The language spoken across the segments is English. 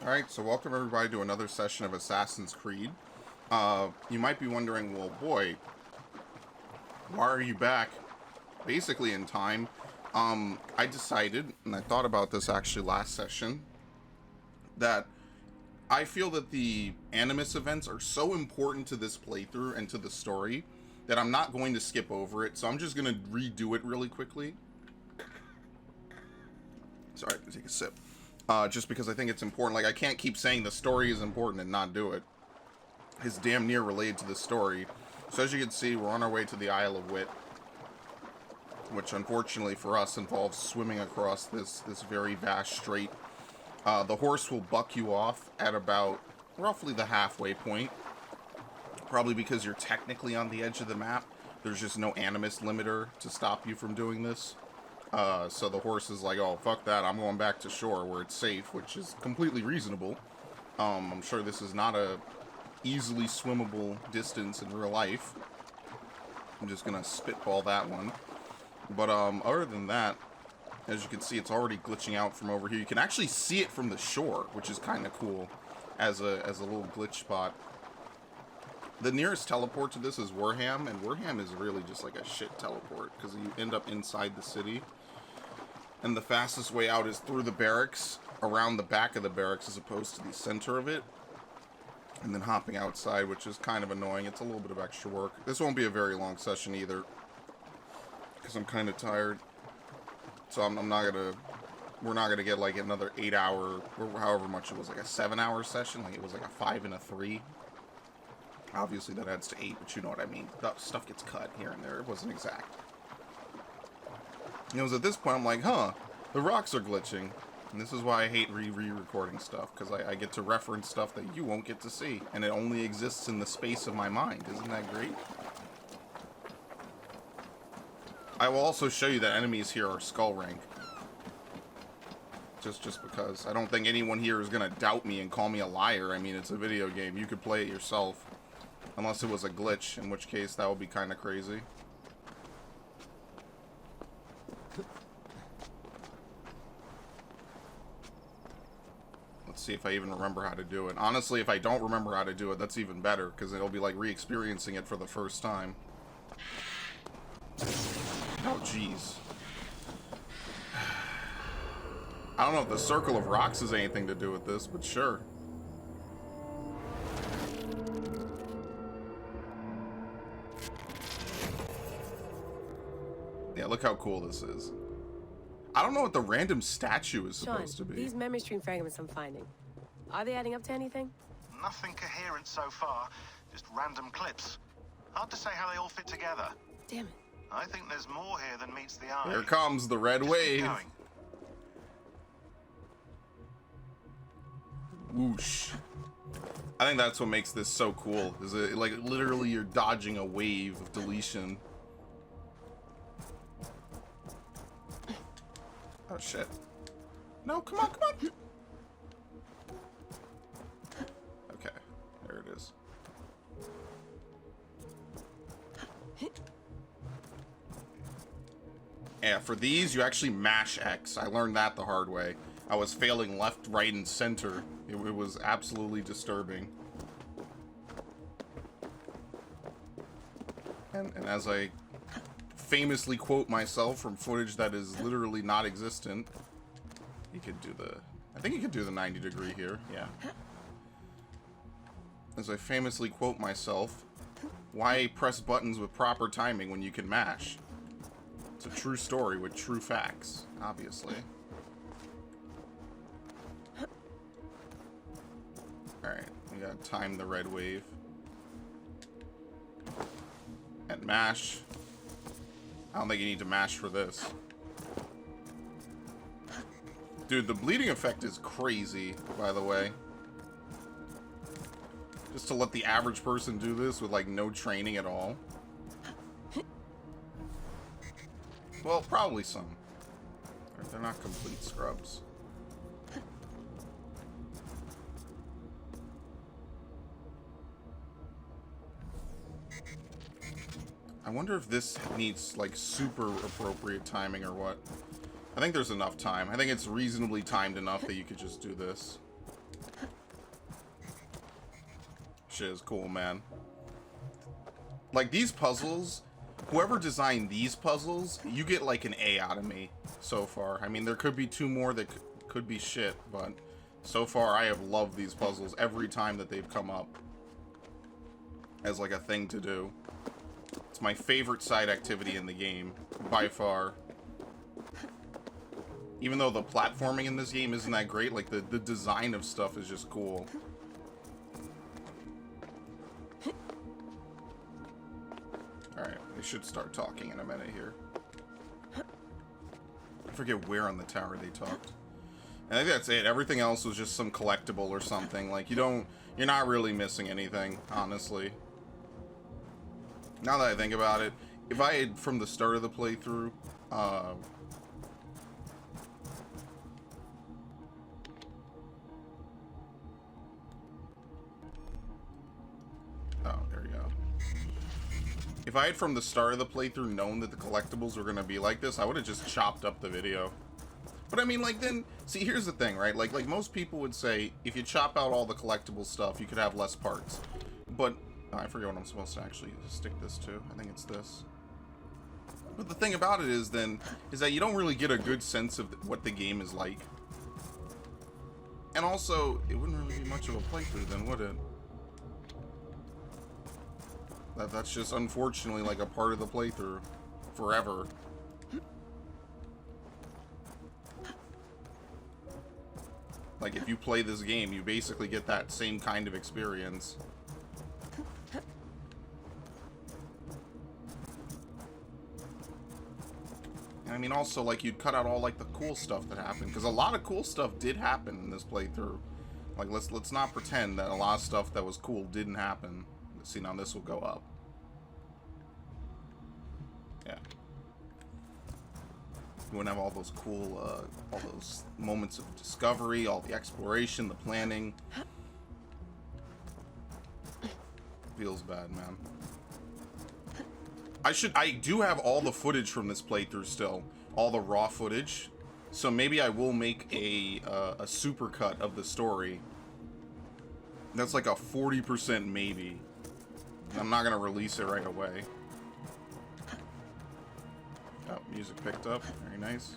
Alright, so welcome everybody to another session of Assassin's Creed. You might be wondering, well, boy, why are you back? Basically in time. I decided, and I thought about this actually last session, that I feel that the Animus events are so important to this playthrough and to the story that I'm not going to skip over it, so I'm just going to redo it really quickly. Sorry, I'm going to take a sip. Just because I think it's important. Like, I can't keep saying the story is important and not do it. It's damn near related to the story. So as you can see, we're on our way to the Isle of Wit, which unfortunately for us involves swimming across this very vast strait. The horse will buck you off at about roughly the halfway point. Probably because you're technically on the edge of the map. There's just no Animus limiter to stop you from doing this. So the horse is like, oh, fuck that, I'm going back to shore where it's safe, which is completely reasonable. I'm sure this is not a easily swimmable distance in real life. I'm just gonna spitball that one. But, other than that, as you can see, it's already glitching out from over here. You can actually see it from the shore, which is kind of cool as a little glitch spot. The nearest teleport to this is Warham, and Warham is really just like a shit teleport, because you end up inside the city. And the fastest way out is through the barracks, around the back of the barracks as opposed to the center of it. And then hopping outside, which is kind of annoying. It's a little bit of extra work. This won't be a very long session either, because I'm kind of tired. So I'm not gonna, we're not gonna get like another 8 hour, or however much it was, like a 7-hour session. Like it was like a 5 and a 3. Obviously that adds to 8, but you know what I mean. That stuff gets cut here and there. It wasn't exact. It was at this point I'm like, huh, the rocks are glitching. And this is why I hate re-recording stuff, because I get to reference stuff that you won't get to see. And it only exists in the space of my mind. Isn't that great? I will also show you that enemies here are skull rank. Just because. I don't think anyone here is going to doubt me and call me a liar. I mean, it's a video game. You could play it yourself. Unless it was a glitch, in which case that would be kind of crazy. Let's see if I even remember how to do it. Honestly, if I don't remember how to do it, that's even better, because it'll be like re-experiencing it for the first time. Oh, jeez. I don't know if the circle of rocks has anything to do with this, but sure. Yeah, look how cool this is. I don't know what the random statue is supposed to be. These memory stream fragments I'm finding, are they adding up to anything? Nothing coherent so far, just random clips. Hard to say how they all fit together. Damn it. I think there's more here than meets the eye. Here comes the red wave. Whoosh. I think that's what makes this so cool. Is it like literally you're dodging a wave of deletion. Oh shit. No, come on, come on. Okay, there it is. Yeah, for these you actually mash X. I learned that the hard way. I was failing left, right, and center. It was absolutely disturbing. And as I famously quote myself from footage that is literally not existent, you could do the, I think you could do the 90 degree here, yeah. As I famously quote myself, why press buttons with proper timing when you can mash? It's a true story with true facts, obviously. Alright, we gotta time the red wave. And mash. I don't think you need to mash for this. Dude, the bleeding effect is crazy, by the way. Just to let the average person do this with, like, no training at all. Well, probably some. They're not complete scrubs. I wonder if this needs, like, super appropriate timing or what. I think there's enough time. I think it's reasonably timed enough that you could just do this. shit is cool, man. Like, these puzzles, whoever designed these puzzles, you get like an A out of me so far. I mean, there could be 2 more that could be shit, but so far I have loved these puzzles every time that they've come up as like a thing to do. It's my favorite side activity in the game, by far. Even though the platforming in this game isn't that great, like the design of stuff is just cool. Alright, we should start talking in a minute here. I forget where on the tower they talked. And I think that's it. Everything else was just some collectible or something. Like, you're not really missing anything, honestly. Now that I think about it, if I had, from the start of the playthrough, oh, there you go. If I had, from the start of the playthrough, known that the collectibles were going to be like this, I would have just chopped up the video. But I mean, like, then, see, here's the thing, right? Like most people would say, if you chop out all the collectible stuff, you could have less parts. But I forget what I'm supposed to actually stick this to. I think it's this. But the thing about it is that you don't really get a good sense of what the game is like. And also, it wouldn't really be much of a playthrough then, would it? That's just unfortunately like a part of the playthrough forever. Like, if you play this game, you basically get that same kind of experience. And I mean, also, like, you'd cut out all, like, the cool stuff that happened. Because a lot of cool stuff did happen in this playthrough. Like, let's not pretend that a lot of stuff that was cool didn't happen. See, now this will go up. Yeah. You wouldn't have all those cool, all those moments of discovery, all the exploration, the planning. Feels bad, man. I do have all the footage from this playthrough still. All the raw footage. So maybe I will make a supercut of the story. That's like a 40% maybe. I'm not gonna release it right away. Oh, music picked up. Very nice.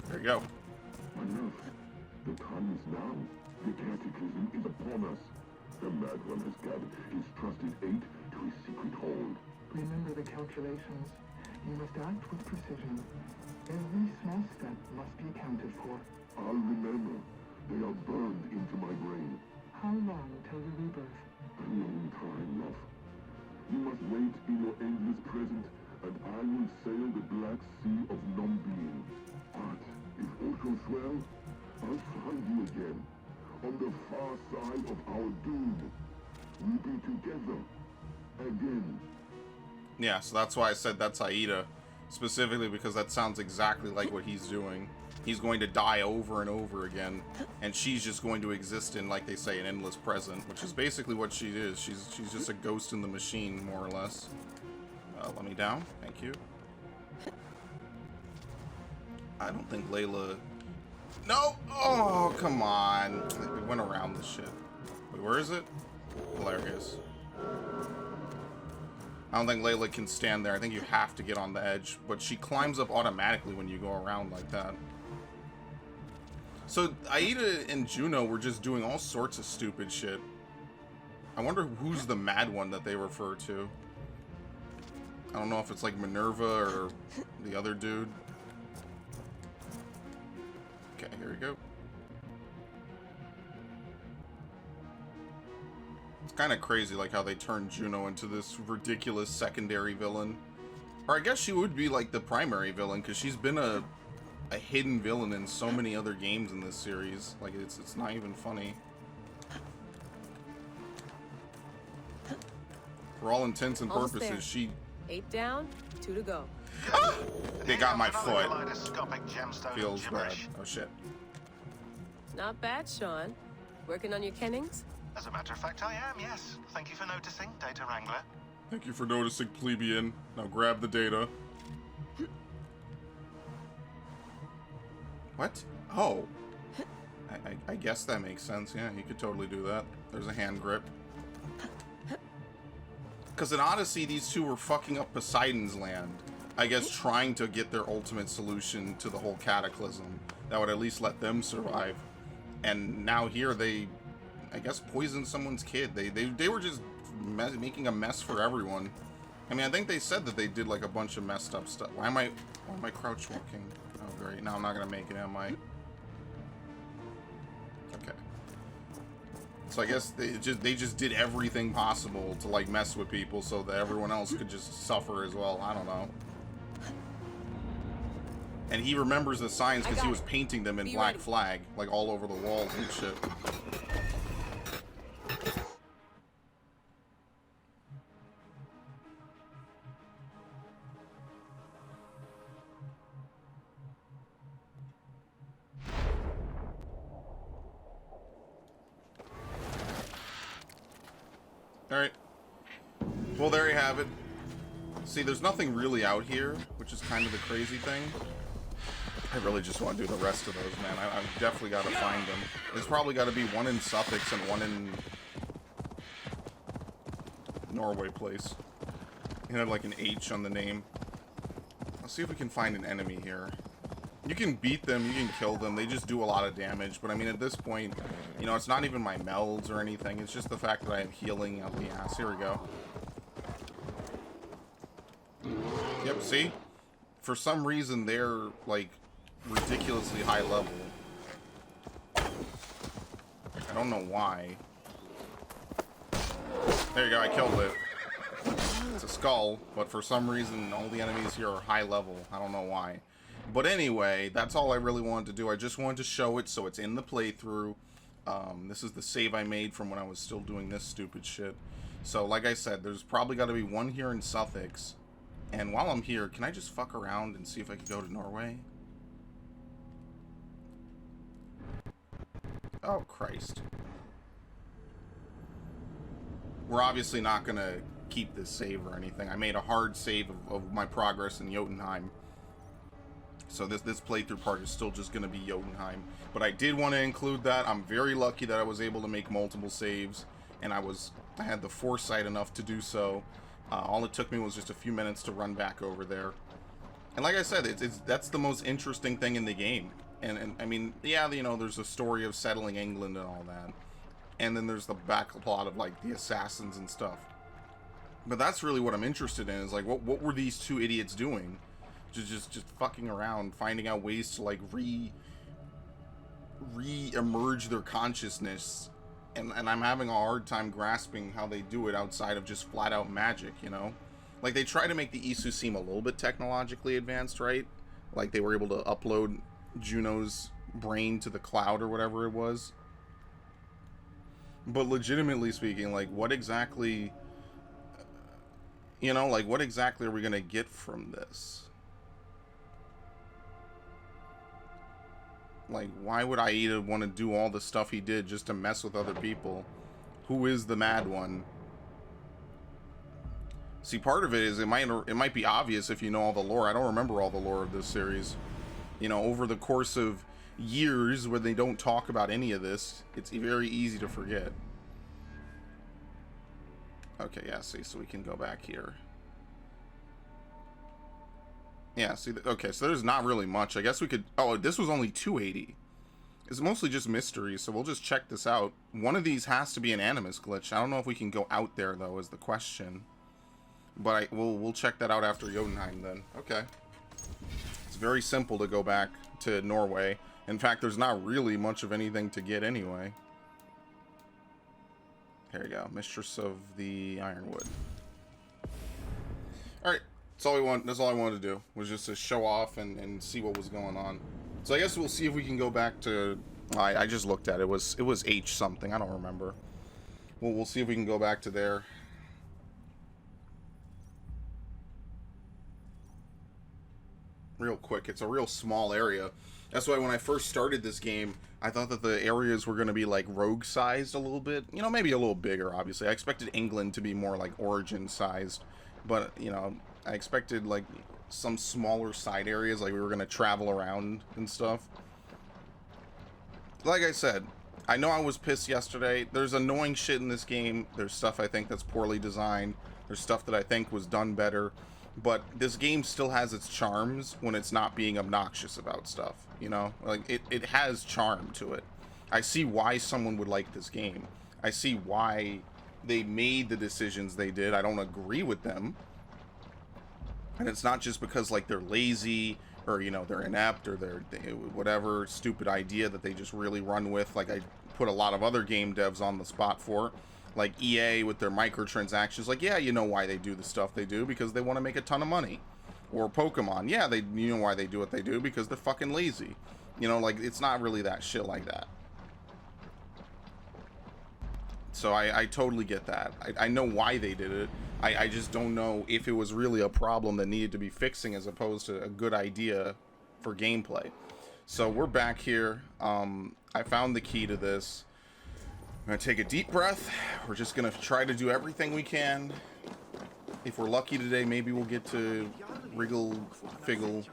There you go. Enough. The time is now. The cataclysm is upon us. The Mad One has gathered his trusted aid to his secret hold. Remember the calculations. You must act with precision. Every small step must be accounted for. I'll remember. They are burned into my brain. How long till the rebirth? A long time, love. You must wait in your endless present, and I will sail the black sea of non-being. But if all goes well, I'll find you again. On the far side of our doom. We'll be together. Again. Yeah, so that's why I said that's Aida. Specifically because that sounds exactly like what he's doing. He's going to die over and over again. And she's just going to exist in, like they say, an endless present. Which is basically what she is. She's just a ghost in the machine, more or less. Let me down. Thank you. I don't think Layla... Nope! Oh, come on. We went around this shit. Wait, where is it? Hilarious. I don't think Layla can stand there. I think you have to get on the edge. But she climbs up automatically when you go around like that. So, Aida and Juno were just doing all sorts of stupid shit. I wonder who's the mad one that they refer to. I don't know if it's like Minerva or the other dude. Okay, here we go. It's kind of crazy, like, how they turned Juno into this ridiculous secondary villain. Or I guess she would be, like, the primary villain, because she's been a hidden villain in so many other games in this series. Like, it's not even funny. For all intents and Almost purposes, there. she... 8 down, 2 to go. They got my foot. Kaleidoscopic gemstone Feels bad. gibberish. Oh shit. Not bad, Sean. Working on your kennings? As a matter of fact, I am, yes. Thank you for noticing, Data Wrangler. Thank you for noticing, plebeian. Now grab the data. What? Oh. I guess that makes sense. Yeah, you could totally do that. There's a hand grip. Because in Odyssey, these two were fucking up Poseidon's land. I guess trying to get their ultimate solution to the whole cataclysm. That would at least let them survive. And now here they, I guess, poisoned someone's kid. They were just making a mess for everyone. I mean, I think they said that they did like a bunch of messed up stuff. Why am I crouch walking? Oh great, now I'm not gonna make it, am I? Okay. So I guess they just did everything possible to like mess with people so that everyone else could just suffer as well. I don't know. And he remembers the signs because he was painting them in Black Flag, like all over the walls and shit. Alright. Well, there you have it. See, there's nothing really out here, which is kind of the crazy thing. I really just want to do the rest of those, man. I've definitely got to find them. There's probably got to be one in Sussex and one in Norway Place. It had like an H on the name. Let's see if we can find an enemy here. You can beat them, you can kill them, they just do a lot of damage. But I mean, at this point, you know, it's not even my melds or anything. It's just the fact that I have healing out the ass. Here we go. Yep, see? For some reason, they're, like, ridiculously high level. I don't know why. There you go, I killed it. It's a skull, but for some reason, all the enemies here are high level. I don't know why. But anyway, that's all I really wanted to do. I just wanted to show it so it's in the playthrough. This is the save I made from when I was still doing this stupid shit. So, like I said, there's probably got to be one here in Sussex. And while I'm here, can I just fuck around and see if I can go to Norway? Oh, Christ. We're obviously not going to keep this save or anything. I made a hard save of my progress in Jotunheim. So this playthrough part is still just going to be Jotunheim. But I did want to include that. I'm very lucky that I was able to make multiple saves. And I had the foresight enough to do so. All it took me was just a few minutes to run back over there. And like I said, that's the most interesting thing in the game. And I mean, yeah, you know, there's a story of settling England and all that. And then there's the back plot of, like, the assassins and stuff. But that's really what I'm interested in, is, like, what were these two idiots doing? Just fucking around, finding out ways to, like, re-emerge their consciousness. And I'm having a hard time grasping how they do it outside of just flat-out magic, you know? Like, they try to make the Isu seem a little bit technologically advanced, right? Like, they were able to upload Juno's brain to the cloud or whatever it was. But legitimately speaking, like, what exactly... You know, like, what exactly are we gonna get from this? Like, why would Aida want to do all the stuff he did just to mess with other people? Who is the mad one? See, part of it is it might be obvious if you know all the lore. I don't remember all the lore of this series. You know, over the course of years where they don't talk about any of this, it's very easy to forget. Okay, yeah, see, so we can go back here. Yeah, see, okay, so there's not really much. I guess we could... Oh, this was only 280. It's mostly just mystery, so we'll just check this out. One of these has to be an Animus glitch. I don't know if we can go out there, though, is the question. But we'll check that out after Jotunheim, then. Okay. It's very simple to go back to Norway. In fact, there's not really much of anything to get anyway. There you go. Mistress of the Ironwood. Alright. That's all I wanted to do, was just to show off and see what was going on. So I guess we'll see if we can go back to... I just looked at it. It was H something. I don't remember. Well, we'll see if we can go back to there. real quick. It's a real small area. That's why when I first started this game, I thought that the areas were going to be like rogue-sized a little bit. You know, maybe a little bigger, obviously. I expected England to be more like Origin-sized. But, you know, I expected like some smaller side areas, like we were going to travel around and stuff. Like I said, I know I was pissed yesterday. There's annoying shit in this game. There's stuff I think that's poorly designed. There's stuff that I think was done better. But this game still has its charms when it's not being obnoxious about stuff, you know? Like, it has charm to it. I see why someone would like this game. I see why they made the decisions they did. I don't agree with them. And it's not just because, like, they're lazy or, you know, they're inept or whatever stupid idea that they just really run with. Like, I put a lot of other game devs on the spot for. Like EA with their microtransactions, like, yeah, you know why they do the stuff they do, because they want to make a ton of money. Or Pokemon, yeah, you know why they do what they do, because they're fucking lazy. You know, like, it's not really that shit like that. So I totally get that. I know why they did it. I just don't know if it was really a problem that needed to be fixing as opposed to a good idea for gameplay. So we're back here. I found the key to this. I'm gonna take a deep breath. We're just gonna try to do everything we can. If we're lucky today, maybe we'll get to Wriggle Figgle.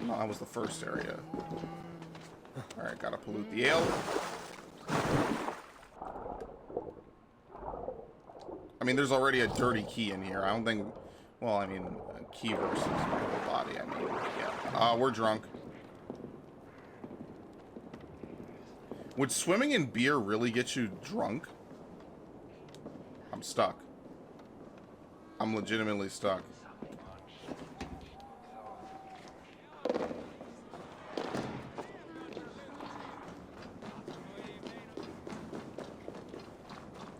No, that was the first area. Alright, gotta pollute the ale. I mean, there's already a dirty key in here. I don't think... Well, I mean, a key versus my whole body. I mean, yeah. We're drunk. Would swimming in beer really get you drunk? I'm stuck. I'm legitimately stuck.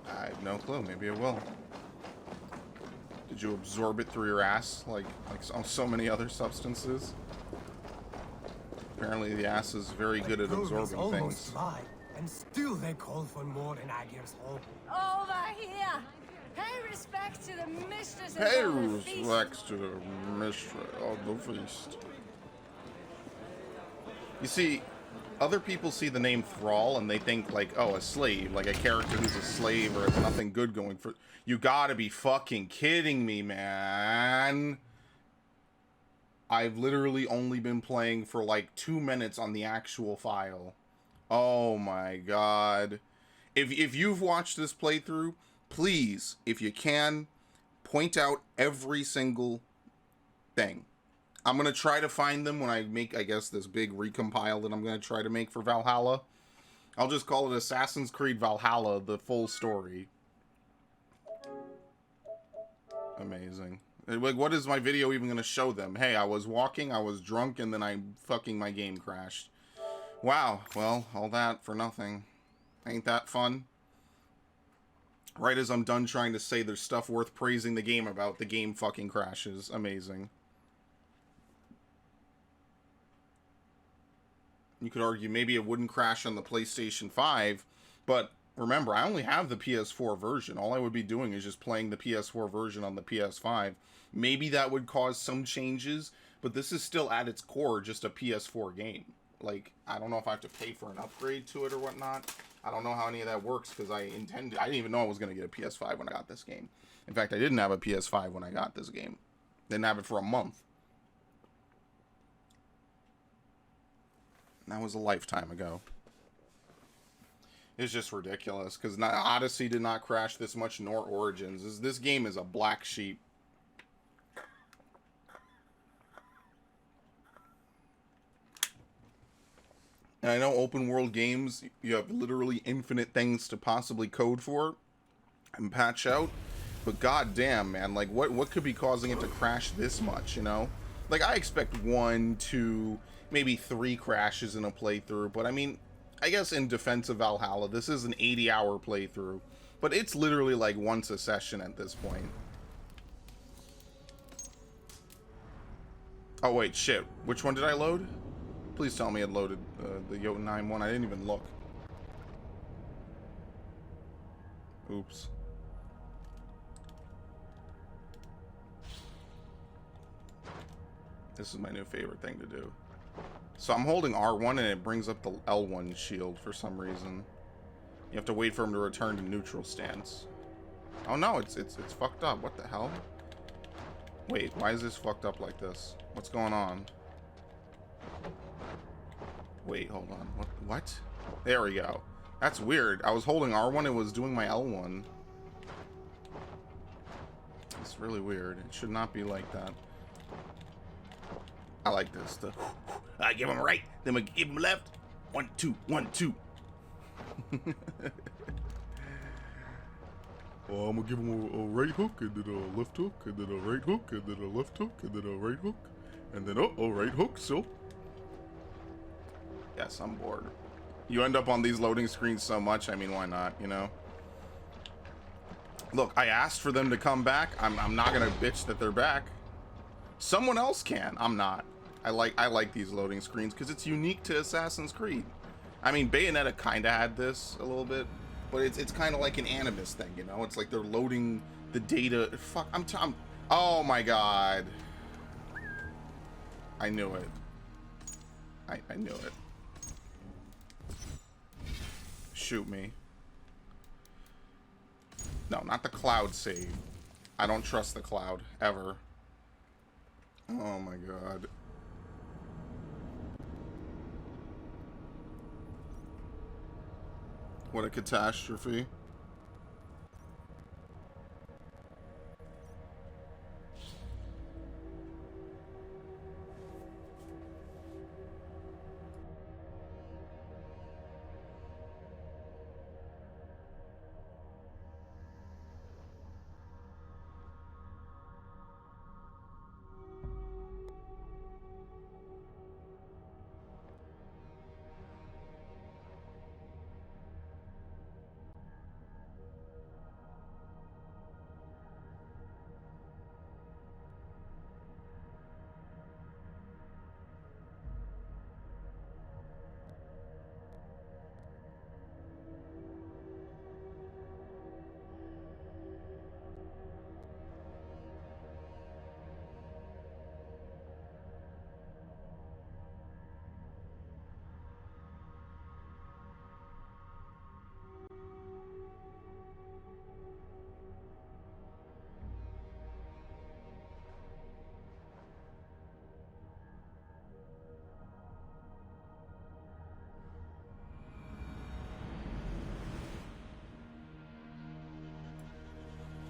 I have no clue. Maybe it will. Did you absorb it through your ass like so many other substances? Apparently the ass is very good at absorbing things. Dry, and still they call for more than Agir's Hope. Over here! Pay respect to the mistress Pay of the feast. respects to the mistress of the feast. You see, other people see the name Thrall and they think like, oh, a slave, like a character who's a slave or has nothing good going for. You gotta be fucking kidding me, man. I've literally only been playing for like 2 minutes on the actual file. Oh my god. If you've watched this playthrough, please, if you can, point out every single thing. I'm going to try to find them when I make, I guess, this big recompile that I'm going to try to make for Valhalla. I'll just call it Assassin's Creed Valhalla, the full story. Amazing. Like, what is my video even going to show them? Hey, I was walking, I was drunk, and then my game crashed. Wow, well, all that for nothing. Ain't that fun? Right as I'm done trying to say there's stuff worth praising the game about, the game fucking crashes. Amazing. You could argue maybe it wouldn't crash on the PlayStation 5, but remember, I only have the PS4 version. All I would be doing is just playing the PS4 version on the PS5. Maybe that would cause some changes, but this is still at its core just a PS4 game. Like, I don't know if I have to pay for an upgrade to it or whatnot. I don't know how any of that works because I didn't even know I was going to get a PS5 when I got this game. In fact, I didn't have a PS5 when I got this game. Didn't have it for a month. That was a lifetime ago. It's just ridiculous because Odyssey did not crash this much, nor Origins. This game is a black sheep. And I know open world games, you have literally infinite things to possibly code for and patch out. But goddamn, man, like what could be causing it to crash this much, you know? Like, I expect 1, 2, maybe 3 crashes in a playthrough. But I mean, I guess in defense of Valhalla, this is an 80-hour playthrough. But it's literally like once a session at this point. Oh wait, shit. Which one did I load? Please tell me it loaded the Jotunheim one. I didn't even look. Oops. This is my new favorite thing to do. So I'm holding R1 and it brings up the L1 shield for some reason. You have to wait for him to return to neutral stance. Oh no, it's fucked up. What the hell? Wait, why is this fucked up like this? What's going on? Wait, hold on. What? There we go. That's weird. I was holding R1, it was doing my L1. It's really weird. It should not be like that. I like this stuff. I give him right, then we give him left. 1, 2, 1, 2. Oh, I'm gonna give him a right hook, and then a left hook, and then a right hook, and then a left hook, and then a right hook, and then a right hook. So, yes, I'm bored. You end up on these loading screens so much. I mean, why not? You know. Look, I asked for them to come back. I'm not gonna bitch that they're back. Someone else can. I'm not. I like these loading screens because it's unique to Assassin's Creed. I mean, Bayonetta kind of had this a little bit, but it's kind of like an Animus thing, you know? It's like they're loading the data. Fuck, I'm oh my god. I knew it. I knew it. Shoot me. No, not the cloud save. I don't trust the cloud, ever. Oh my god. What a catastrophe.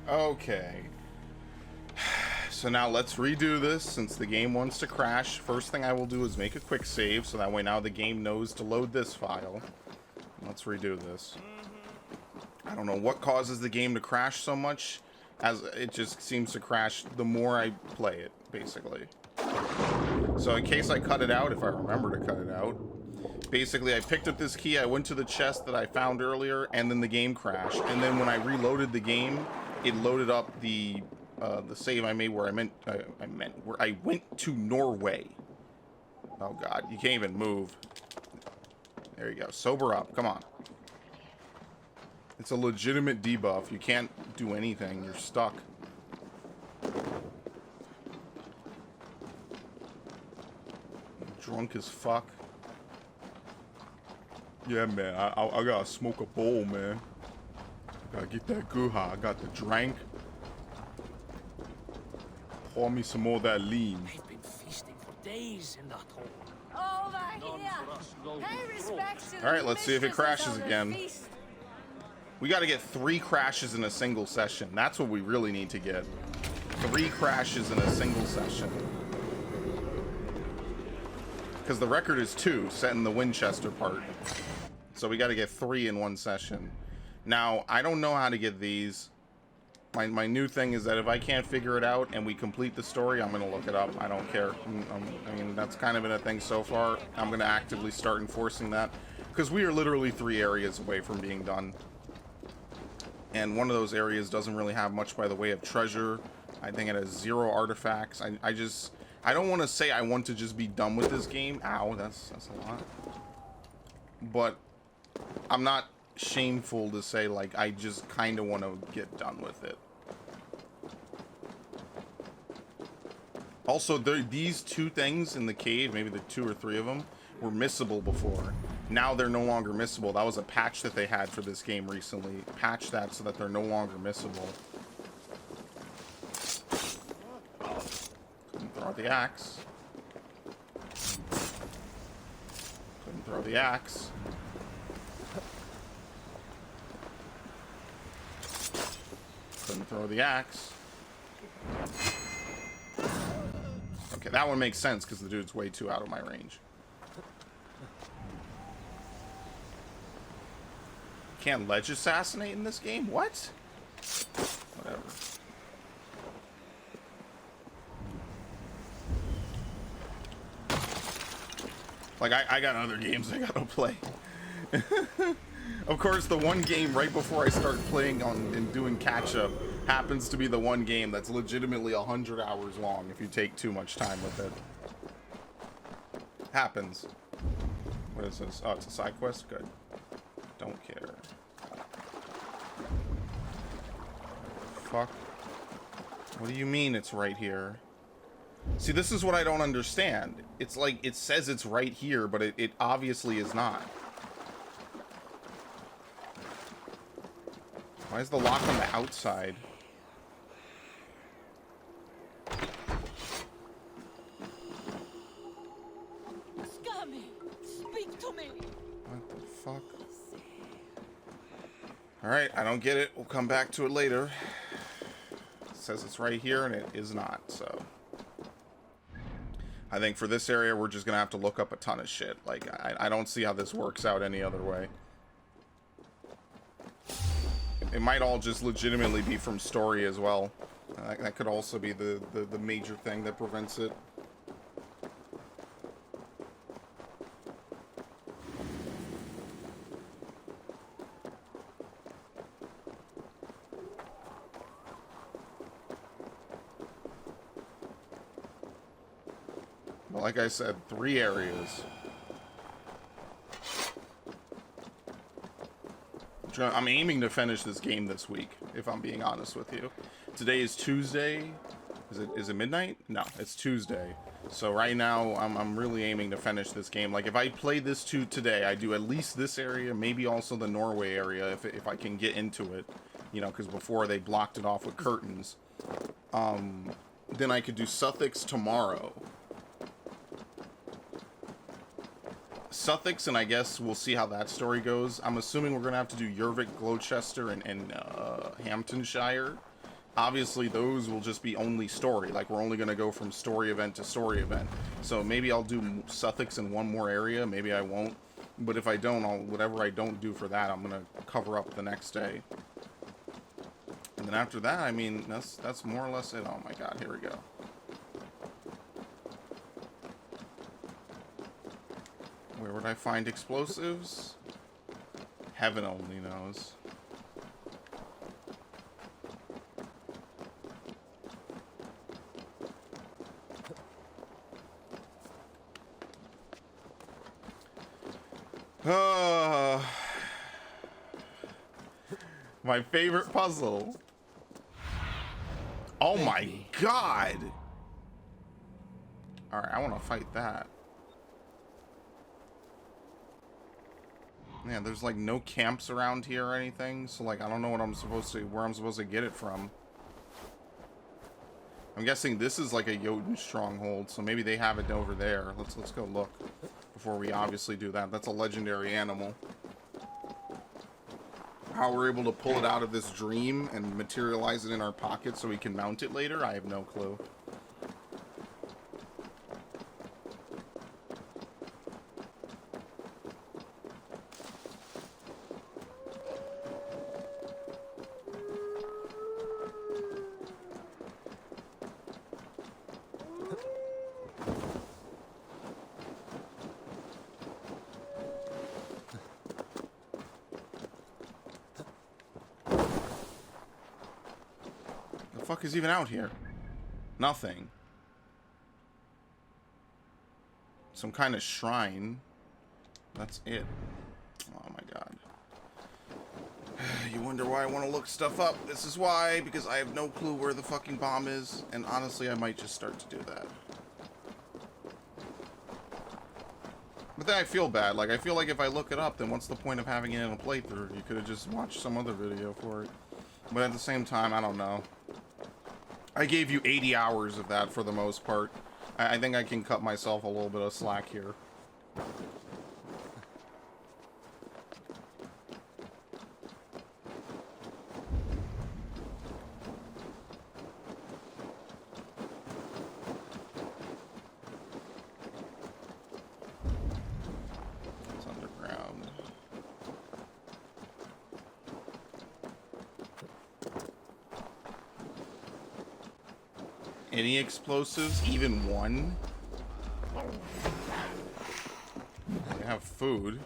Okay. So now let's redo this since the game wants to crash. First thing I will do is make a quick save so that way now the game knows to load this file. Let's redo this. I don't know what causes the game to crash so much, as it just seems to crash the more I play it, basically. So in case I cut it out, if I remember to cut it out, basically I picked up this key, I went to the chest that I found earlier, and then the game crashed. And then when I reloaded the game, it loaded up the save I made where where I went to Norway. Oh god, you can't even move. There you go. Sober up. Come on. It's a legitimate debuff. You can't do anything. You're stuck. Drunk as fuck. Yeah, man. I gotta smoke a bowl, man. Gotta get that good high. I got the drink. Pour me some more of that lean. I've been feasting for days in that hole. Over here. Pay respects to the All right, let's see if it mistresses crashes of the again. feast. We got to get 3 crashes in a single session. That's what we really need to get. 3 crashes in a single session. Because the record is 2, set in the Winchester part. So we got to get 3 in one session. Now, I don't know how to get these. My new thing is that if I can't figure it out and we complete the story, I'm going to look it up. I don't care. I mean, that's kind of been a thing so far. I'm going to actively start enforcing that. Because we are literally 3 areas away from being done. And one of those areas doesn't really have much by the way of treasure. I think it has 0 artifacts. I don't want to say I want to just be done with this game. Ow, that's a lot. But I'm not shameful to say, like, I just kind of want to get done with it. Also, these two things in the cave, maybe the 2 or 3 of them, were missable before. Now they're no longer missable. That was a patch that they had for this game recently. Patched that so that they're no longer missable. Couldn't throw the axe. Couldn't throw the axe. Couldn't throw the axe. Okay, that one makes sense because the dude's way too out of my range. Can't ledge assassinate in this game? What? Whatever. Like, I got other games I gotta play. Of course, the one game right before I start playing on and doing catch-up happens to be the one game that's legitimately 100 hours long if you take too much time with it. Happens. What is this? Oh, it's a side quest? Good. Don't care. Fuck. What do you mean it's right here? See, this is what I don't understand. It's like, it says it's right here, but it obviously is not. Why is the lock on the outside? Scummy, speak to me. What the fuck? Alright, I don't get it. We'll come back to it later. It says it's right here, and it is not, so... I think for this area, we're just gonna have to look up a ton of shit. Like, I don't see how this works out any other way. It might all just legitimately be from story as well. That could also be the major thing that prevents it. But like I said, 3 areas. I'm aiming to finish this game this week, if I'm being honest with you. Today is Tuesday. Is it midnight? No, it's Tuesday. So right now, I'm really aiming to finish this game. Like, if I play this today, I do at least this area, maybe also the Norway area, if I can get into it. You know, because before they blocked it off with curtains. Then I could do Sussex tomorrow. Sussex, and I guess we'll see how that story goes. I'm assuming we're going to have to do Jorvik, Gloucester, and Hamptonshire. Obviously, those will just be only story. Like, we're only going to go from story event to story event. So maybe I'll do Sussex in one more area. Maybe I won't. But if I don't, whatever I don't do for that, I'm going to cover up the next day. And then after that, I mean, that's more or less it. Oh my god, here we go. Where would I find explosives? Heaven only knows. My favorite puzzle. Oh my god! Alright, I want to fight that. Yeah, there's like no camps around here or anything, so like I don't know what where I'm supposed to get it from. I'm guessing this is like a Jotun stronghold, so maybe they have it over there. Let's go look before we obviously do that. That's a legendary animal. How we're able to pull it out of this dream and materialize it in our pocket so we can mount it later, I have no clue. What the fuck is even out here? Nothing. Some kind of shrine. That's it. Oh my You wonder why I want to look stuff up. This is why, because I have no clue where the fucking bomb is, and honestly, I might just start to do that. But then I feel bad. Like, I feel like if I look it up, then what's the point of having it in a playthrough? You could have just watched some other video for it. But at the same time, I don't know. I gave you 80 hours of that for the most part. I think I can cut myself a little bit of slack here. It's underground. Any explosives? Even one? I have food.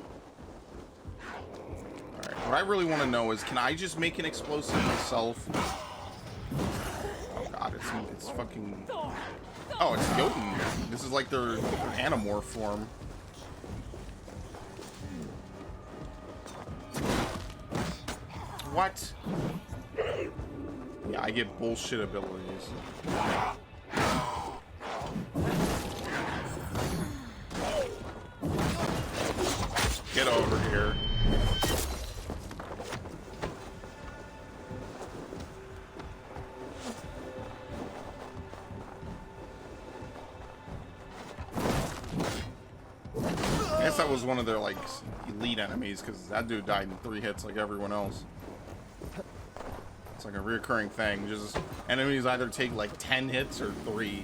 Alright, what I really want to know is, can I just make an explosive myself? Oh god, it's fucking... Oh, it's Jotunheim. This is like their Animorph form. What? Yeah, I get bullshit abilities. Get over here. I guess that was one of their, like, elite enemies, because that dude died in 3 hits like everyone else. It's like a reoccurring thing. Just enemies either take like 10 hits or 3.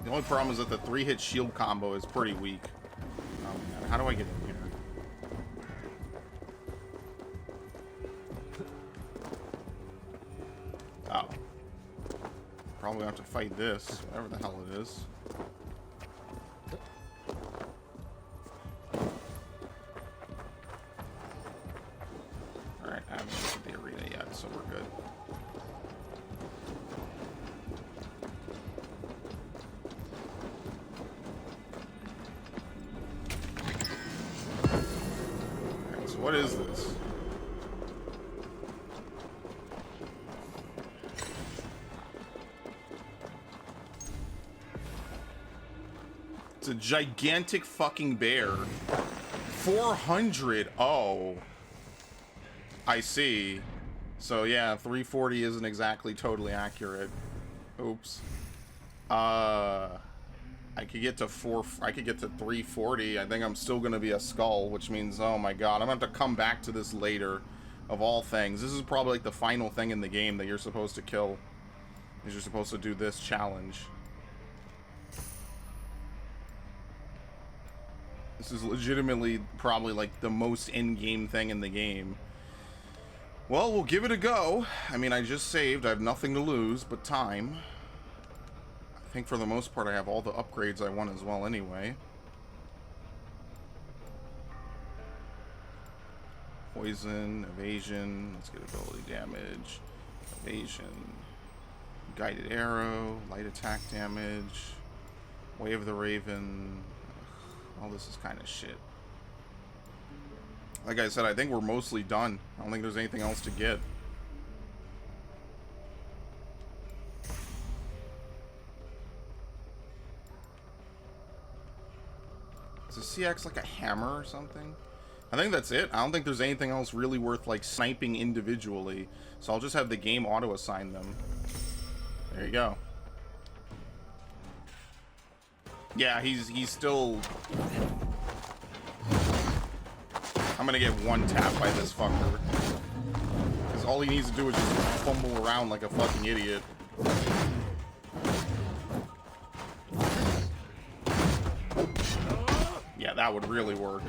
The only problem is that the 3-hit shield combo is pretty weak. Oh man, how do I get in here? Oh. Probably have to fight this, whatever the hell it is. Alright, I haven't looked at the arena yet, so we're good. Alright, so what is this? It's a gigantic fucking bear. 400. Oh. I see. So yeah, 340 isn't exactly totally accurate. Oops. I could get to 340. I think I'm still gonna be a skull, which means, oh my god, I'm gonna have to come back to this later. Of all things, this is probably like the final thing in the game that you're supposed to kill. Is you're supposed to do this challenge. This is legitimately probably like the most in-game thing in the game. Well, we'll give it a go. I mean, I just saved. I have nothing to lose but time. I think for the most part I have all the upgrades I want as well anyway. Poison, evasion, let's get ability damage, evasion, guided arrow, light attack damage, way of the raven. Ugh, all this is kind of shit. Like I said, I think we're mostly done. I don't think there's anything else to get. Is a CX like a hammer or something? I think that's it. I don't think there's anything else really worth like sniping individually. So I'll just have the game auto-assign them. There you go. Yeah, he's still... I'm gonna get one tap by this fucker. Because all he needs to do is just fumble around like a fucking idiot. Yeah, that would really work.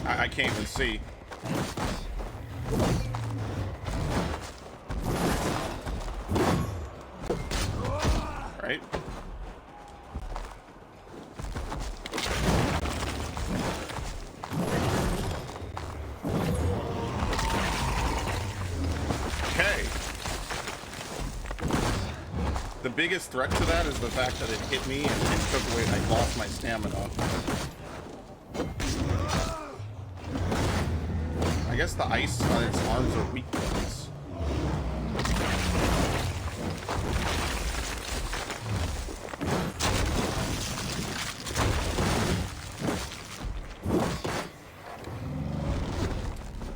I can't even see. Right? Okay. the biggest threat to that is the fact that it hit me and took away, I lost my stamina. I guess the ice on its arms are weak points.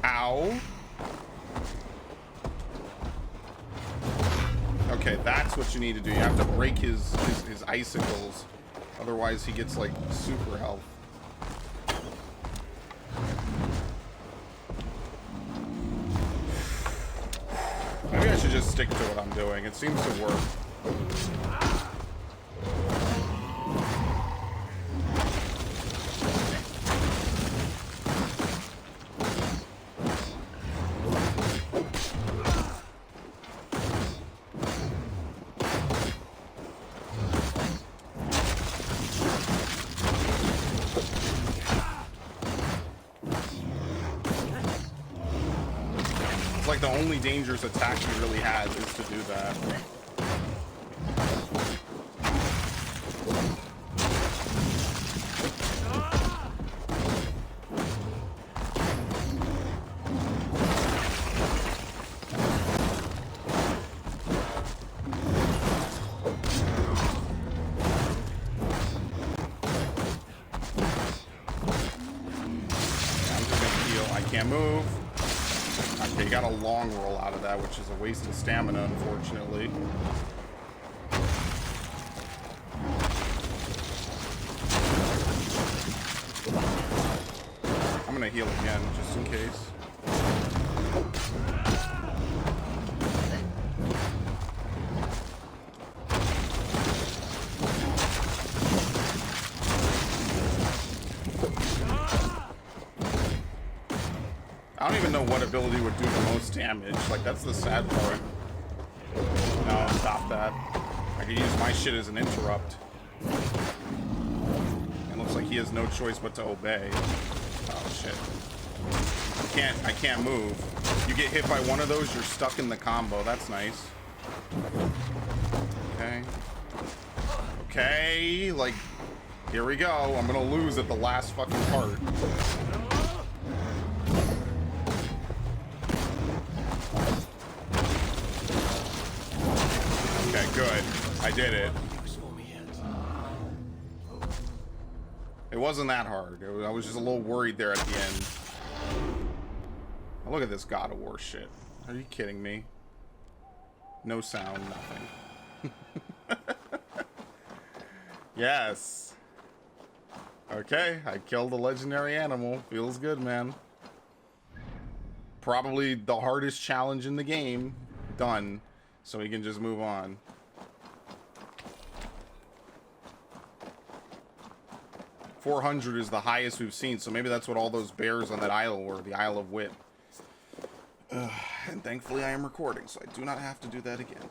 Ow. Okay, that's what you need to do. You have to break his icicles. Otherwise, he gets, like, super health. Maybe I should just stick to what I'm doing. It seems to work. It's like the only dangerous attack he really has is to do that. Can't move. Okay, you got a long roll out of that, which is a waste of stamina, unfortunately. I'm gonna heal again, just in case. I don't even know what ability would do the most damage. Like, that's the sad part. No, stop that. I could use my shit as an interrupt. It looks like he has no choice but to obey. Oh, shit. I can't move. You get hit by one of those, you're stuck in the combo. That's nice. Okay. Okay, like, here we go. I'm gonna lose at the last fucking part. Okay, good. I did it. It wasn't that hard. I was just a little worried there at the end. Oh, look at this God of War shit. Are you kidding me? No sound, nothing. Yes. Okay, I killed a legendary animal. Feels good, man. Probably the hardest challenge in the game. Done. So we can just move on. $400 is the highest we've seen, so maybe that's what all those bears on that isle were, the Isle of Wit. And thankfully I am recording, so I do not have to do that again.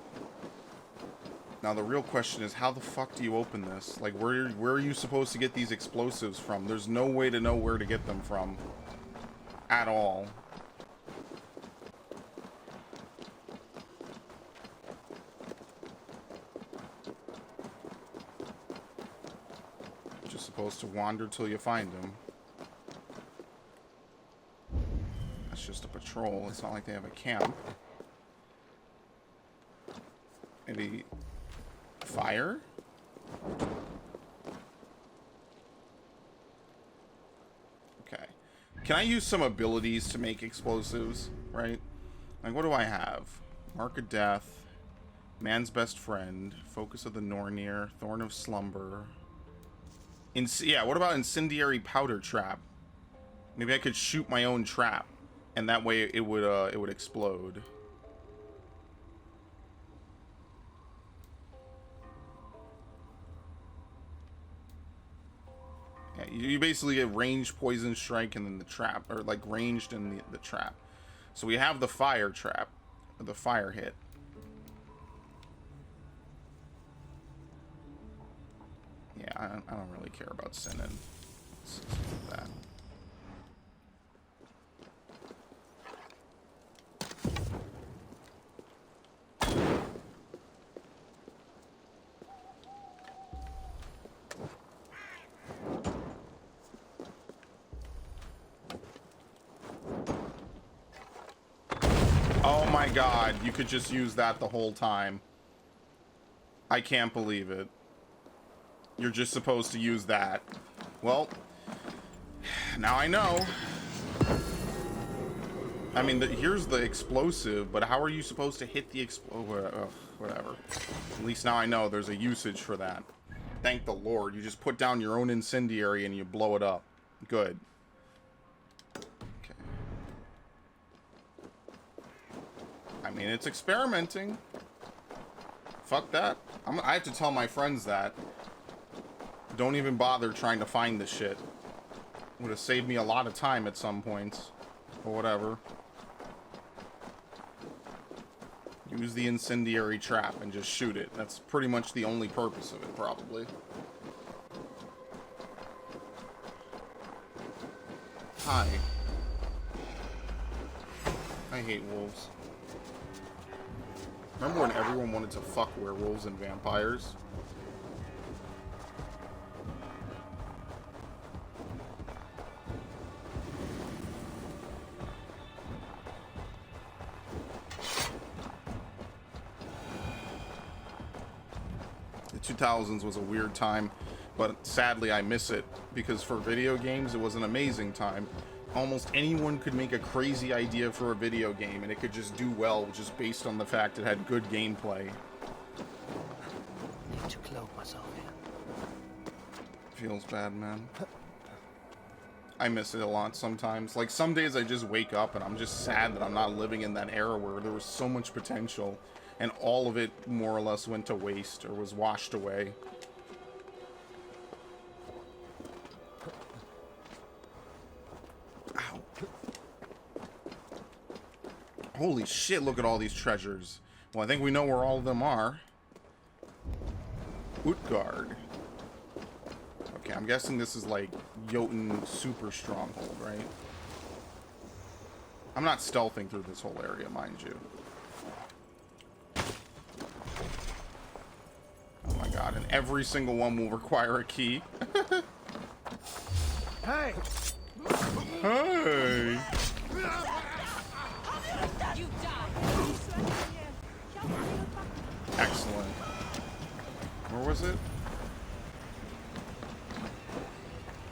Now the real question is, how the fuck do you open this? Like, where are you supposed to get these explosives from? There's no way to know where to get them from. At all. Just supposed to wander till you find them. That's just a patrol. It's not like they have a camp. Maybe fire? Okay. Can I use some abilities to make explosives, right? Like, what do I have? Mark of Death, Man's Best Friend, Focus of the Nornir, Thorn of Slumber. Yeah, what about Incendiary Powder Trap? Maybe I could shoot my own trap, and that way it would explode. Yeah, you basically get ranged poison strike and then the trap, or like ranged and the trap. So we have the fire trap, or the fire hit. Yeah, I don't really care about Sinning. Let's do that. my god, you could just use that the whole time. I can't believe it. You're just supposed to use that. Well, now I know. I mean, here's the explosive, but how are you supposed to hit the whatever. At least now I know there's a usage for that. Thank the Lord. You just put down your own incendiary and you blow it up. Good. Okay. I mean, it's experimenting. Fuck that. I have to tell my friends that. Don't even bother trying to find this shit. Would have saved me a lot of time at some points. Or whatever. Use the incendiary trap and just shoot it. That's pretty much the only purpose of it, probably. Hi. I hate wolves. Remember when everyone wanted to fuck werewolves and vampires? The 2000s was a weird time, but sadly I miss it, because for video games it was an amazing time. Almost anyone could make a crazy idea for a video game and it could just do well just based on the fact it had good gameplay. Need to cloak myself here. Feels bad, man. I miss it a lot sometimes. Like, some days I just wake up and I'm just sad that I'm not living in that era where there was so much potential and all of it more or less went to waste or was washed away. Ow. Holy shit, look at all these treasures. Well, I think we know where all of them are. Utgard. Okay, I'm guessing this is like Jotun super stronghold, right? I'm not stealthing through this whole area, mind you. Oh my god, and every single one will require a key. Hey! Hey! Excellent. Where was it?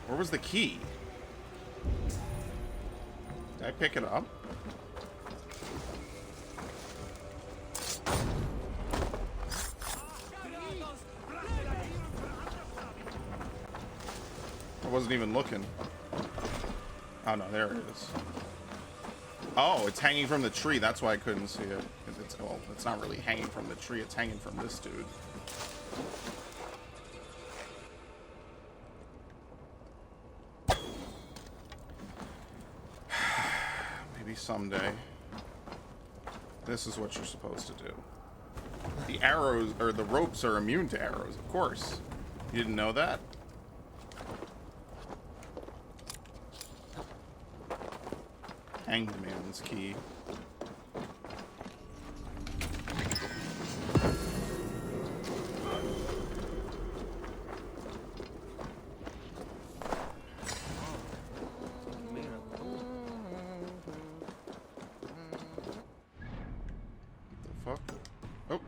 Where was the key? Did I pick it up? I wasn't even looking. Oh no, there it is. Oh, it's hanging from the tree. That's why I couldn't see it. It's, well, it's not really hanging from the tree. It's hanging from this dude. Maybe someday. This is what you're supposed to do. The arrows, or the ropes, are immune to arrows, of course. You didn't know that? Hanged Man's key. What the fuck? Oh.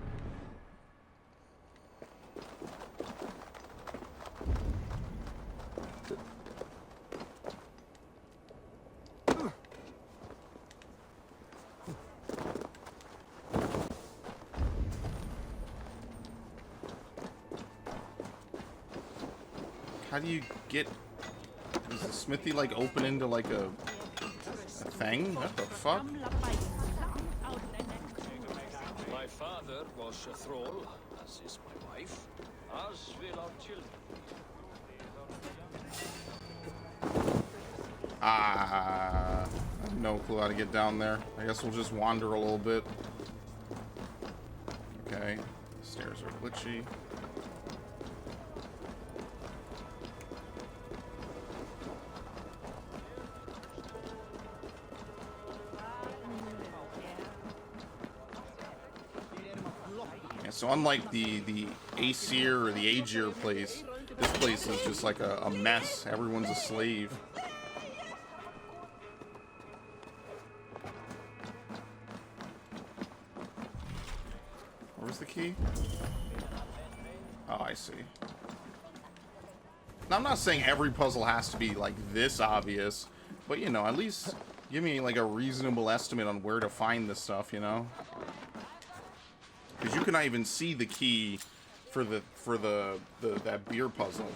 How do you get... Is the smithy like open into like a thing? What the fuck? My father was a thrall, as is my wife, as will our children. I have no clue how to get down there. I guess we'll just wander a little bit. Okay. Stairs are glitchy. So unlike the Aesir or the Aegir place, this place is just like a mess. Everyone's a slave. key? Oh, I see. Now, I'm not saying every puzzle has to be, like, this obvious, but, you know, at least give me, like, a reasonable estimate on where to find this stuff, you know? Because you cannot even see the key for that beer puzzle.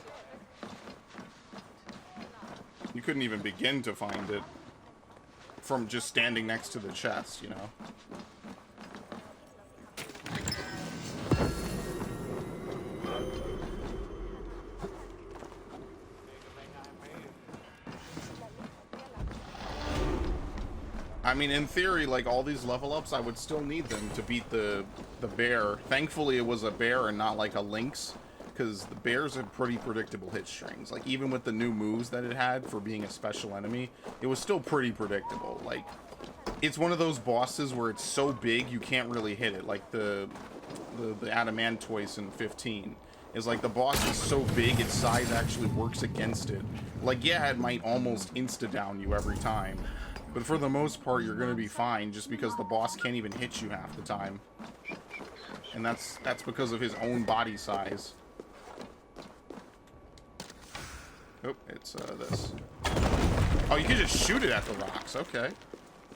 You couldn't even begin to find it from just standing next to the chest, you know? I mean, in theory, like, all these level ups, I would still need them to beat the bear. Thankfully, it was a bear and not, like, a lynx, because the bears have pretty predictable hit strings. Like, even with the new moves that it had for being a special enemy, it was still pretty predictable. Like, it's one of those bosses where it's so big, you can't really hit it. Like, the Adamantoise in 15 is, like, the boss is so big, its size actually works against it. Like, yeah, it might almost insta-down you every time, but for the most part, you're gonna be fine, just because the boss can't even hit you half the time. And that's because of his own body size. Oh, it's this. Oh, you can just shoot it at the rocks. Okay.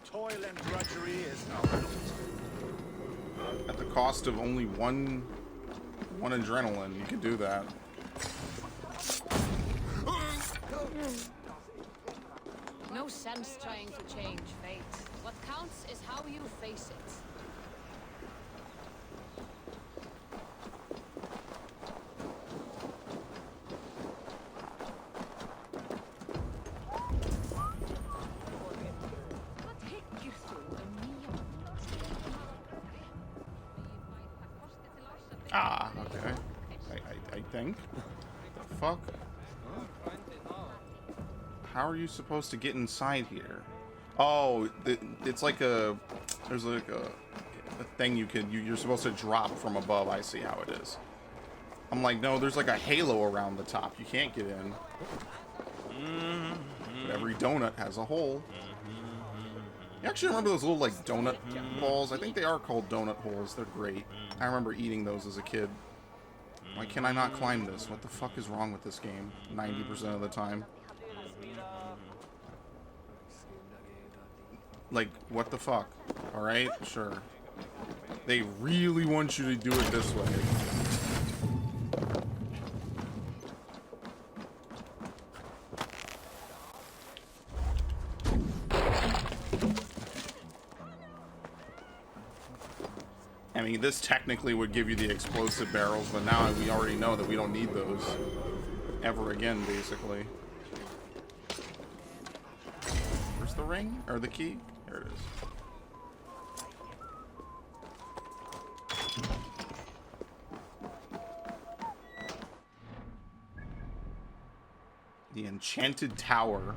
Toil and drudgery is our lot. At the cost of only one adrenaline, you can do that. No sense trying to change fate. What counts is how you face it. Ah, okay. I think. The fuck? How are you supposed to get inside here? Oh, it's like a... There's like a thing you're supposed to drop from above. I see how it is. I'm like, no, there's like a halo around the top. You can't get in. But every donut has a hole. You actually remember those little, like, donut balls? I think they are called donut holes. They're great. I remember eating those as a kid. Why can I not climb this? What the fuck is wrong with this game? 90% of the time. Like, what the fuck? Alright? Sure. They really want you to do it this way. I mean, this technically would give you the explosive barrels, but now we already know that we don't need those ever again, basically. Where's the ring? Or the key? There it is. The Enchanted Tower.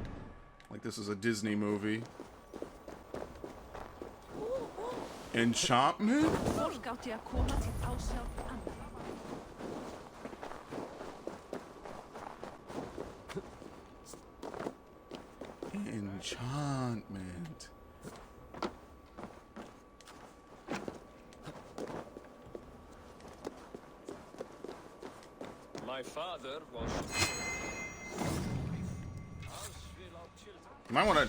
Like this is a Disney movie. Enchantment? Enchantment. My father was... You might want to...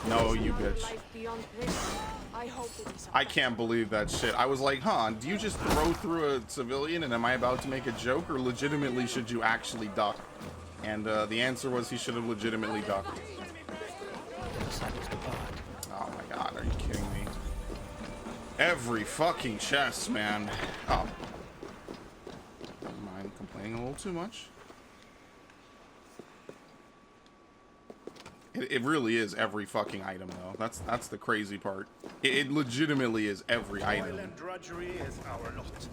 No, you bitch. I can't believe that shit. I was like, huh, do you just throw through a civilian and am I about to make a joke, or legitimately should you actually duck? And the answer was he should have legitimately ducked. Oh my god, are you kidding me? Every fucking chest, man. Oh. Never mind, complaining a little too much. It really is every fucking item, though. That's the crazy part. It legitimately is every item. Toil and drudgery is our lot.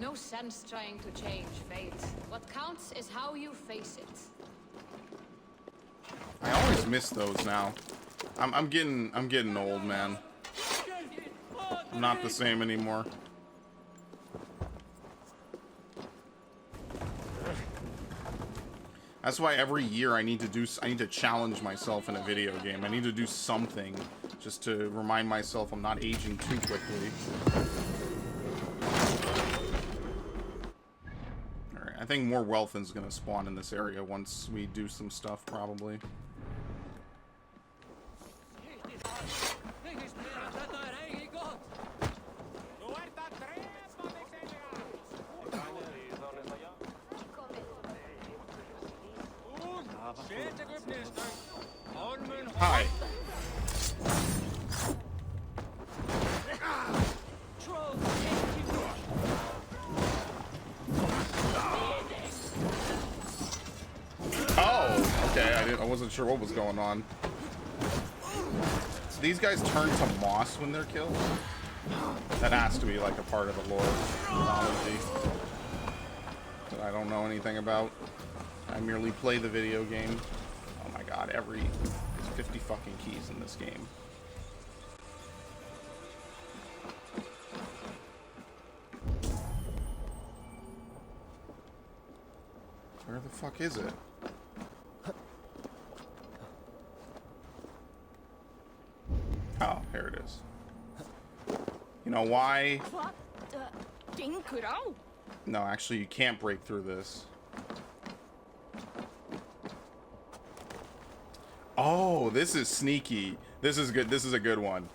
No sense trying to change fate. What counts is how you face it. I always miss those now. I'm getting old, man. I'm not the same anymore. That's why every year I need to challenge myself in a video game. I need to do something just to remind myself I'm not aging too quickly. Alright, I think more wealth is gonna spawn in this area once we do some stuff, probably. Hi. Oh, okay. I wasn't sure what was going on. So these guys turn to moss when they're killed? That has to be like a part of the lore mythology that I don't know anything about. I merely play the video game. Oh my god, there's 50 fucking keys in this game. Where the fuck is it? Oh, here it is. You know why? No, actually, you can't break through this. Oh, this is sneaky. This is good. This is a good one.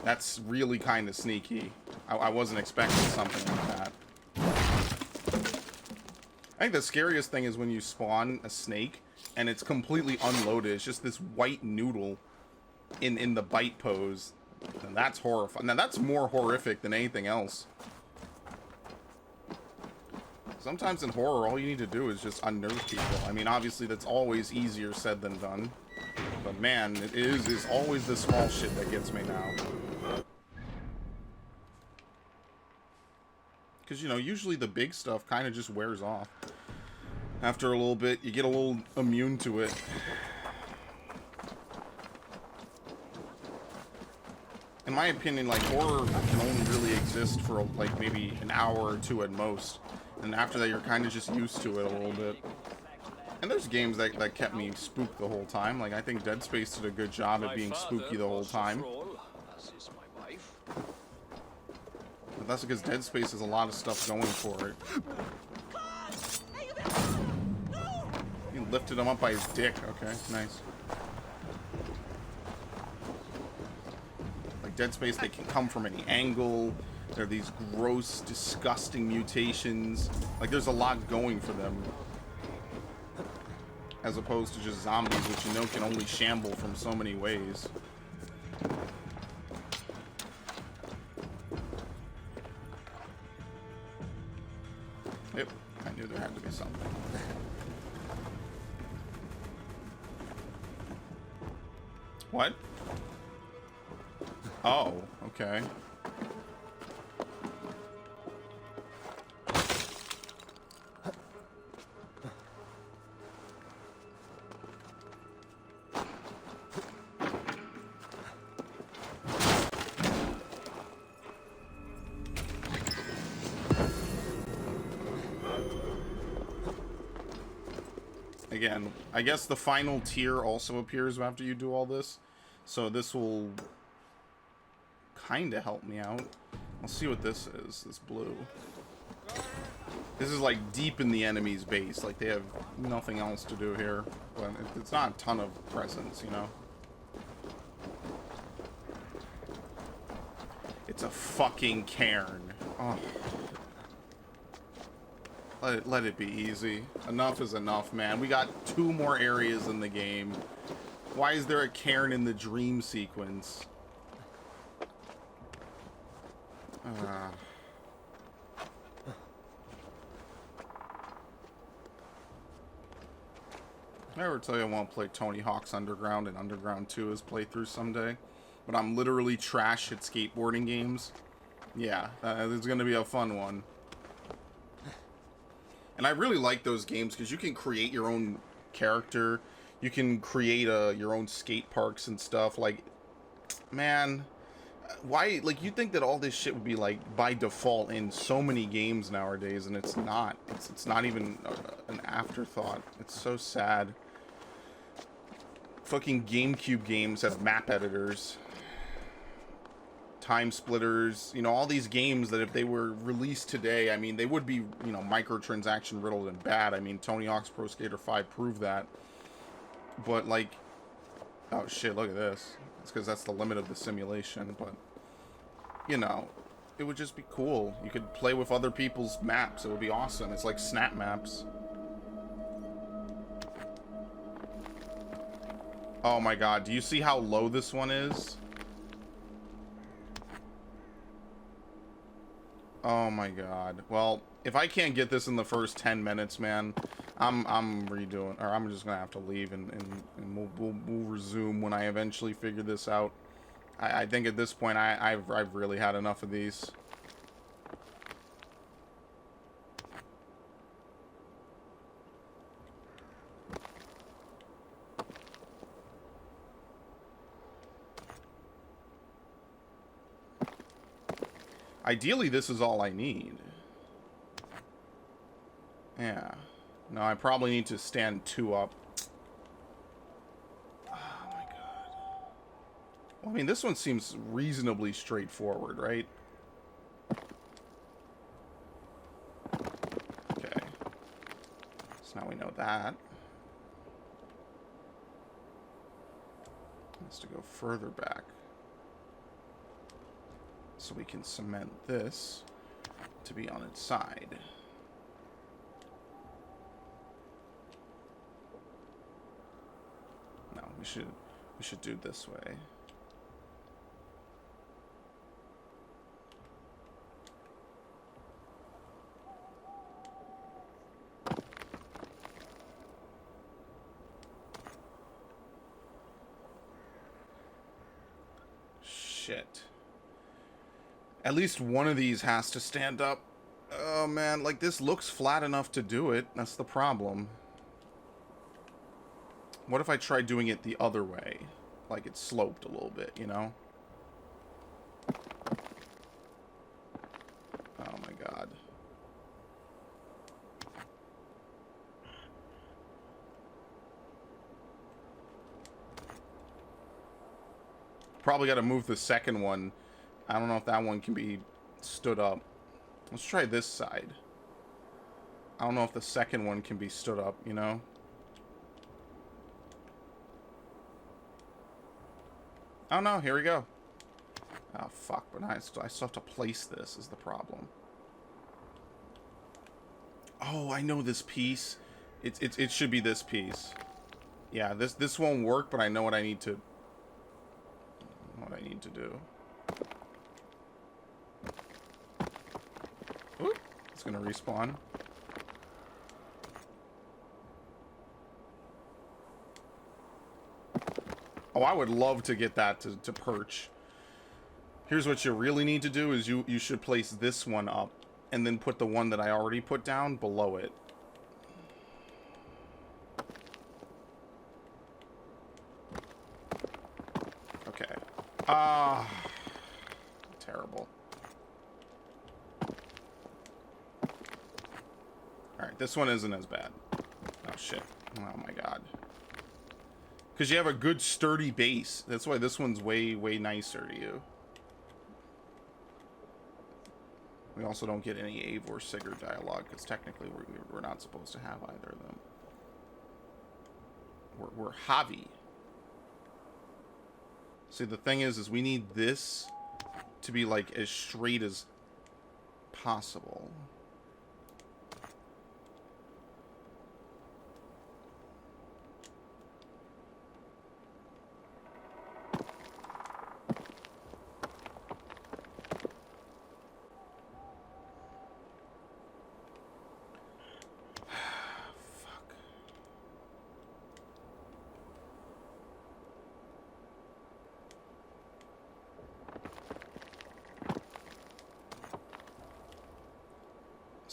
That's really kind of sneaky. I wasn't expecting something like that. I think the scariest thing is when you spawn a snake and it's completely unloaded. It's just this white noodle in the bite pose. And that's horrifying. Now that's more horrific than anything else. Sometimes in horror, all you need to do is just unnerve people. I mean, obviously that's always easier said than done. But man, it's always the small shit that gets me now. Because, you know, usually the big stuff kind of just wears off. After a little bit, you get a little immune to it. In my opinion, like, horror can only really exist for, like, maybe an hour or two at most. And after that, you're kind of just used to it a little bit. And there's games that kept me spooked the whole time. Like, I think Dead Space did a good job at being spooky the whole time. But that's because Dead Space has a lot of stuff going for it. He lifted him up by his dick. Okay, nice. Like, Dead Space, they can come from any angle. There are these gross, disgusting mutations. Like, there's a lot going for them. As opposed to just zombies, which you know can only shamble from so many ways. Yep, I knew there had to be something. What? Oh, okay. Again, I guess the final tier also appears after you do all this. So this will kind of help me out. I'll see what this is, this blue. This is like deep in the enemy's base. Like they have nothing else to do here. But it's not a ton of presence, you know. It's a fucking cairn. Oh. Let it be easy. Enough is enough, man. We got 2 more areas in the game. Why is there a cairn in the dream sequence? I ever tell you I want to play Tony Hawk's Underground and Underground 2 as playthrough someday? But I'm literally trash at skateboarding games. Yeah, it's gonna be a fun one. And I really like those games because you can create your own character. You can create your own skate parks and stuff. Like, man, why? Like, you think that all this shit would be like by default in so many games nowadays, and it's not. It's not even an afterthought. It's so sad. Fucking GameCube games have map editors, time splitters, you know, all these games that if they were released today, I mean, they would be, you know, microtransaction riddled and bad. I mean, Tony Hawk's Pro Skater 5 proved that. But, like, oh shit, look at this. It's because that's the limit of the simulation, but, you know, it would just be cool. You could play with other people's maps. It would be awesome. It's like snap maps. Oh my god, do you see how low this one is? Oh my god. Well, if I can't get this in the first 10 minutes, man, I'm redoing, or I'm just gonna have to leave, and we'll resume when I eventually figure this out. I think at this point I've really had enough of these. Ideally, this is all I need. Yeah. No, I probably need to stand 2 up. Oh my god. Well, I mean, this one seems reasonably straightforward, right? Okay. So now we know that. Has to go further back. So we can cement this to be on its side. No, we should do it this way. Shit. At least one of these has to stand up. Oh man, like this looks flat enough to do it. That's the problem. What if I try doing it the other way? Like it's sloped a little bit, you know? Oh my god. Probably got to move the second one. I don't know if that one can be stood up. Let's try this side. I don't know if the second one can be stood up, you know? Oh no, here we go. Oh fuck, but I still have to place this is the problem. Oh, I know this piece. It should be this piece. Yeah, this won't work, but I know what I need to do. Oop, it's gonna respawn. Oh, I would love to get that to perch. Here's what you really need to do is you should place this one up and then put the one that I already put down below it. Okay. Terrible. Alright, this one isn't as bad. Oh shit. Oh my god. Because you have a good sturdy base. That's why this one's way nicer to you. We also don't get any Ave or Sigurd dialogue, because technically we're not supposed to have either of them. We're Javi. See, the thing is we need this to be, like, as straight as possible.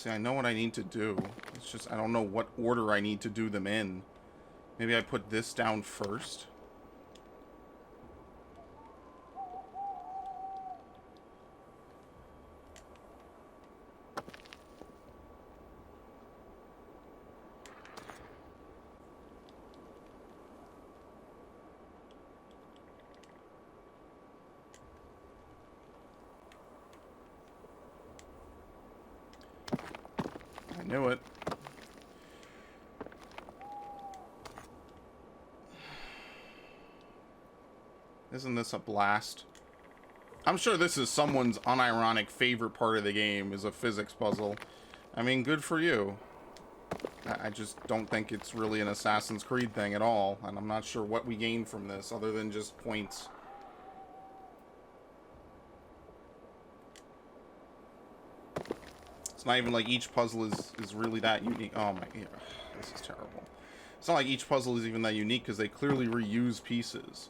See, I know what I need to do. It's just, I don't know what order I need to do them in. Maybe I put this down first. I knew it. Isn't this a blast? I'm sure this is someone's unironic favorite part of the game, is a physics puzzle. I mean, good for you. I just don't think it's really an Assassin's Creed thing at all, and I'm not sure what we gain from this other than just points. It's not even like each puzzle is really that unique. Oh my, yeah, this is terrible. It's not like each puzzle is even that unique because they clearly reuse pieces.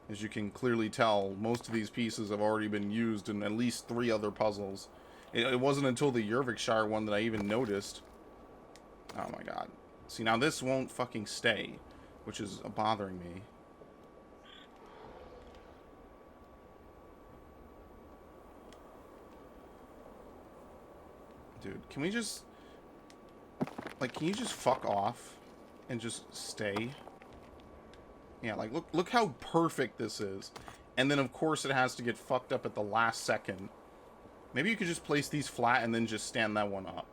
As you can clearly tell, most of these pieces have already been used in at least 3 other puzzles. It wasn't until the Yervikshire one that I even noticed. Oh my god. See, now this won't fucking stay, which is bothering me. Dude, can we just... Like, can you just fuck off and just stay? Yeah, like, look how perfect this is. And then, of course, it has to get fucked up at the last second. Maybe you could just place these flat and then just stand that one up.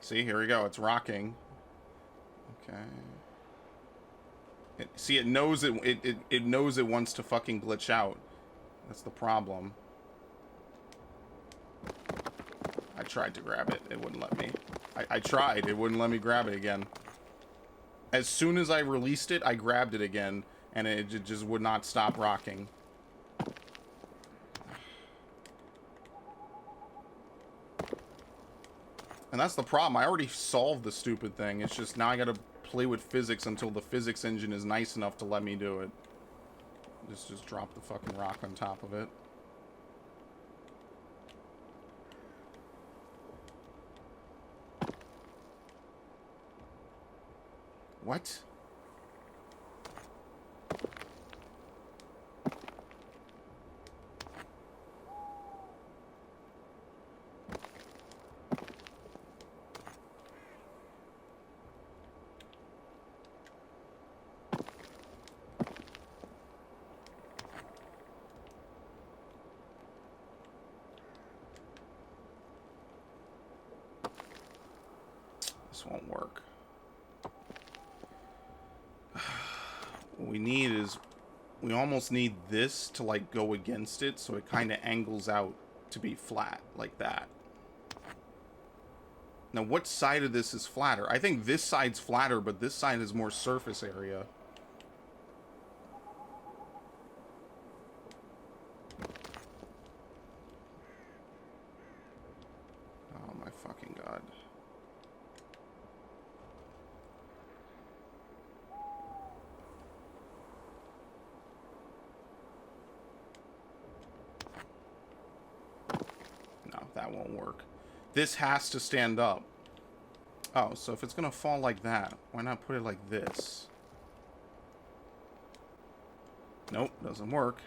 See, here we go. It's rocking. Okay. See, it knows it knows it wants to fucking glitch out. That's the problem. I tried to grab it. It wouldn't let me. I tried. It wouldn't let me grab it again. As soon as I released it, I grabbed it again, and it just would not stop rocking. And that's the problem. I already solved the stupid thing. It's just now I gotta play with physics until the physics engine is nice enough to let me do it. Just drop the fucking rock on top of it. What? This won't work. What we need is, we almost need this to like go against it so it kind of angles out to be flat like that. Now what side of this is flatter? I think this side's flatter, but this side has more surface area. Oh my fucking god. No, that won't work. This has to stand up. Oh, so if it's gonna fall like that, why not put it like this? Nope, doesn't work.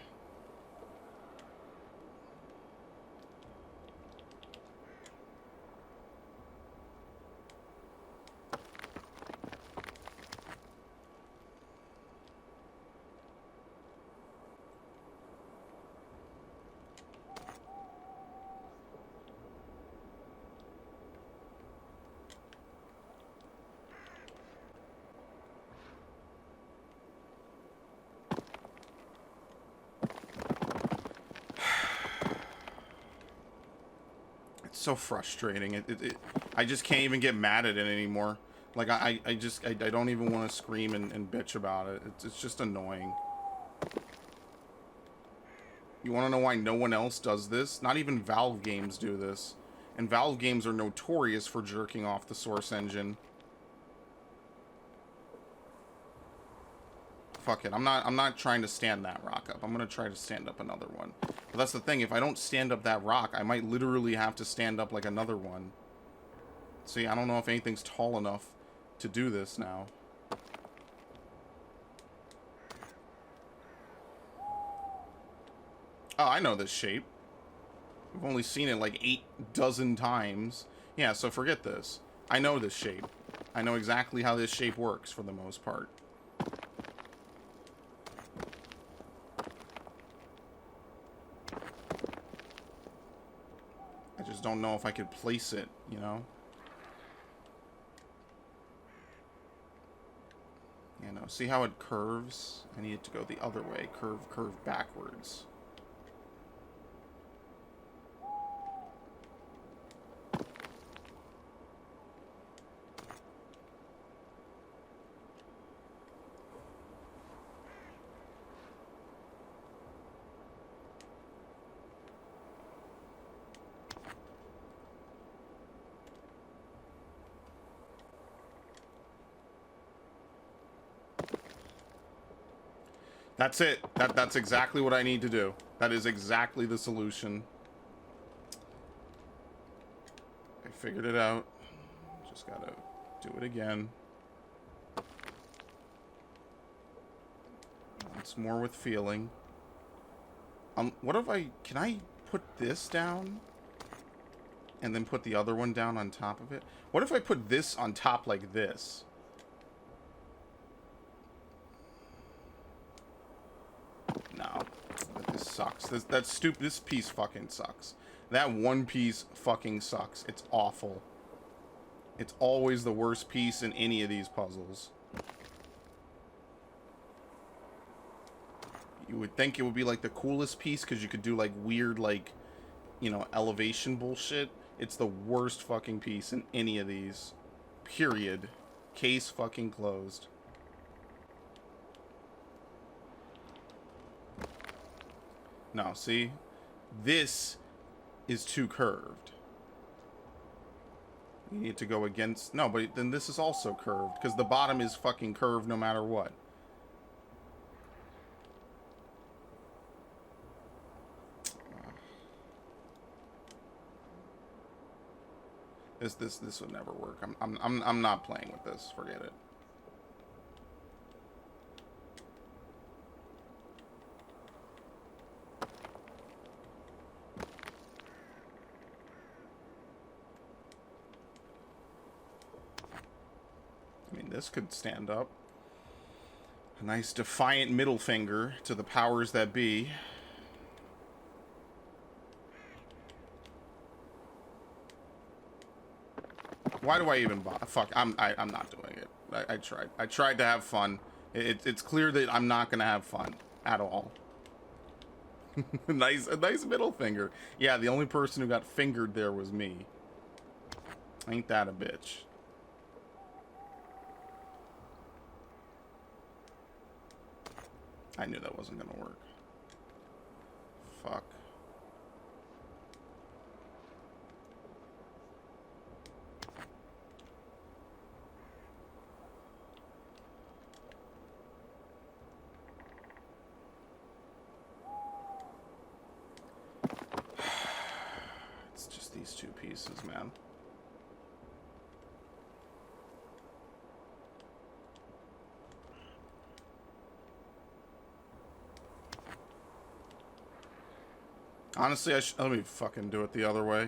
So frustrating. I just can't even get mad at it anymore. Like I don't even want to scream and bitch about it. It's just annoying. You want to know why no one else does this? Not even Valve games do this. And Valve games are notorious for jerking off the Source engine. Fuck it. I'm not trying to stand that rock up. I'm gonna try to stand up another one. But that's the thing. If I don't stand up that rock, I might literally have to stand up like another one. See, I don't know if anything's tall enough to do this now. Oh, I know this shape. I've only seen it like 8 dozen times. Yeah, so forget this. I know this shape. I know exactly how this shape works for the most part. I just don't know if I could place it, you know? You know, see how it curves? I need it to go the other way. Curve backwards. That's it. That's exactly what I need to do. That is exactly the solution. I figured it out. Just gotta do it again. Once more with feeling. What if can I put this down? And then put the other one down on top of it? What if I put this on top like this? No, this sucks. This piece fucking sucks. That one piece fucking sucks. It's awful. It's always the worst piece in any of these puzzles. You would think it would be like the coolest piece because you could do like weird, like, you know, elevation bullshit. It's the worst fucking piece in any of these. Period. Case fucking closed. No, see? This is too curved. You need to go against... No, but then this is also curved, because the bottom is fucking curved no matter what. This would never work. I'm not playing with this. Forget it. I mean, this could stand up. A nice defiant middle finger to the powers that be. Why do I even bother? Fuck, I'm not doing it. I tried. I tried to have fun. It's clear that I'm not gonna have fun at all. A nice middle finger. Yeah, the only person who got fingered there was me. Ain't that a bitch? I knew that wasn't gonna work. Fuck. It's just these two pieces, man. Honestly, let me fucking do it the other way.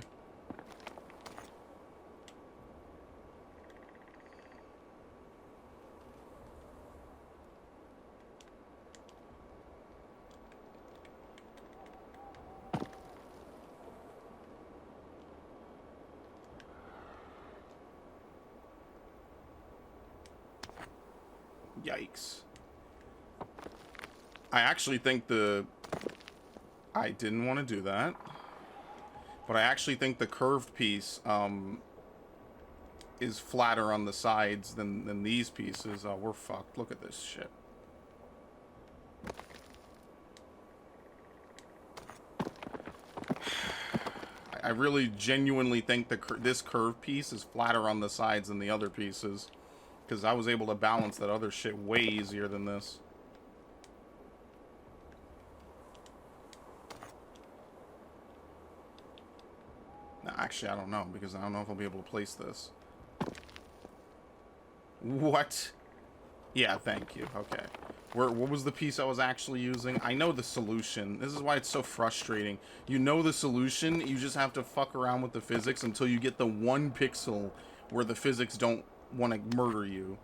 Yikes. I actually think I didn't want to do that. But I actually think the curved piece is flatter on the sides than these pieces. Oh, we're fucked. Look at this shit. I really genuinely think this curved piece is flatter on the sides than the other pieces. Because I was able to balance that other shit way easier than this. Actually, I don't know, because I don't know if I'll be able to place this. What? Yeah, thank you. Okay. What was the piece I was actually using? I know the solution. This is why it's so frustrating. You know the solution, you just have to fuck around with the physics until you get the one pixel where the physics don't want to murder you.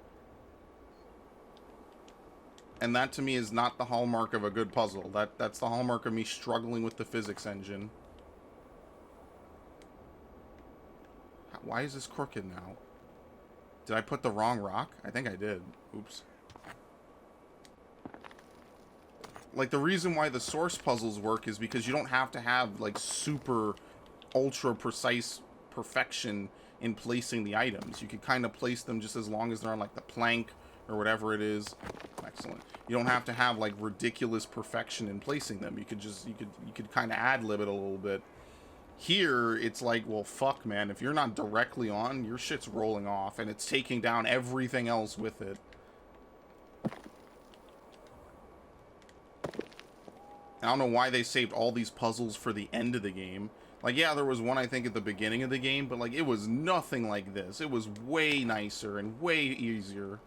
And that to me is not the hallmark of a good puzzle. That's the hallmark of me struggling with the physics engine. Why is this crooked now? Did I put the wrong rock? I think I did. Oops. Like, the reason why the source puzzles work is because you don't have to have, like, super ultra precise perfection in placing the items. You can kind of place them just as long as they're on, like, the plank or whatever it is. Excellent. You don't have to have, like, ridiculous perfection in placing them. You could kind of ad-lib it a little bit. Here, it's like, well, fuck, man. If you're not directly on, your shit's rolling off, and it's taking down everything else with it. I don't know why they saved all these puzzles for the end of the game. Like, yeah, there was one, I think, at the beginning of the game, but, like, it was nothing like this. It was way nicer and way easier.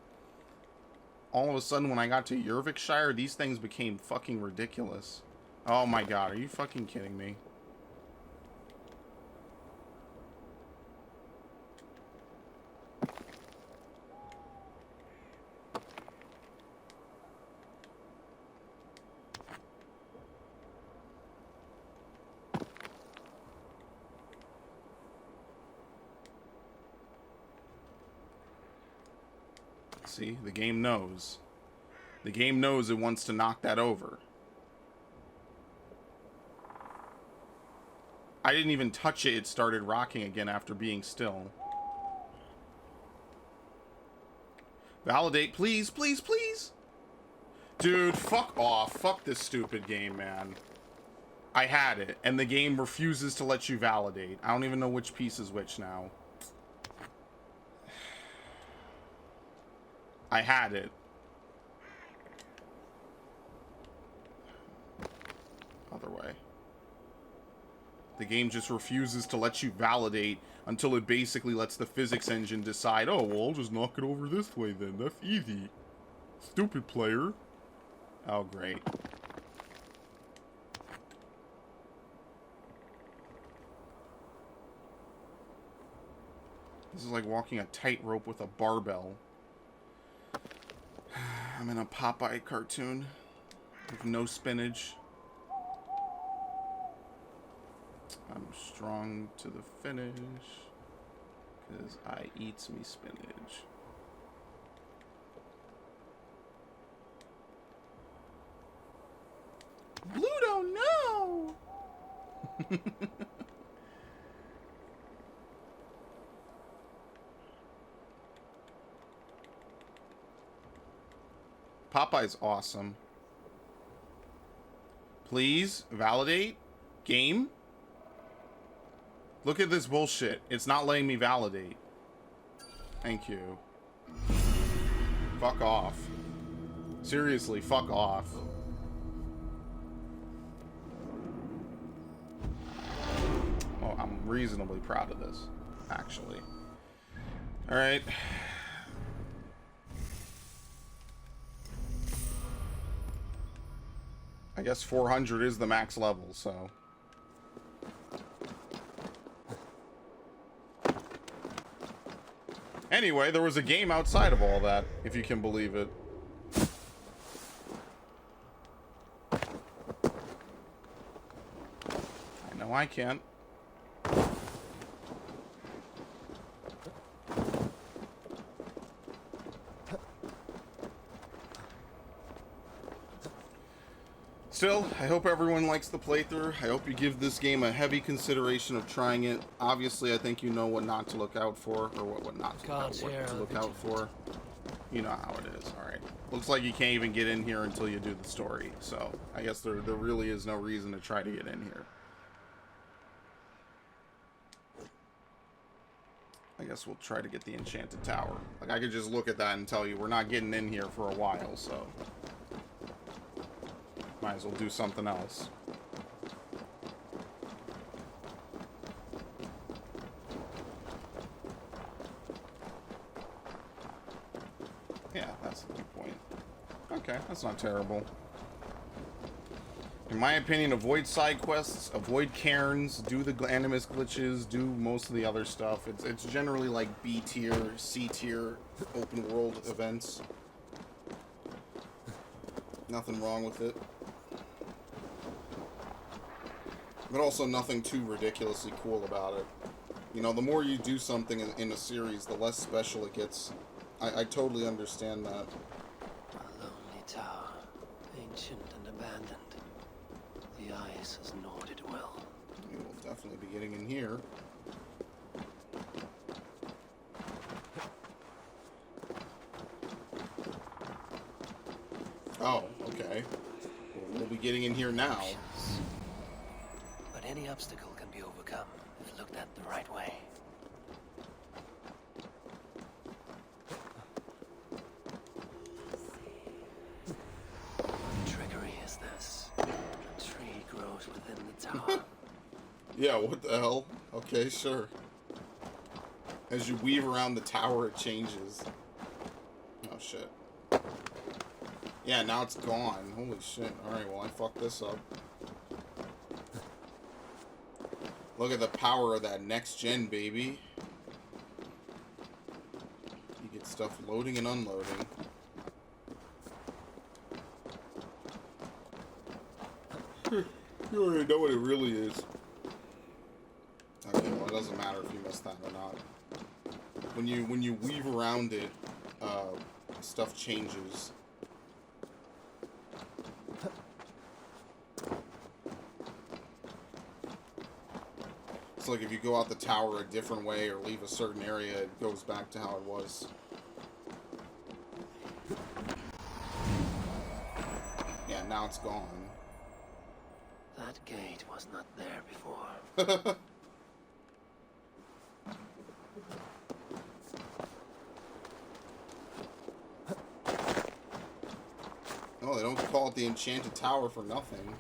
All of a sudden, when I got to Yervikshire, these things became fucking ridiculous. Oh my god, are you fucking kidding me? See, the game knows. The game knows it wants to knock that over. I didn't even touch it. It started rocking again after being still. Validate, please, please, please. Dude, fuck off. Fuck this stupid game, man. I had it, and the game refuses to let you validate. I don't even know which piece is which now. I had it. Other way. The game just refuses to let you validate until it basically lets the physics engine decide, oh, well, I'll just knock it over this way then. That's easy. Stupid player. Oh, great. This is like walking a tightrope with a barbell. I'm in a Popeye cartoon with no spinach. I'm strong to the finish because I eats me spinach. Bluto, no! Popeye's awesome. Please, validate. Game? Look at this bullshit. It's not letting me validate. Thank you. Fuck off. Seriously, fuck off. Well, I'm reasonably proud of this, actually. Alright. I guess 400 is the max level, so... Anyway, there was a game outside of all that, if you can believe it. I know I can't. Still, I hope everyone likes the playthrough. I hope you give this game a heavy consideration of trying it. Obviously, I think you know what not to look out for, or what not to look out for. You know how it is. All right. Looks like you can't even get in here until you do the story. So I guess there really is no reason to try to get in here. I guess we'll try to get the Enchanted Tower. Like, I could just look at that and tell you we're not getting in here for a while, so... Might as well do something else. That's a good point. Okay, that's not terrible. In my opinion, avoid side quests, avoid cairns, do the animus glitches, do most of the other stuff. It's generally like B tier, C tier open world events. Nothing wrong with it. But also nothing too ridiculously cool about it. You know, the more you do something in a series, the less special it gets. I totally understand that. A lonely tower, ancient and abandoned. The ice has gnawed it well. We will definitely be getting in here. Oh, okay. We'll be getting in here now. But any obstacle can be overcome if looked at the right way. What trickery is this? A tree grows within the tower. Yeah, what the hell? Okay, sure. As you weave around the tower, it changes. Oh, shit. Yeah, now it's gone. Holy shit. Alright, well, I fucked this up. Look at the power of that next gen, baby. You get stuff loading and unloading. You already know what it really is. Okay, well, it doesn't matter if you missed that or not. When you weave around it, stuff changes. It's like if you go out the tower a different way or leave a certain area, it goes back to how it was. Yeah, now it's gone. That gate was not there before. Oh, they don't call it the Enchanted Tower for nothing.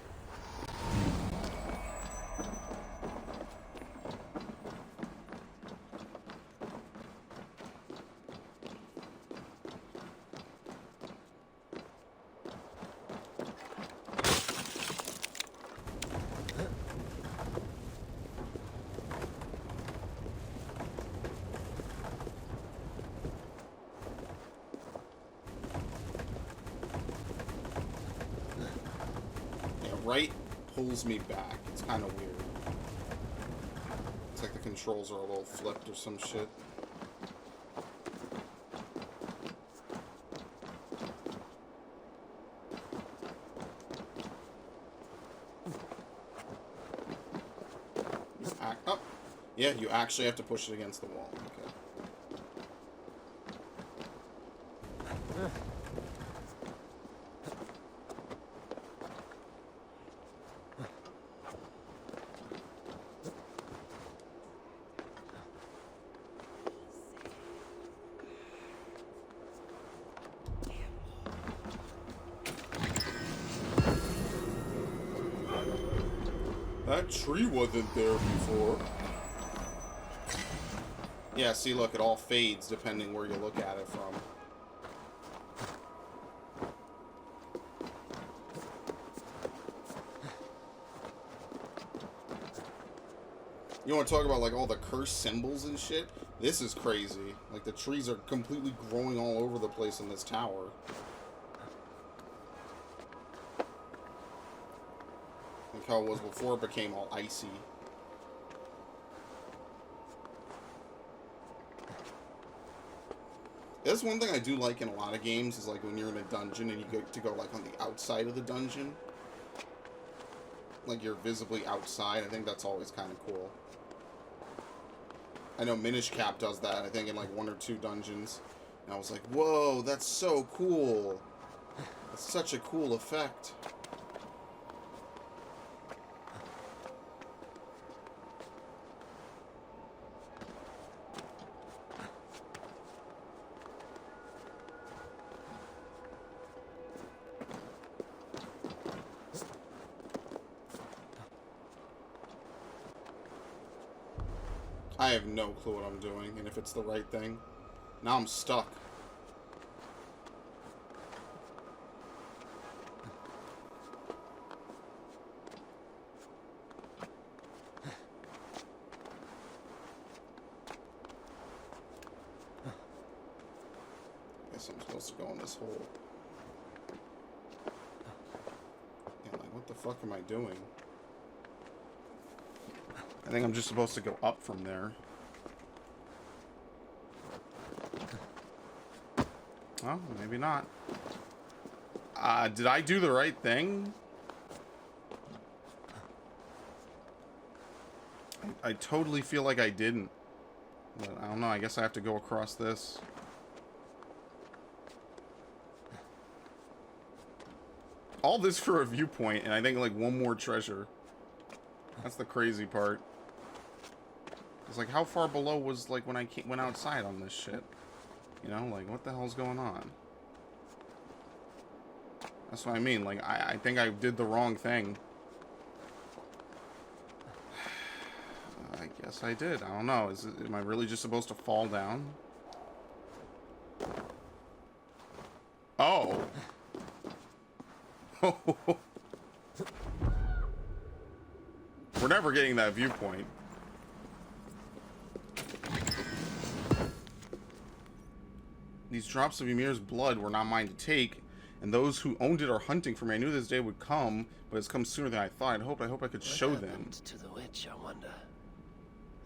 Right pulls me back. It's kind of weird. It's like the controls are a little flipped or some shit. Oh, yeah, you actually have to push it against the wall. Okay. That tree wasn't there before. Yeah, see, look, it all fades depending where you look at it from. You want to talk about, like, all the cursed symbols and shit? This is crazy. Like, the trees are completely growing all over the place in this tower. Like how it was before it became all icy. That's one thing I do like in a lot of games, is like when you're in a dungeon and you get to go like on the outside of the dungeon. Like you're visibly outside. I think that's always kind of cool. I know Minish Cap does that, I think in like 1 or 2 dungeons. And I was like, whoa, that's so cool. That's such a cool effect. I have no clue what I'm doing, and if it's the right thing. Now I'm stuck. guess I'm supposed to go in this hole. Yeah, like, what the fuck am I doing? I think I'm just supposed to go up from there. Well, maybe not. Did I do the right thing? I totally feel like I didn't. But I don't know, I guess I have to go across this. All this for a viewpoint, and I think, like, one more treasure. That's the crazy part. It's like, how far below was, like, when I went outside on this shit? You know, like, what the hell's going on? That's what I mean, like, I think I did the wrong thing. I guess I did. I don't know. Am I really just supposed to fall down? Oh. We're never getting that viewpoint. These drops of Ymir's blood were not mine to take, and those who owned it are hunting for me. I knew this day would come, but it's come sooner than I thought. I hope I could show them. To the witch, I wonder.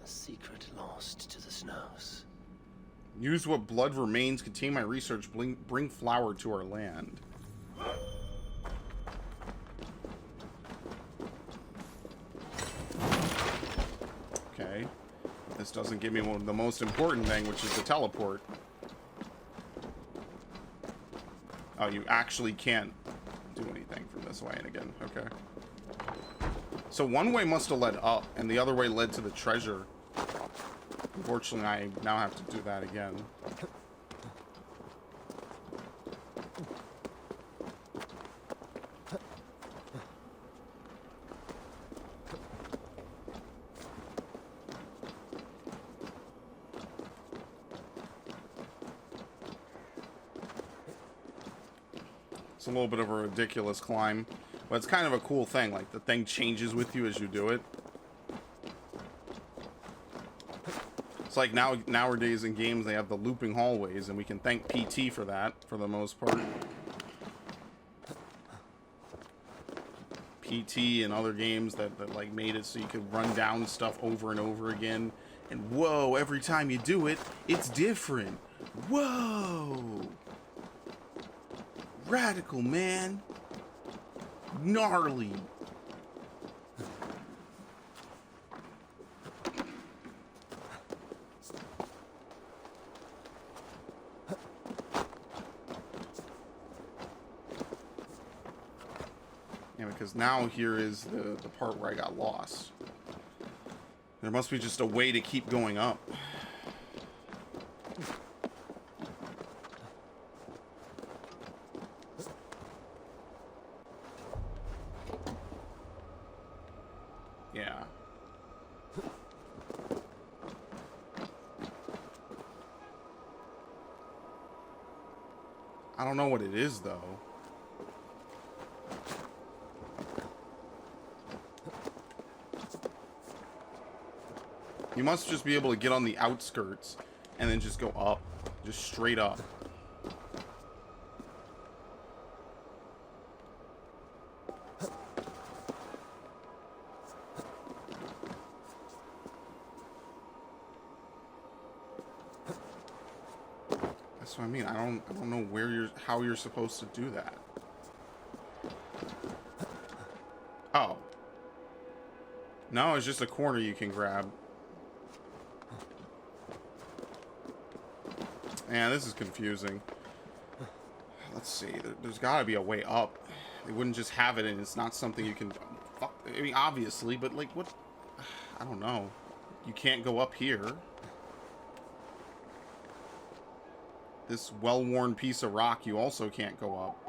A secret lost to the snows. Use what blood remains, continue my research, bring flower to our land. Okay. This doesn't give me the most important thing, which is the teleport. Oh, you actually can't do anything from this way and again. Okay. So one way must have led up, and the other way led to the treasure. Unfortunately, I now have to do that again. It's a little bit of a ridiculous climb, but it's kind of a cool thing. Like, the thing changes with you as you do it. It's like nowadays in games they have the looping hallways, and we can thank PT for that, for the most part. PT and other games that like made it so you could run down stuff over and over again. And whoa, every time you do it, it's different. Whoa! Radical, man. Gnarly. Yeah, because now here is the part where I got lost. There must be just a way to keep going up. Yeah. I don't know what it is, though. You must just be able to get on the outskirts and then just go up. Just straight up. That's what I mean. I don't know how you're supposed to do that. Oh. No, it's just a corner you can grab. Man, this is confusing. Let's see. There's got to be a way up. They wouldn't just have it, and it's not something you can... Fuck. I mean, obviously, but, like, what... I don't know. You can't go up here. This well-worn piece of rock, you also can't go up.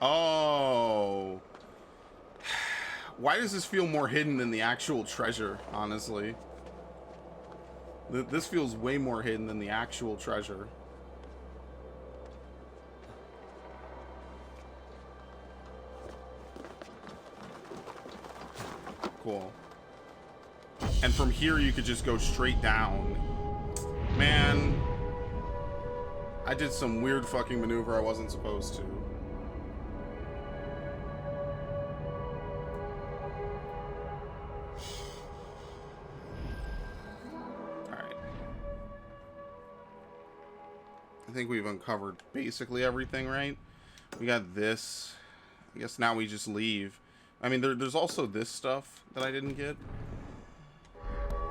Oh. Why does this feel more hidden than the actual treasure, honestly? This feels way more hidden than the actual treasure. cool. And from here, you could just go straight down. Man, I did some weird fucking maneuver I wasn't supposed to. Alright. I think we've uncovered basically everything, right? We got this. I guess now we just leave. I mean, there's also this stuff that I didn't get.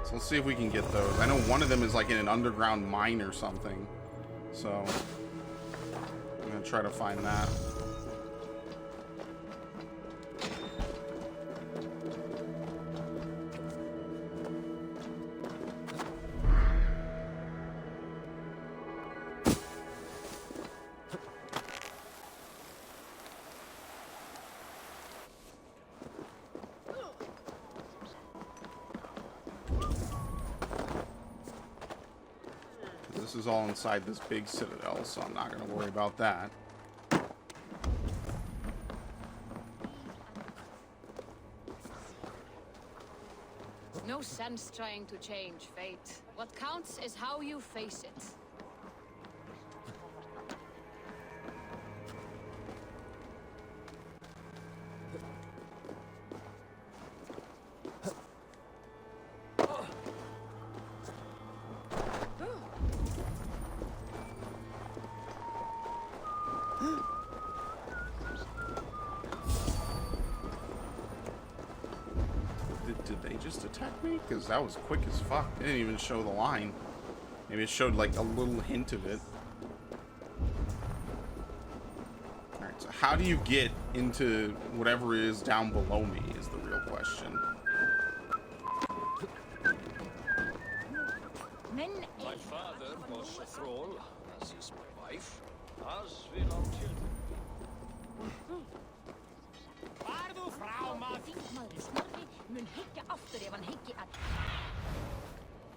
So let's see if we can get those. I know one of them is like in an underground mine or something. So I'm gonna try to find that. This is all inside this big citadel, so I'm not going to worry about that. No sense trying to change fate. What counts is how you face it. Did they just attack me? Because that was quick as fuck. They didn't even show the line. Maybe it showed like a little hint of it. Alright, so how do you get into whatever is down below me is the real question. My father was a thrall, as is my wife, as will our children.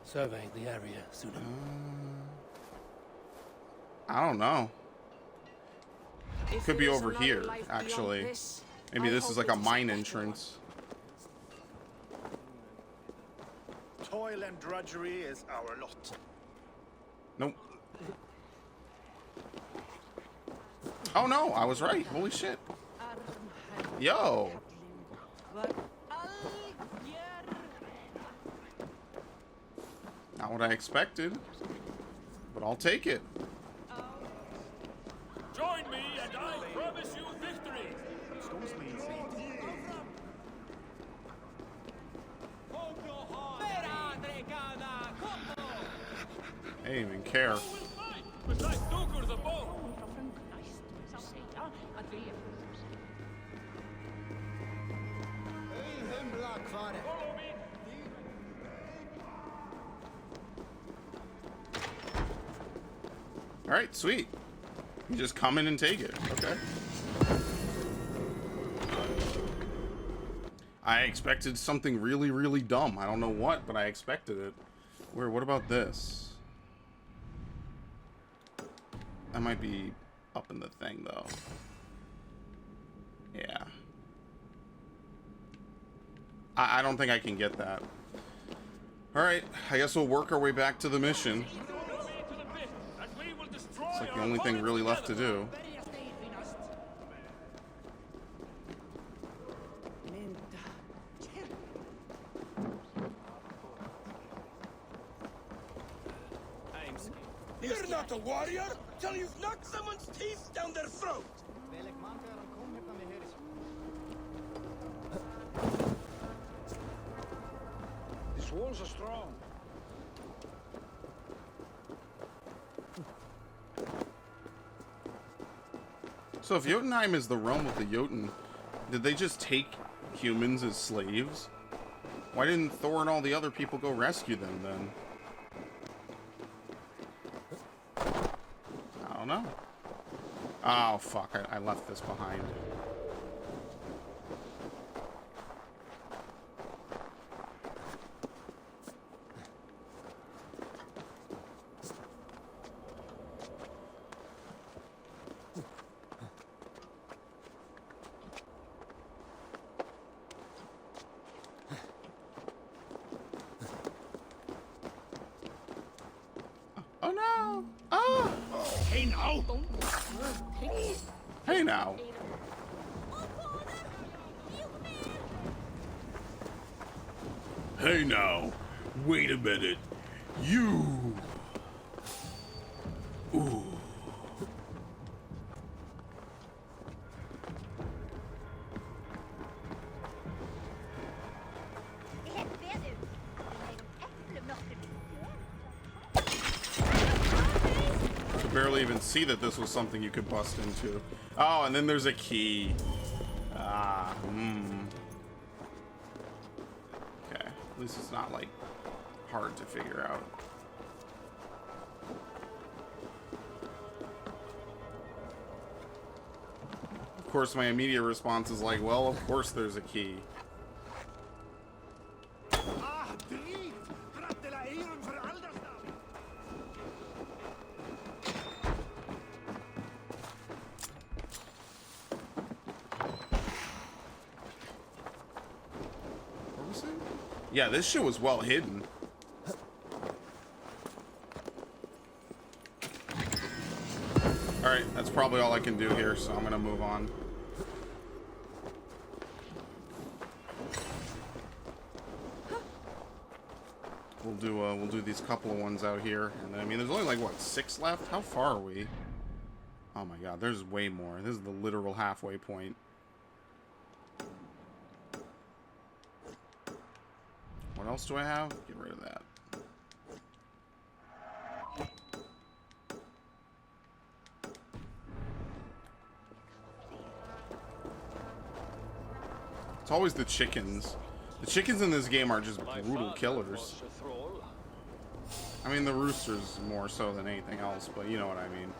Surveying the area soon. I don't know. If Could be there is over another here, life actually. beyond this, Maybe I this is hope like it a is mine better entrance. Toil and drudgery is our lot. Nope. Oh no, I was right. Holy shit. Yo. Not what I expected, but I'll take it. Join me and I promise you victory! I didn't even care. Besides Duker the bow! Follow me! Alright, sweet. You just come in and take it. Okay. I expected something really, really dumb. I don't know what, but I expected it. What about this? That might be up in the thing, though. Yeah. I don't think I can get that. Alright, I guess we'll work our way back to the mission. It's like the only thing really left to do. You're not a warrior till you've knocked someone's teeth down their throat! These walls are strong. So if Jotunheim is the realm of the Jotun, did they just take humans as slaves? Why didn't Thor and all the other people go rescue them then? I don't know. Oh fuck, I left this behind. Oh no! Oh! Hey now! Hey now! Hey now! Wait a minute! You! Ooh. Barely even see that this was something you could bust into. Oh, and then there's a key. Ah, Okay, at least it's not like hard to figure out. Of course, my immediate response is like, well, of course there's a key. Yeah, this shit was well hidden. Alright, that's probably all I can do here, so I'm gonna move on. We'll do these couple of ones out here. And then, I mean, there's only like, what, 6 left? How far are we? Oh my god, there's way more. This is the literal halfway point. What else do I have? Get rid of that. It's always the chickens. The chickens in this game are just brutal killers. I mean, the roosters more so than anything else, but you know what I mean.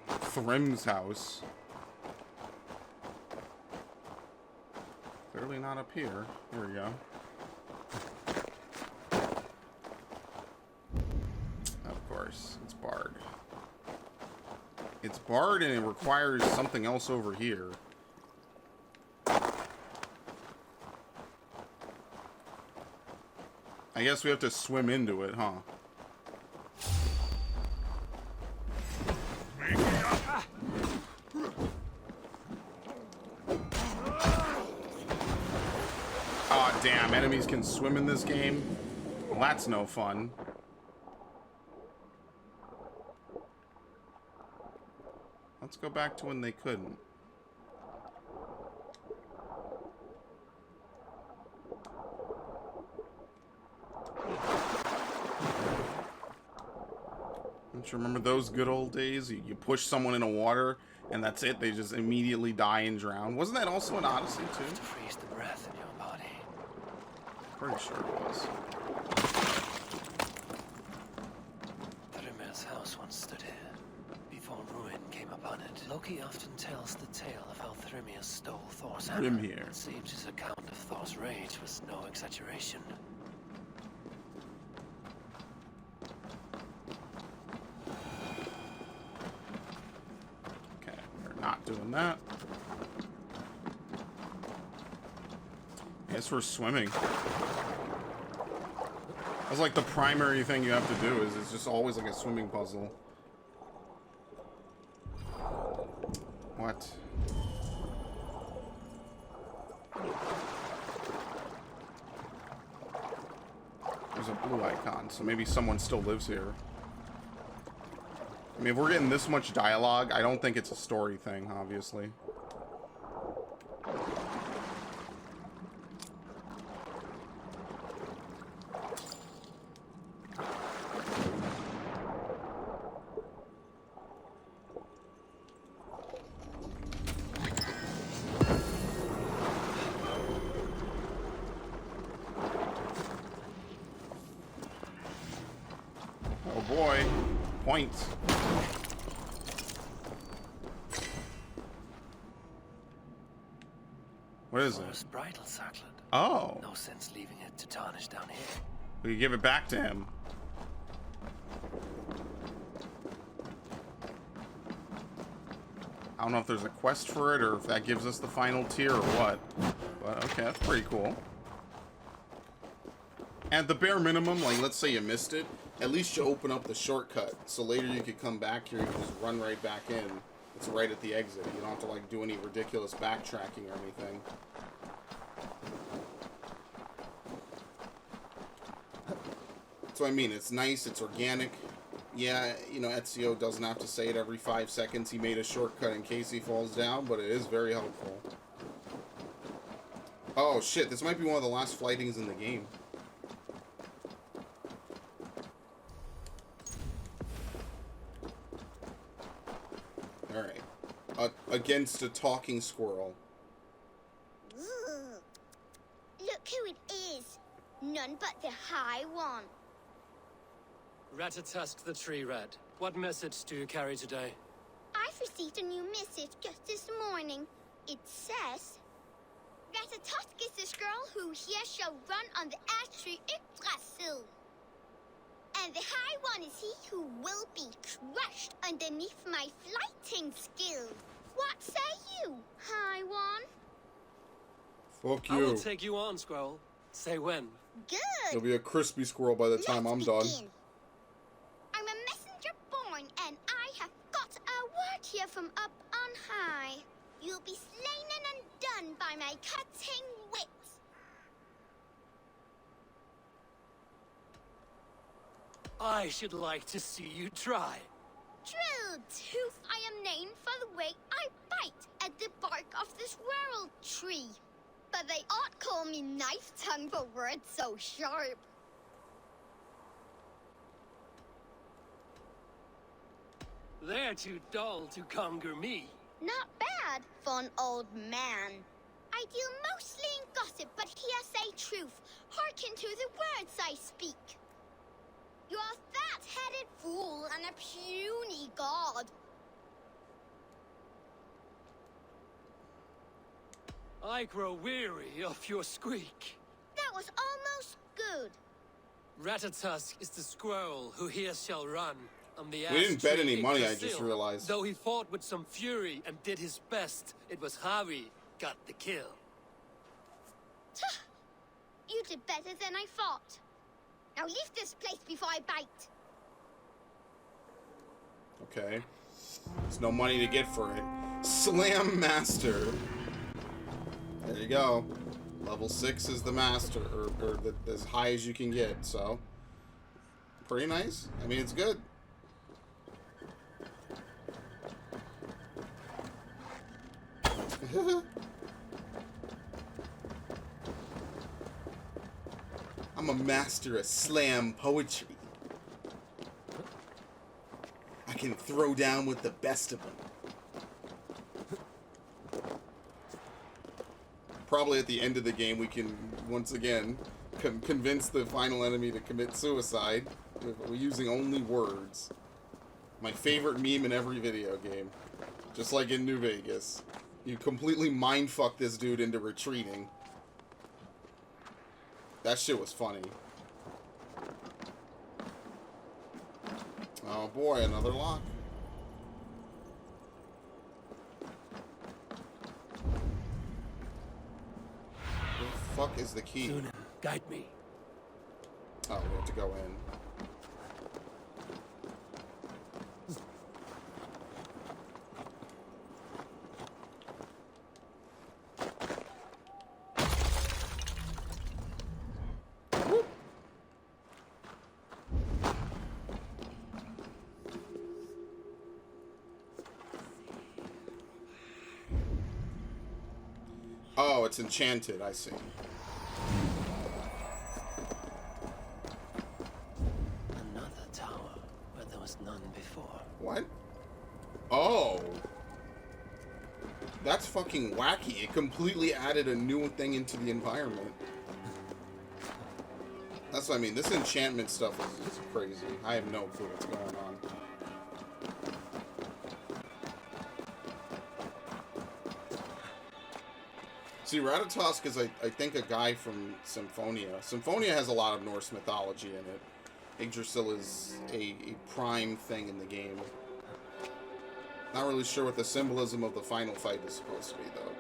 Thrim's house. Clearly not up here. Here we go. Of course, it's barred. It's barred and it requires something else over here. I guess we have to swim into it, huh? Aw, damn, enemies can swim in this game? Well, that's no fun. Let's go back to when they couldn't. Don't you remember those good old days? You push someone in the water, and that's it. They just immediately die and drown. Wasn't that also in Odyssey, too? To freeze the breath in your body. Pretty sure it was. Thrimir's house once stood here, before ruin came upon it. Loki often tells the tale of how Thrymir stole Thor's hammer. Thrymir. It seems his account of Thor's rage was no exaggeration. Okay, we're not doing that. I guess we're swimming. That's like the primary thing you have to do, is it's just always like a swimming puzzle. What? There's a blue icon, so maybe someone still lives here. I mean, if we're getting this much dialogue, I don't think it's a story thing, obviously. Oh boy. Points. What is Thor's it? bridal circlet. Oh. No sense leaving it to tarnish down here. We can give it back to him. don't know if there's a quest for it or if that gives us the final tier or what. But okay, that's pretty cool. At the bare minimum, like let's say you missed it, at least you open up the shortcut. So later you could come back here and just run right back in. It's right at the exit. You don't have to like do any ridiculous backtracking or anything. So I mean, it's nice, it's organic. Yeah, you know, Ezio doesn't have to say it every 5 seconds. He made a shortcut in case he falls down, but it is very helpful. Oh shit, this might be one of the last flightings in the game. Alright. Against a talking squirrel. Ugh. Look who it is. None but the High One. Ratatusk the Tree Rat. What message do you carry today? I've received a new message just this morning. It says, Ratatusk is the girl who here shall run on the ash tree Yggdrasil. And the High One is he who will be crushed underneath my flighting skill. What say you, High One? Fuck you. I will take you on, Squirrel. Say when. Good. You'll be a crispy squirrel by the time I'm done. I'm a messenger born, and I have got a word here from up on high. You'll be slain and undone by my cutting wit. I should like to see you try. True tooth I am named for the way I bite at the bark of this world tree. But they ought call me knife tongue for words so sharp. They're too dull to conquer me. Not bad for an old man. I deal mostly in gossip, but here say truth. Hearken to the words I speak. You're a fat-headed fool and a puny god. I grow weary of your squeak. That was almost good. Ratatusk is the squirrel who here shall run on the We didn't bet any money, I Yggdrasil. just realized. Though he fought with some fury and did his best, it was Harvey got the kill. You did better than I thought. Now leave this place before I bite. Okay. There's no money to get for it. Slam Master. There you go. Level 6 is the master, or as high as you can get, so. Pretty nice. I mean, it's good. I'm a master of slam poetry. I can throw down with the best of them. Probably at the end of the game we can, once again, convince the final enemy to commit suicide using only words. My favorite meme in every video game. Just like in New Vegas. You completely mindfuck this dude into retreating. That shit was funny. Oh boy, another lock. Where the fuck is the key? Sunan, guide me. Oh, we have to go in. Oh, it's enchanted, I see. Another tower where there was none before. What? Oh. That's fucking wacky. It completely added a new thing into the environment. That's what I mean. This enchantment stuff is crazy. I have no clue what's going on. See, Ratatusk is, I think, a guy from Symphonia. Symphonia has a lot of Norse mythology in it. Yggdrasil is a prime thing in the game. Not really sure what the symbolism of the final fight is supposed to be, though.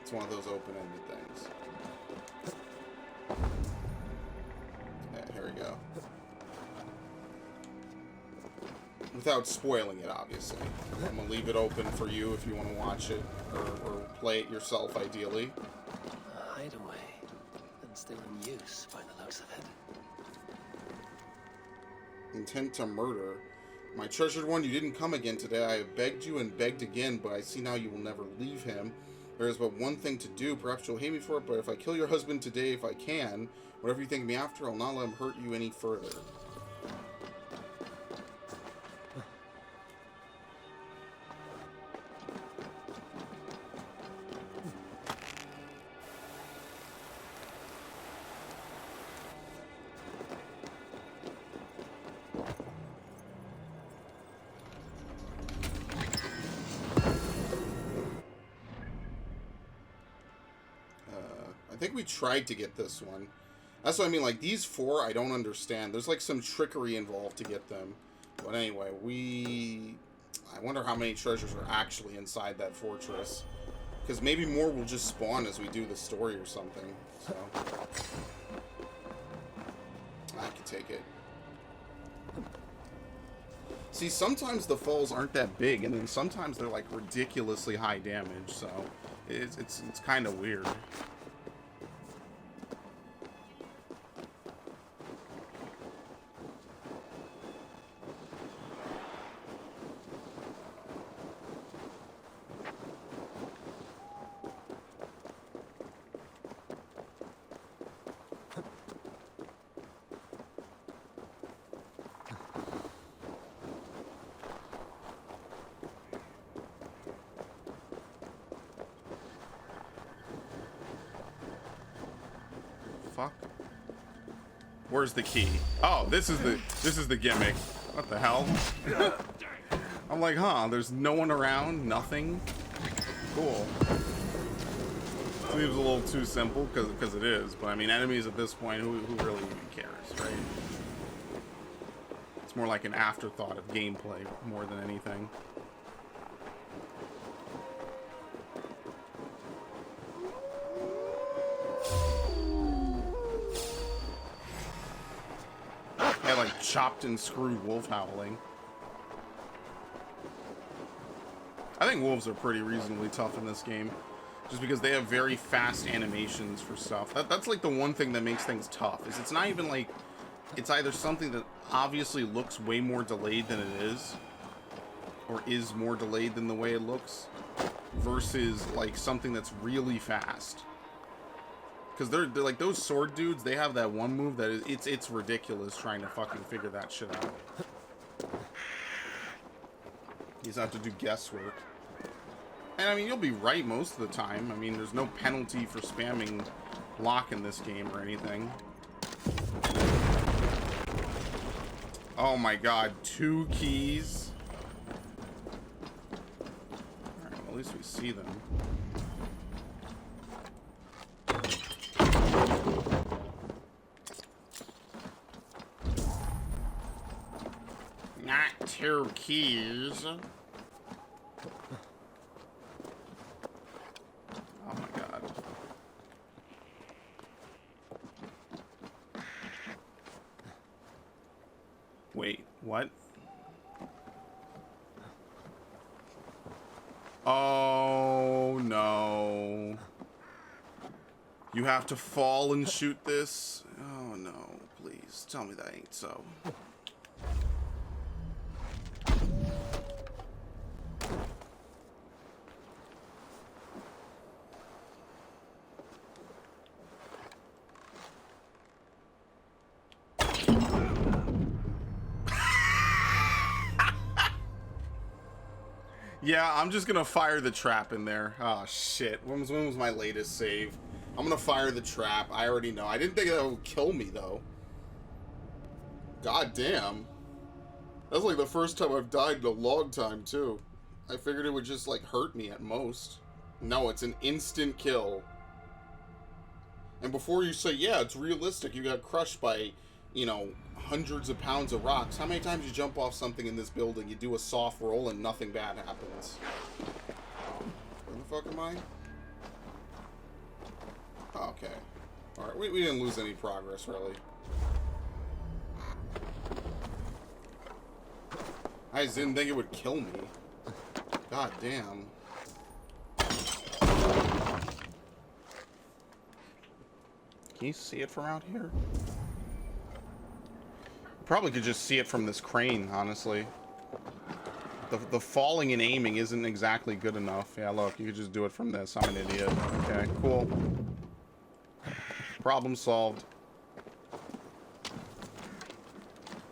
It's one of those open-ended things. Yeah, here we go. Without spoiling it, obviously. I'm gonna leave it open for you if you want to watch it, or play it yourself, ideally. A hideaway, and still in use by the looks of it. Intent to murder. My treasured one, you didn't come again today. I have begged you and begged again, but I see now you will never leave him. There is but one thing to do. Perhaps you'll hate me for it, but if I kill your husband today, if I can, whatever you think of me after, I'll not let him hurt you any further. I think we tried to get this one. That's what I mean, like, these four, I don't understand. There's, like, some trickery involved to get them. But anyway, I wonder how many treasures are actually inside that fortress. Because maybe more will just spawn as we do the story or something. So, I can take it. See, sometimes the falls aren't that big, and then sometimes they're, like, ridiculously high damage. So, it's kind of weird. Fuck. Where's the key? Oh, this is the gimmick. What the hell? I'm like, huh, there's no one around, nothing. Cool. Seems a little too simple because it is, but I mean, enemies at this point, who really even cares, right? It's more like an afterthought of gameplay more than anything. Like chopped and screwed wolf howling. I think wolves are pretty reasonably tough in this game, just because they have very fast animations for stuff. That's like the one thing that makes things tough, is it's not even like, it's either something that obviously looks way more delayed than it is, or is more delayed than the way it looks, versus like something that's really fast. Because they're like, those sword dudes, they have that one move that it's ridiculous trying to fucking figure that shit out. You just have to do guesswork. And I mean, you'll be right most of the time. I mean, there's no penalty for spamming lock in this game or anything. Oh my god, 2 keys. Alright, well, at least we see them. Not 2 keys. Oh my god. Wait, what? Oh no. You have to fall and shoot this? Oh no, please tell me that ain't so. Yeah, I'm just gonna fire the trap in there. Oh shit. When was my latest save? I'm gonna fire the trap. I already know. I didn't think that would kill me though. God damn. That's like the first time I've died in a long time too. I figured it would just like hurt me at most. No, it's an instant kill. And before you say, yeah, it's realistic, you got crushed by you know, hundreds of pounds of rocks. How many times you jump off something in this building, you do a soft roll, and nothing bad happens? Where the fuck am I? Oh, okay. Alright, we didn't lose any progress, really. I just didn't think it would kill me. God damn. Can you see it from out here? Probably could just see it from this crane, honestly. The falling and aiming isn't exactly good enough. Yeah, look, you could just do it from this. I'm an idiot. Okay, cool. Problem solved.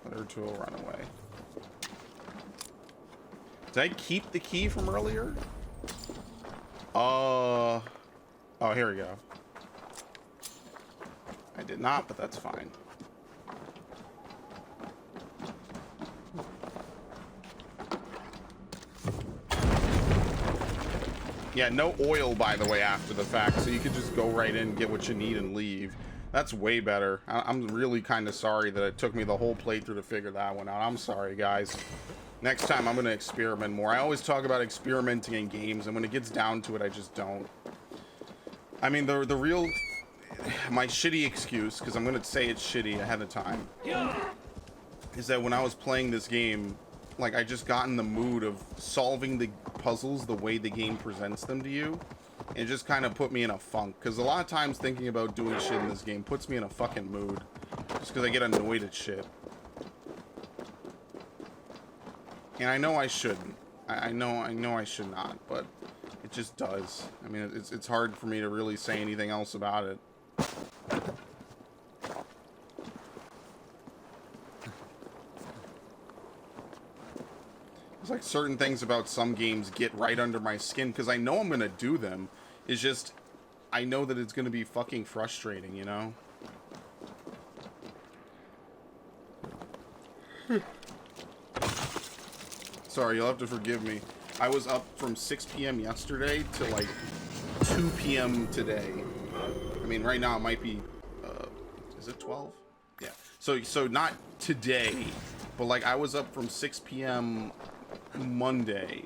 Let her to run away. Did I keep the key from earlier? Oh, here we go. I did not, but that's fine. Yeah, no oil, by the way, after the fact, so you could just go right in, get what you need, and leave. That's way better. I'm really kind of sorry that it took me the whole playthrough to figure that one out. I'm sorry, guys. Next time, I'm going to experiment more. I always talk about experimenting in games, and when it gets down to it, I just don't. I mean, the real... My shitty excuse, because I'm going to say it's shitty ahead of time, is that when I was playing this game, like, I just got in the mood of solving the puzzles the way the game presents them to you. And it just kind of put me in a funk. Because a lot of times thinking about doing shit in this game puts me in a fucking mood. Just because I get annoyed at shit. And I know I shouldn't. I know I should not. But it just does. I mean, it's hard for me to really say anything else about it. It's like certain things about some games get right under my skin because I know I'm going to do them. It's just, I know that it's going to be fucking frustrating, you know? Sorry, you'll have to forgive me. I was up from 6 p.m. yesterday to like 2 p.m. today. I mean, right now it might be, is it 12? Yeah. So not today, but like I was up from 6 p.m. Monday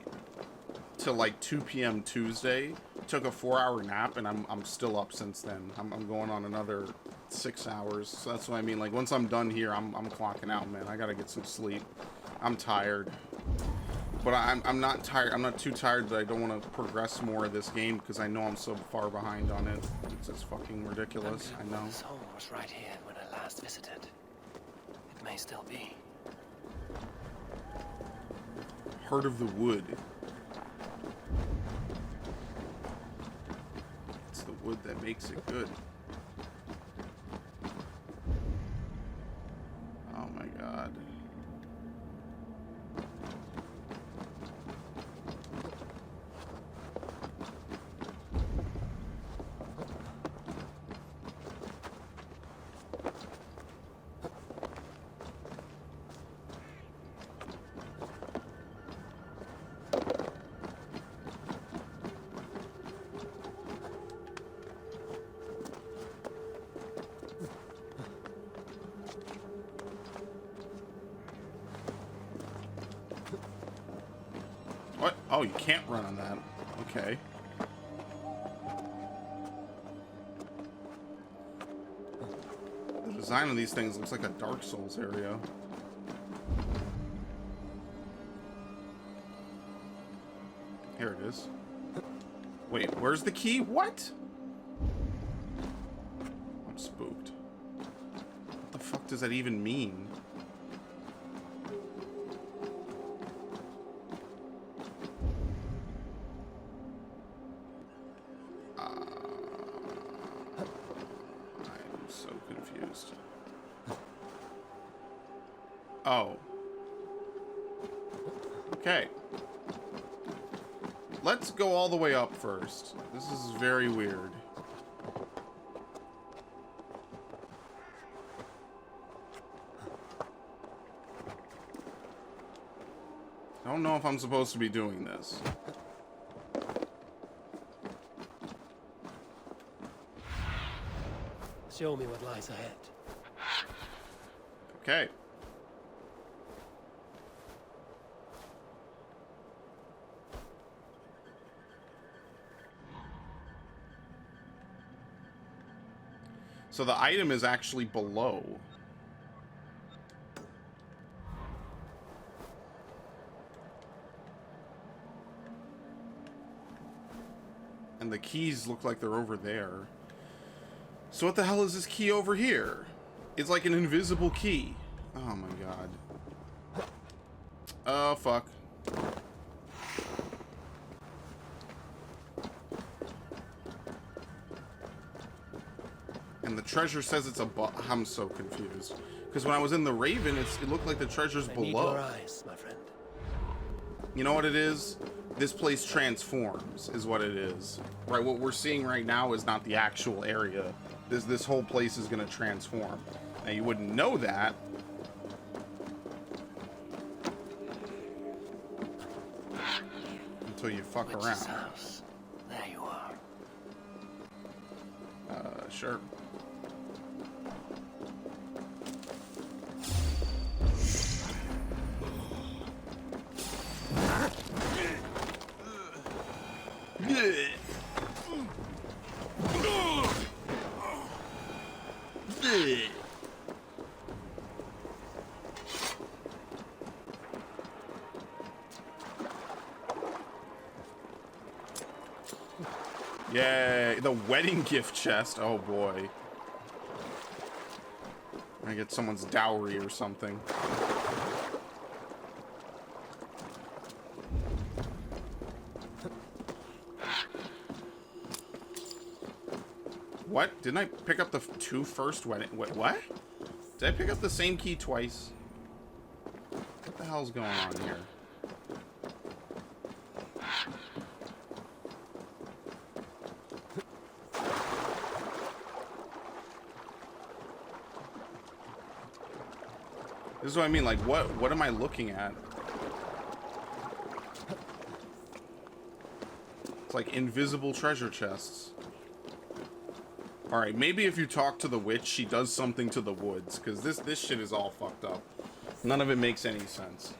to like 2 p.m. Tuesday. Took a 4-hour nap, and I'm still up since then. I'm going on another 6 hours. So that's what I mean. Like once I'm done here, I'm clocking out, man. I gotta get some sleep. I'm tired, but I'm not tired. I'm not too tired that I don't want to progress more of this game because I know I'm so far behind on it. It's just fucking ridiculous. I know. This home was right here when I last visited. It may still be. Heart of the Wood. It's the wood that makes it good. Oh my god. What? Oh, you can't run on that. Okay. The design of these things looks like a Dark Souls area. Here it is. Wait, where's the key? What? I'm spooked. What the fuck does that even mean? Oh. Okay. Let's go all the way up first. This is very weird. I don't know if I'm supposed to be doing this. Show me what lies ahead. Okay. So the item is actually below. And the keys look like they're over there. So what the hell is this key over here? It's like an invisible key. Oh my god. Oh fuck. And the treasure says it's above. I'm so confused. Because when I was in the Raven, it looked like the treasure's below. Need your eyes, my friend. You know what it is? This place transforms, is what it is. Right, what we're seeing right now is not the actual area. This whole place is going to transform. Now, you wouldn't know that. Until you fuck Witch's around. house. There you are. Sure. Yay, the wedding gift chest. Oh boy. I get someone's dowry or something. What? Didn't I pick up the two first wedding? Wait, what? Did I pick up the same key twice? What the hell's going on here? This is what I mean, like, what am I looking at? It's like invisible treasure chests. Alright, maybe if you talk to the witch, she does something to the woods, because this shit is all fucked up. None of it makes any sense.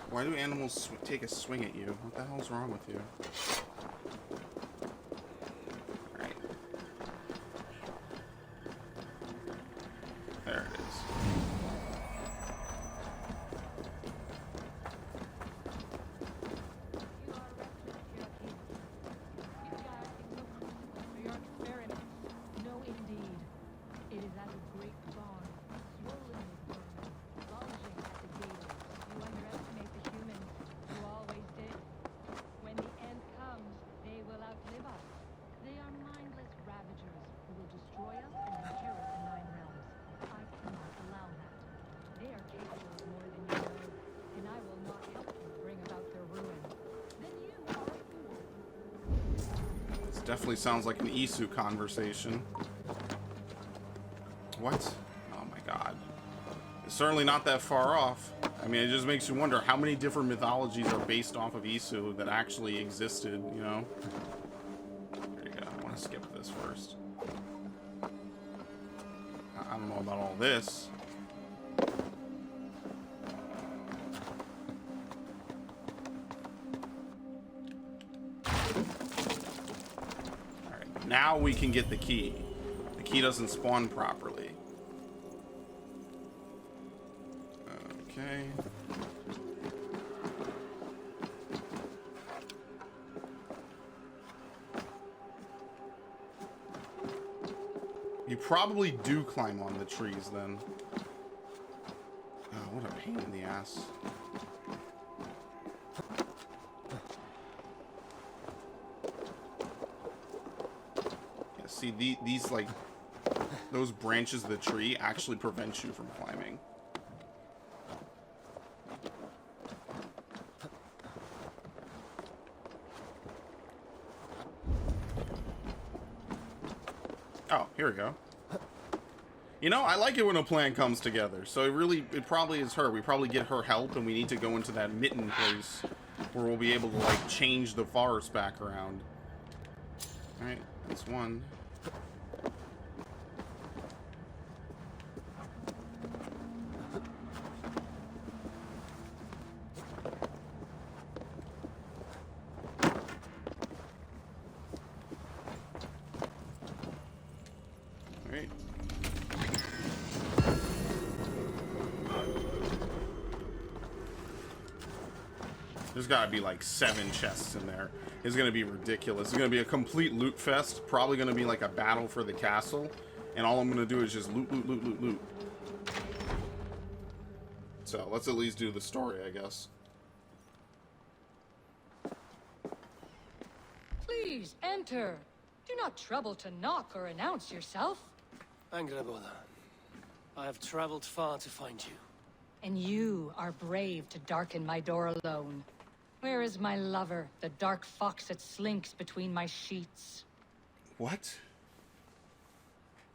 Why do animals take a swing at you? What the hell's wrong with you? Alright. There it is. No, indeed. It is as a great barn, swollen with vermin, bulging at the gate. You underestimate the humans. You always did. When the end comes, they will outlive us. They are mindless ravagers who will destroy us and inherit the Nine Realms. I cannot allow that. They are capable of more than you know, and I will not help you bring about their ruin. Then you are a fool. This definitely sounds like an Isu conversation. What? Oh my god. It's certainly not that far off. I mean, it just makes you wonder how many different mythologies are based off of Isu that actually existed, you know? There you go. I want to skip this first. I don't know about all this. Alright, now we can get the key. The key doesn't spawn properly. Okay. You probably do climb on the trees then. Oh, what a pain in the ass. Yeah, see, these like, those branches of the tree actually prevent you from climbing. Oh, here we go. You know, I like it when a plan comes together. So it probably is her. We probably get her help, and we need to go into that mitten place where we'll be able to, like, change the forest back around. Alright, that's one. Alright. There's gotta be like 7 chests in there. It's gonna be ridiculous. It's gonna be a complete loot fest. Probably gonna be like a battle for the castle. And all I'm gonna do is just loot, loot, loot, loot, loot. So let's at least do the story, I guess. Please enter. Do not trouble to knock or announce yourself. Angraboda, I have traveled far to find you. And you are brave to darken my door alone. Where is my lover, the dark fox that slinks between my sheets? What?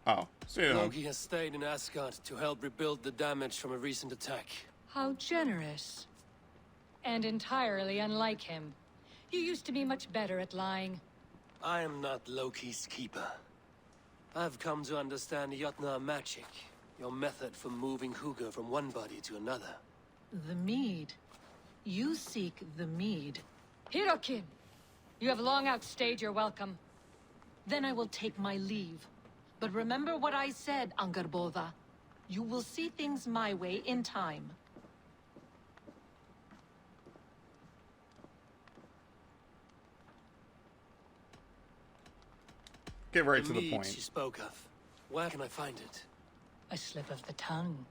Oh, stay down. Loki has stayed in Asgard to help rebuild the damage from a recent attack. How generous. And entirely unlike him. You used to be much better at lying. I am not Loki's keeper. I've come to understand Jotunheim magic. Your method for moving Hugr from one body to another. The mead. You seek the mead. Hirokin! You have long outstayed your welcome. Then I will take my leave. But remember what I said, Angrboda. You will see things my way in time. Get right to the mead point. She spoke of. Where can I find it? A slip of the tongue.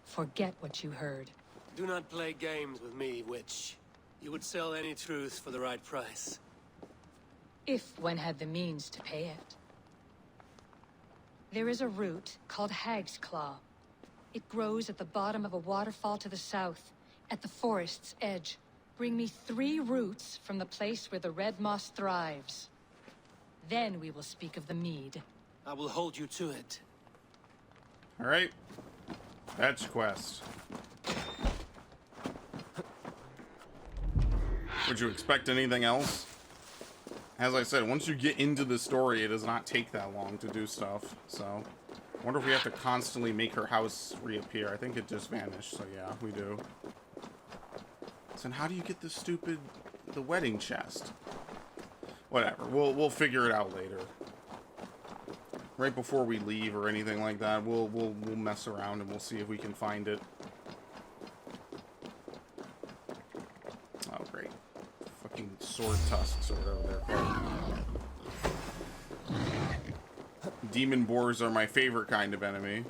Forget what you heard. Do not play games with me, witch. You would sell any truth for the right price. If one had the means to pay it. There is a root called Hag's Claw. It grows at the bottom of a waterfall to the south, at the forest's edge. Bring me 3 roots from the place where the red moss thrives. Then we will speak of the mead. I will hold you to it. Alright. Fetch quest. Would you expect anything else? As I said, once you get into the story, it does not take that long to do stuff. So, I wonder if we have to constantly make her house reappear. I think it just vanished, so yeah, we do. So how do you get the wedding chest? Whatever, we'll figure it out later. Right before we leave or anything like that, we'll mess around and we'll see if we can find it. Oh great. Fucking sword tusks or whatever they're called. Demon boars are my favorite kind of enemy.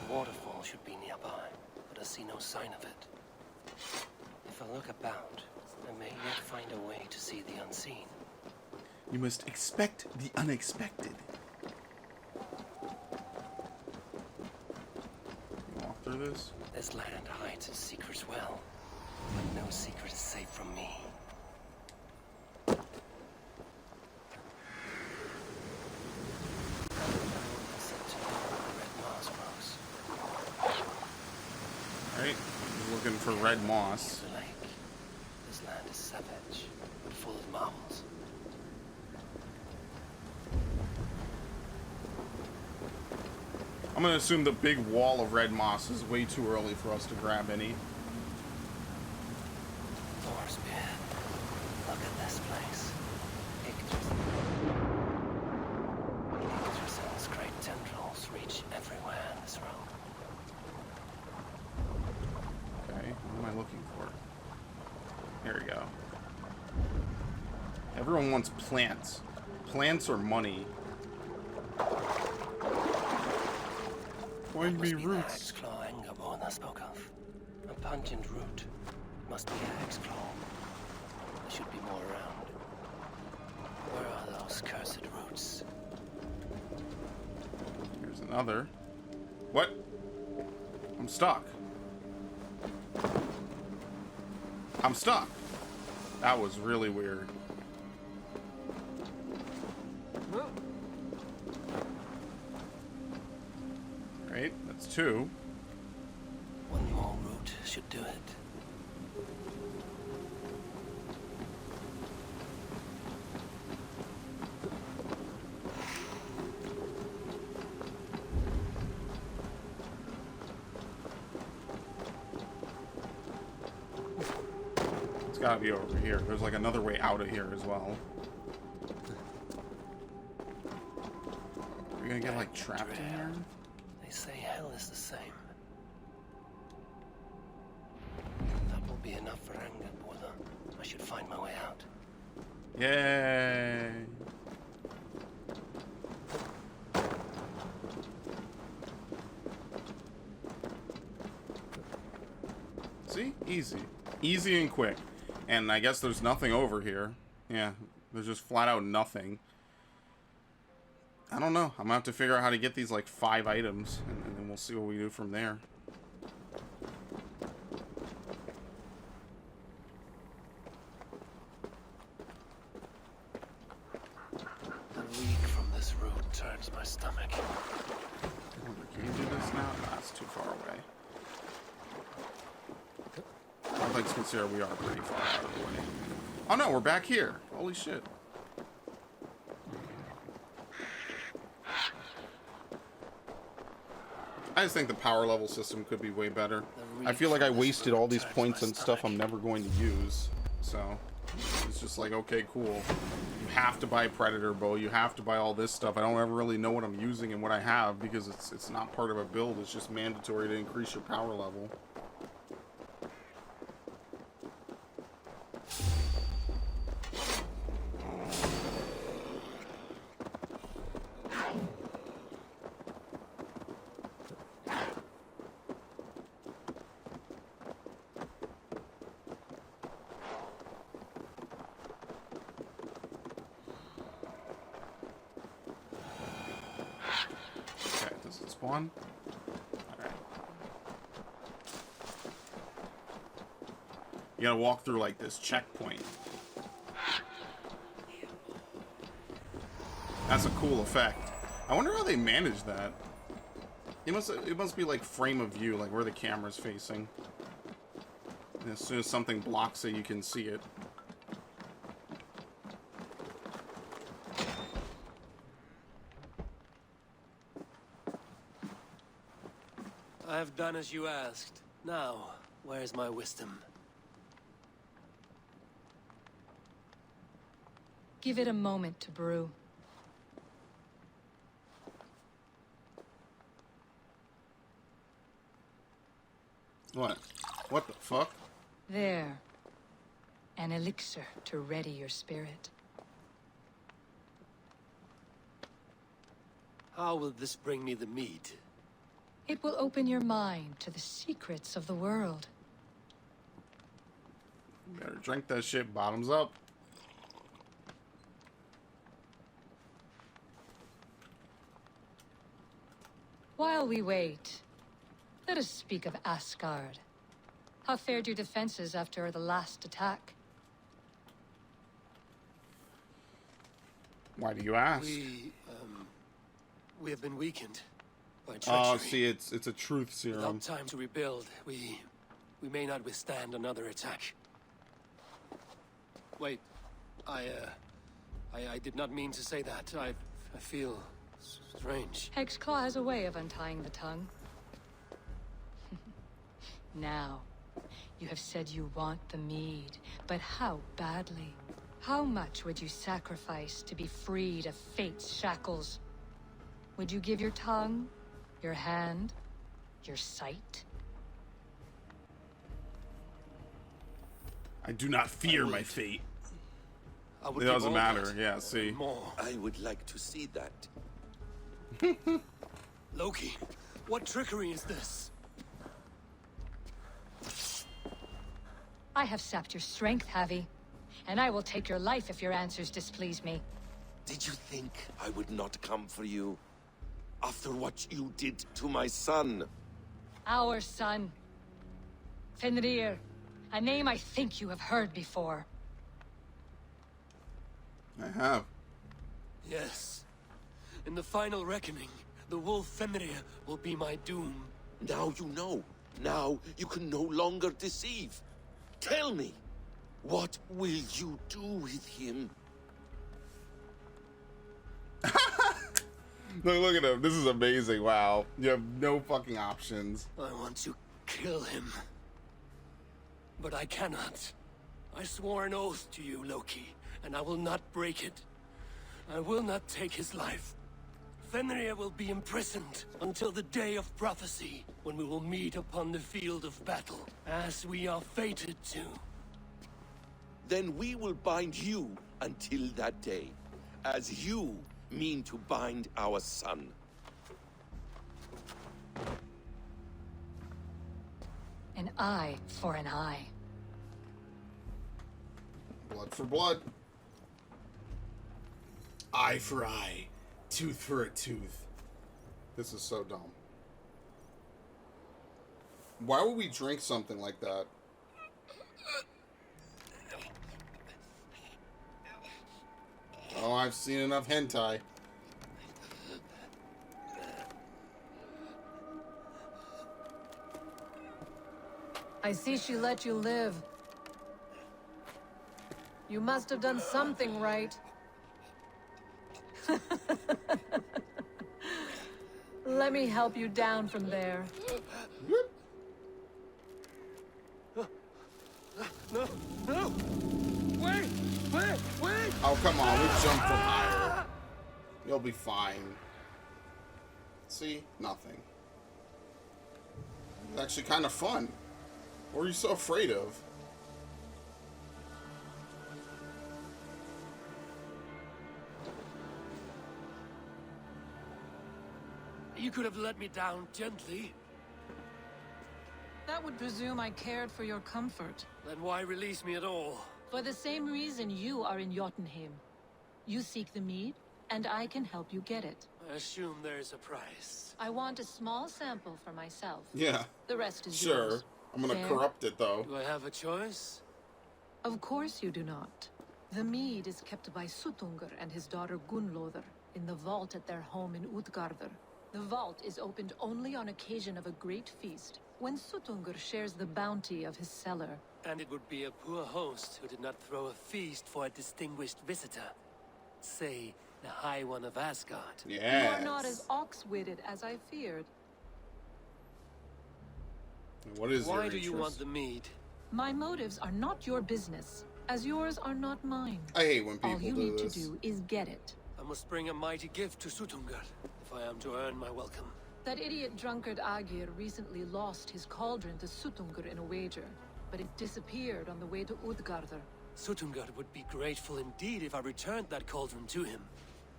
Waterfall should be nearby, but I see no sign of it. If I look about, I may yet find a way to see the unseen. You must expect the unexpected. Walk through this? This land hides its secrets well, but no secret is safe from me. Alright, looking for red moss. The lake. This land is savage, but full of marvels. I'm gonna assume the big wall of red moss is way too early for us to grab any. Thor's-Beard. Look at this place. Yggdrasil's great tendrils reach everywhere in this realm. Okay, what am I looking for? Here we go. Everyone wants plants. Plants or money. Find me roots. Hag's Claw Angrboda spoke of. A pungent root. Must be Hag's Claw. There should be more around. Where are those cursed roots? Here's another. What? I'm stuck. I'm stuck. That was really weird. Right? That's 2. One more route should do it. It's gotta be over here. There's like another way out of here as well. Are we gonna get like trapped in here? They say hell is the same. That will be enough for anger, Borla. I should find my way out. Yay! See? Easy. Easy and quick. And I guess there's nothing over here. Yeah, there's just flat out nothing. I don't know. I'm gonna have to figure out how to get these like 5 items, and then we'll see what we do from there. The reek from this route turns my stomach. Can you do this now? No, that's too far away. All things considered, we are pretty far out of the way. Oh no, we're back here. Holy shit. I just think the power level system could be way better. I feel like I wasted all these points on stuff I'm never going to use. So, it's just like, okay, cool. You have to buy Predator Bow. You have to buy all this stuff. I don't ever really know what I'm using and what I have because it's not part of a build. It's just mandatory to increase your power level. Spawn? Alright. You gotta walk through like this checkpoint. That's a cool effect. I wonder how they manage that. It must be like frame of view, like where the camera's facing. And as soon as something blocks it, you can see it. I have done as you asked. Now, where's my wisdom? Give it a moment to brew. What? What the fuck? There. An elixir to ready your spirit. How will this bring me the mead? It will open your mind to the secrets of the world. You better drink that shit bottoms up. While we wait, let us speak of Asgard. How fared your defenses after the last attack? Why do you ask? We have been weakened by treachery. Oh, see, it's a truth serum. Without time to rebuild, we may not withstand another attack. Wait, I did not mean to say that. I feel strange. Hexclaw has a way of untying the tongue. Now, you have said you want the mead, but how badly? How much would you sacrifice to be freed of fate's shackles? Would you give your tongue, your hand, your sight? I do not fear my fate. It doesn't matter. Yeah, see. More. I would like to see that. Loki, what trickery is this? I have sapped your strength, Havi. And I will take your life if your answers displease me. Did you think I would not come for you? After what you did to my son? Our son. Fenrir. A name I think you have heard before. I have. Yes. In the final reckoning, The wolf Fenrir will be my doom. Now you know. Now you can no longer deceive. Tell me, what will you do with him? Look at him. This is amazing. Wow. You have no fucking options. I want to kill him. But I cannot. I swore an oath to you, Loki, and I will not break it. I will not take his life. Fenrir will be imprisoned until the day of prophecy, when we will meet upon the field of battle, as we are fated to. Then we will bind you until that day, as you mean to bind our son. An eye for an eye. Blood for blood. Eye for eye. Tooth for a tooth. This is so dumb. Why would we drink something like that? Oh, I've seen enough hentai. I see she let you live. You must have done something right. Let me help you down from there. No! No! Wait! Wait! Oh, come on. We jumped from higher. You'll be fine. See? Nothing. It's actually kind of fun. What are you so afraid of? You could have let me down gently. That would presume I cared for your comfort. Then why release me at all? For the same reason you are in Jotunheim. You seek the mead, and I can help you get it. I assume there's a price. I want a small sample for myself. Yeah. The rest is sure. yours. I'm gonna Fair? corrupt it, though. Do I have a choice? Of course you do not. The mead is kept by Suttungr and his daughter Gunnlóðr in the vault at their home in Utgardr. The vault is opened only on occasion of a great feast, when Suttungr shares the bounty of his cellar. And it would be a poor host who did not throw a feast for a distinguished visitor. Say, the High One of Asgard. You are not as ox-witted as I feared. What is Why your do you interest? want the mead? My motives are not your business, as yours are not mine. I hate when people All you do need this. to do is get it. I must bring a mighty gift to Suttungr, if I am to earn my welcome. That idiot drunkard Agir recently lost his cauldron to Suttungr in a wager, but it disappeared on the way to Utgardr. Suttungr would be grateful indeed if I returned that cauldron to him.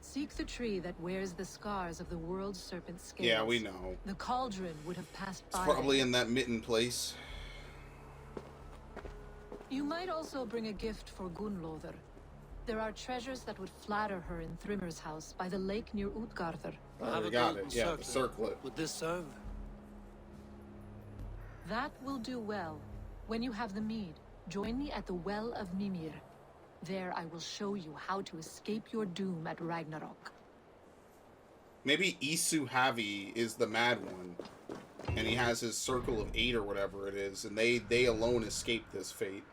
Seek the tree that wears the scars of the world's serpent scales. Yeah, we know. The cauldron would have passed It's by. probably in that mitten place. You might also bring a gift for Gunnlóðr. There are treasures that would flatter her in Thrimmer's house by the lake near Utgardr. I have we a got golden it. Yeah, the circlet. Would this serve? That will do well. When you have the mead, join me at the Well of Mimir. There I will show you how to escape your doom at Ragnarok. Maybe Isu Havi is the mad one. And he has his circle of 8 or whatever it is. And they alone escape this fate.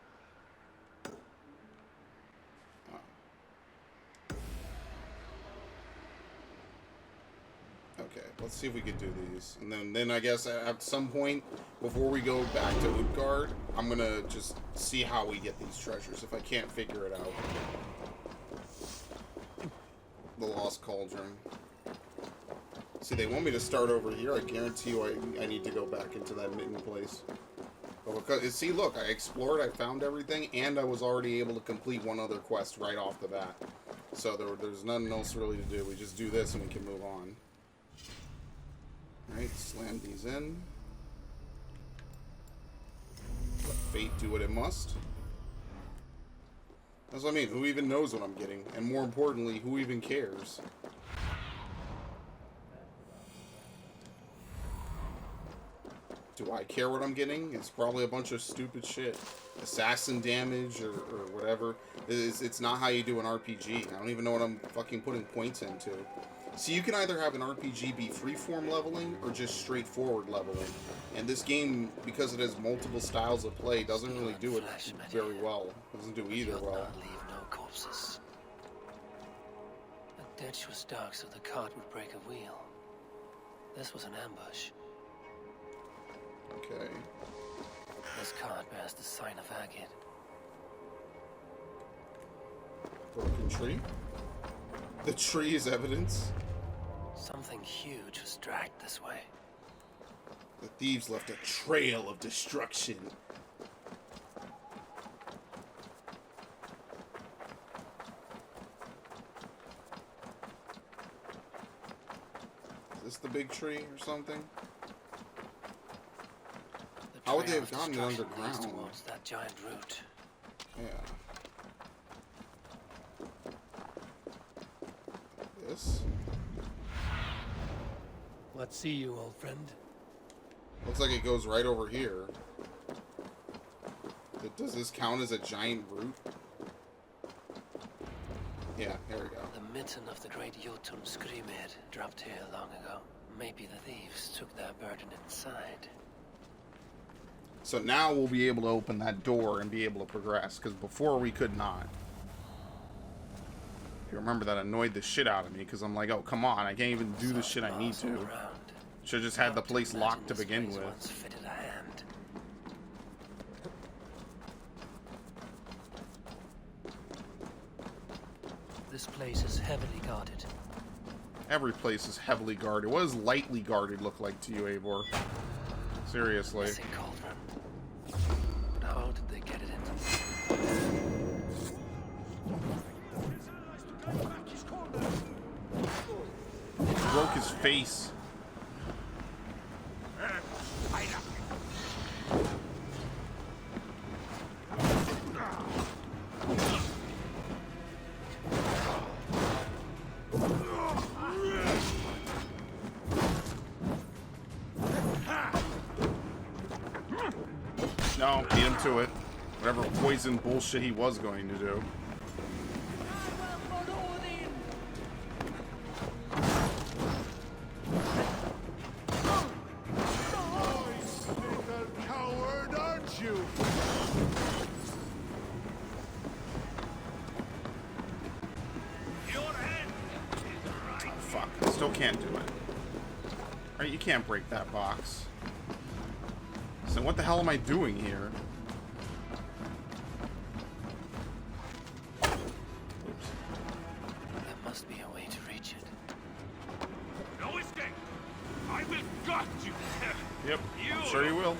Okay, let's see if we can do these. And then I guess at some point, before we go back to Utgard, I'm gonna just see how we get these treasures, if I can't figure it out. The Lost Cauldron. See, they want me to start over here. I guarantee you I need to go back into that mitten place. But because, see, look, I explored, I found everything, and I was already able to complete one other quest right off the bat. So there's nothing else really to do. We just do this and we can move on. Alright, slam these in. Let fate do what it must. That's what I mean. Who even knows what I'm getting? And more importantly, who even cares? Do I care what I'm getting? It's probably a bunch of stupid shit. Assassin damage or whatever. It's not how you do an RPG. I don't even know what I'm fucking putting points into. So you can either have an RPG be freeform leveling or just straightforward leveling. And this game, because it has multiple styles of play, doesn't really do it very well. It doesn't do either well. Leave no corpses. The ditch was dark, so the cart would break a wheel. This was an ambush. Okay. This cart bears the sign of agate. Broken tree? The tree is evidence? Something huge was dragged this way. The thieves left a trail of destruction. Is this the big tree or something? How would they have gotten it underground? Towards that giant root. Yeah. This? What see you, old friend? Looks like it goes right over here. Does this count as a giant root? Yeah, here we go. The mitten of the great Jotun Screamhead dropped here long ago. Maybe the thieves took their burden inside. So now we'll be able to open that door and be able to progress, because before we could not. If you remember, that annoyed the shit out of me, because I'm like, oh, come on, I can't even do the shit I need to. Should've just had the place locked to begin with. Fitted a hand. This place is heavily guarded. Every place is heavily guarded. What does lightly guarded look like to you, Eivor? Seriously. Missing cauldron. But how did they get it into? It broke his face. No, beat him to it. Whatever poison bullshit he was going to do. Coward, aren't you? Oh, fuck. I still can't do it. Alright, you can't break that box. So what the hell am I doing here? Oops. There must be a way to reach it. No escape! I will gut you! Yep, I'm sure you will.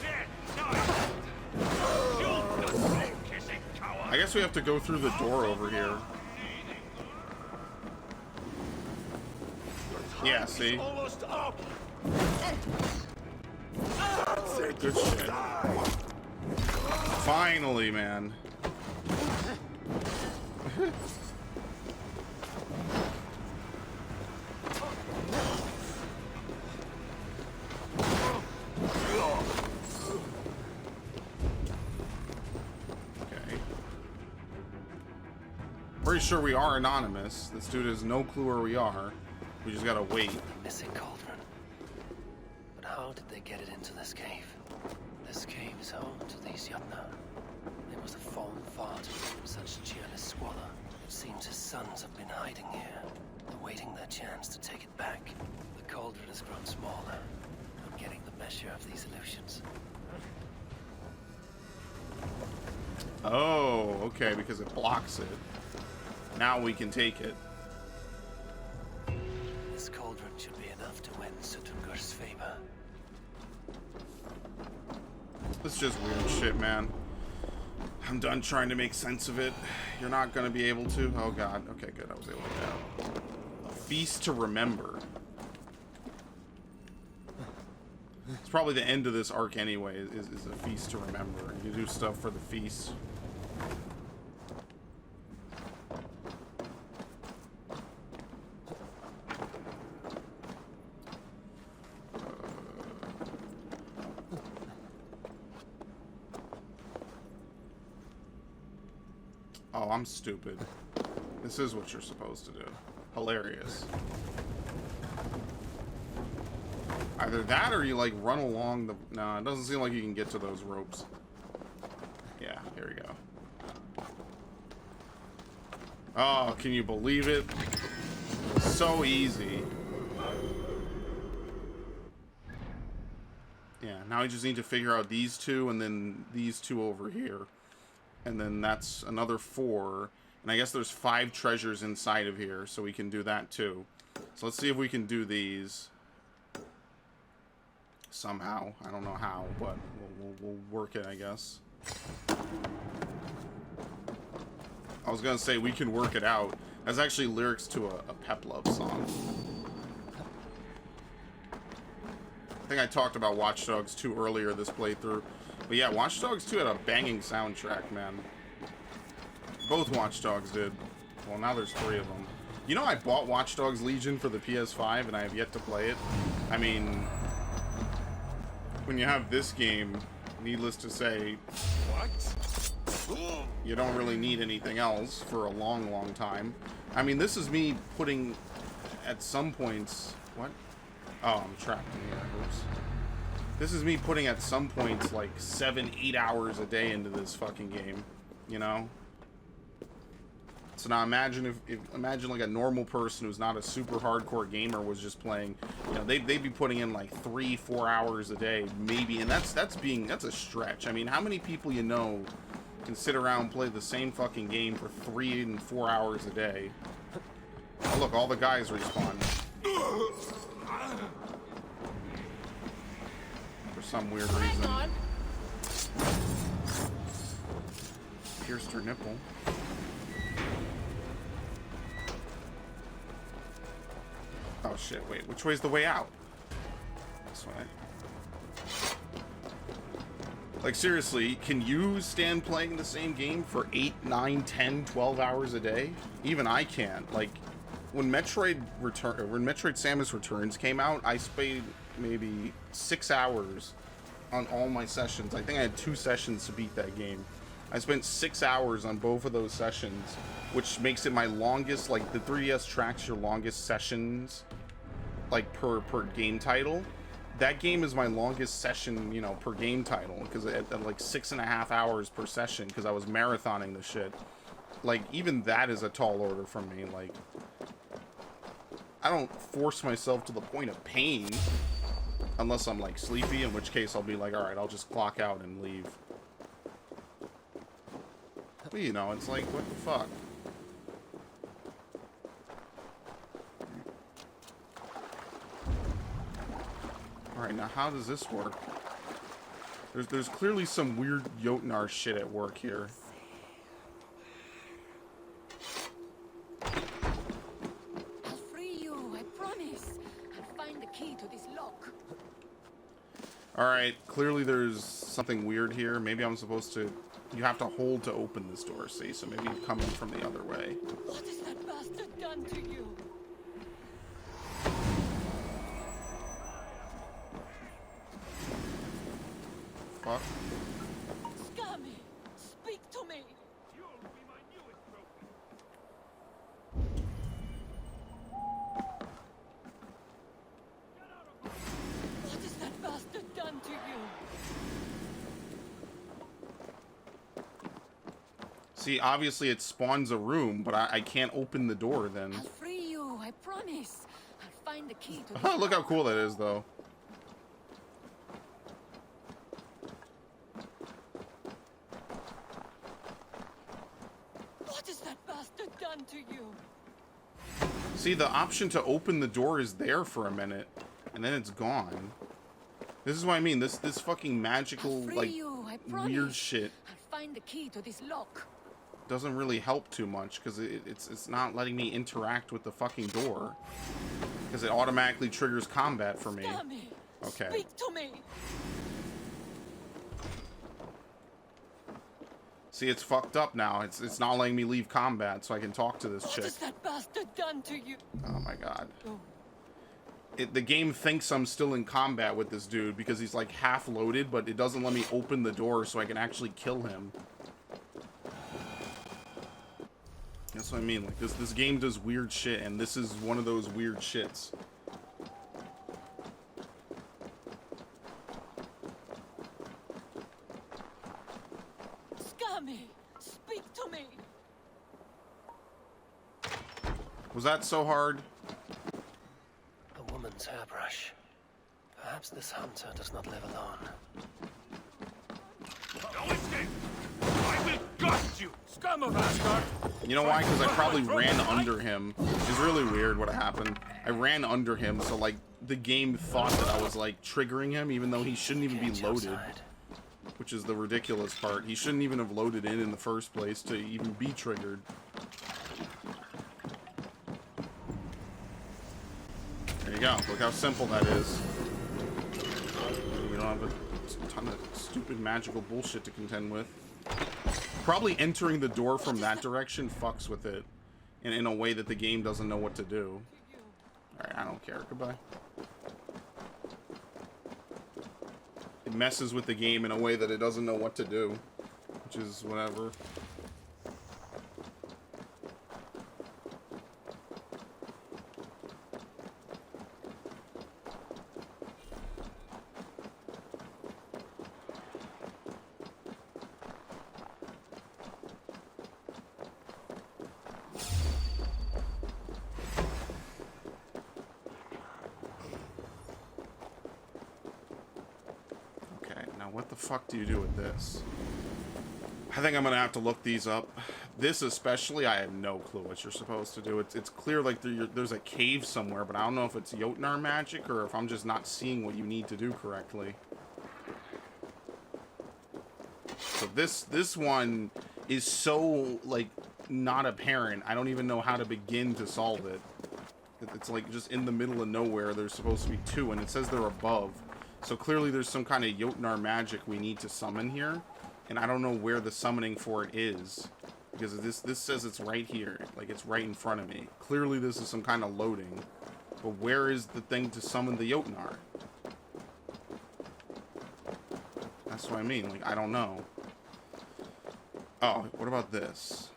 I guess we have to go through the door over here. Yeah, see? Almost up! Good shit. Finally, man. Okay. Pretty sure we are anonymous. This dude has no clue where we are. We just gotta wait. Missing cauldron. But how did they get it into this cave? This cave is home to these Jotnar. It was a fallen vault from such cheerless squalor. It seems his sons have been hiding here, awaiting their chance to take it back. The cauldron has grown smaller. I'm getting the measure of these illusions. Oh, okay, because it blocks it. Now we can take it. This cauldron should be enough to win Sutungur's favor. This is just weird shit, man. I'm done trying to make sense of it. You're not gonna be able to. Oh god. Okay, good. I was able to get out. A feast to remember. It's probably the end of this arc anyway, is a feast to remember. You do stuff for the feast. Oh, I'm stupid. This is what you're supposed to do. Hilarious. Either that or you, like, run along the... No, it doesn't seem like you can get to those ropes. Yeah, here we go. Oh, can you believe it? So easy. Yeah, now I just need to figure out these two and then these two over here. And then that's another 4. And I guess there's 5 treasures inside of here, so we can do that too. So let's see if we can do these. Somehow. I don't know how, but we'll work it, I guess. I was gonna say we can work it out. That's actually lyrics to a Peplov song. I think I talked about Watch Dogs 2 earlier this playthrough. But yeah, Watch Dogs 2 had a banging soundtrack, man. Both Watch Dogs did. Well, now there's 3 of them. You know, I bought Watch Dogs Legion for the PS5 and I have yet to play it. I mean, when you have this game, needless to say, you don't really need anything else for a long, long time. I mean, this is me putting at some points... What? Oh, I'm trapped in here. Oops. This is me putting at some points like 7-8 hours a day into this fucking game, you know? So now imagine imagine like a normal person who's not a super hardcore gamer was just playing, you know, they'd be putting in like 3-4 hours a day, maybe, and that's a stretch. I mean, how many people you know can sit around and play the same fucking game for 3 and 4 hours a day? Oh, look, all the guys respawn. For some weird reason. Pierced her nipple. Oh shit, wait, which way's the way out? This way. Like, seriously, can you stand playing the same game for 8, 9, 10, 12 hours a day? Even I can't. Like, when Metroid Samus Returns came out, I spent maybe 6 hours on all my sessions. I think I had 2 sessions to beat that game. I spent 6 hours on both of those sessions, which makes it my longest. Like, the 3DS tracks your longest sessions, like, per game title. That game is my longest session, you know, per game title, because at like 6.5 hours per session, because I was marathoning the shit. Like, even that is a tall order from me. Like, I don't force myself to the point of pain, unless I'm, like, sleepy, in which case I'll be like, alright, I'll just clock out and leave. But, you know, it's like, what the fuck? Alright, now how does this work? There's clearly some weird Jotunheim shit at work here. I'll free you, I promise. I'll find the key to this lock. Alright, clearly there's something weird here. Maybe I'm supposed to... You have to hold to open this door, see? So maybe you come in from the other way. What has that bastard done to you? Fuck. Scummy! Speak to me! What has that bastard done to you? See, obviously it spawns a room, but I can't open the door then. I'll free you, I promise. I'll find the key to Oh, look how cool that is, though. What has that bastard done to you? See, the option to open the door is there for a minute, and then it's gone. This is what I mean. This fucking magical, like, weird shit I'll find the key to this lock. doesn't really help too much, because it's not letting me interact with the fucking door. Because it automatically triggers combat for me. Scummy! Okay. Speak to me! See, it's fucked up now. It's not letting me leave combat, so I can talk to this What chick. has that bastard done to you? Oh my god. Oh. The game thinks I'm still in combat with this dude because he's like half loaded, but it doesn't let me open the door so I can actually kill him. That's what I mean. Like, this game does weird shit, and this is one of those weird shits. Answer me! Speak to me! Was that so hard? A woman's hairbrush. Perhaps this hunter does not live alone. No escape! I will gust you, scum of Asgard! You know why? Because I probably ran under him. It's really weird what happened. I ran under him, so like the game thought that I was like triggering him, even though he shouldn't even be loaded. Which is the ridiculous part. He shouldn't even have loaded in the first place to even be triggered. There you go. Look how simple that is. We don't have a ton of stupid magical bullshit to contend with. Probably entering the door from that direction fucks with it in a way that the game doesn't know what to do. Alright, I don't care. Goodbye. It messes with the game in a way that it doesn't know what to do, which is whatever. What the fuck do you do with this? I think I'm gonna have to look these up. This especially, I have no clue what you're supposed to do. It's clear like there's a cave somewhere, but I don't know if it's Jotunheim magic or if I'm just not seeing what you need to do correctly. So this one is so like not apparent. I don't even know how to begin to solve it. It's like just in the middle of nowhere. There's supposed to be two, and it says they're above. So clearly there's some kind of Jotunheim magic we need to summon here, and I don't know where the summoning for it is, because this says it's right here, like it's right in front of me. Clearly this is some kind of loading, but where is the thing to summon the Jotunheim? That's what I mean, like I don't know. Oh, what about this?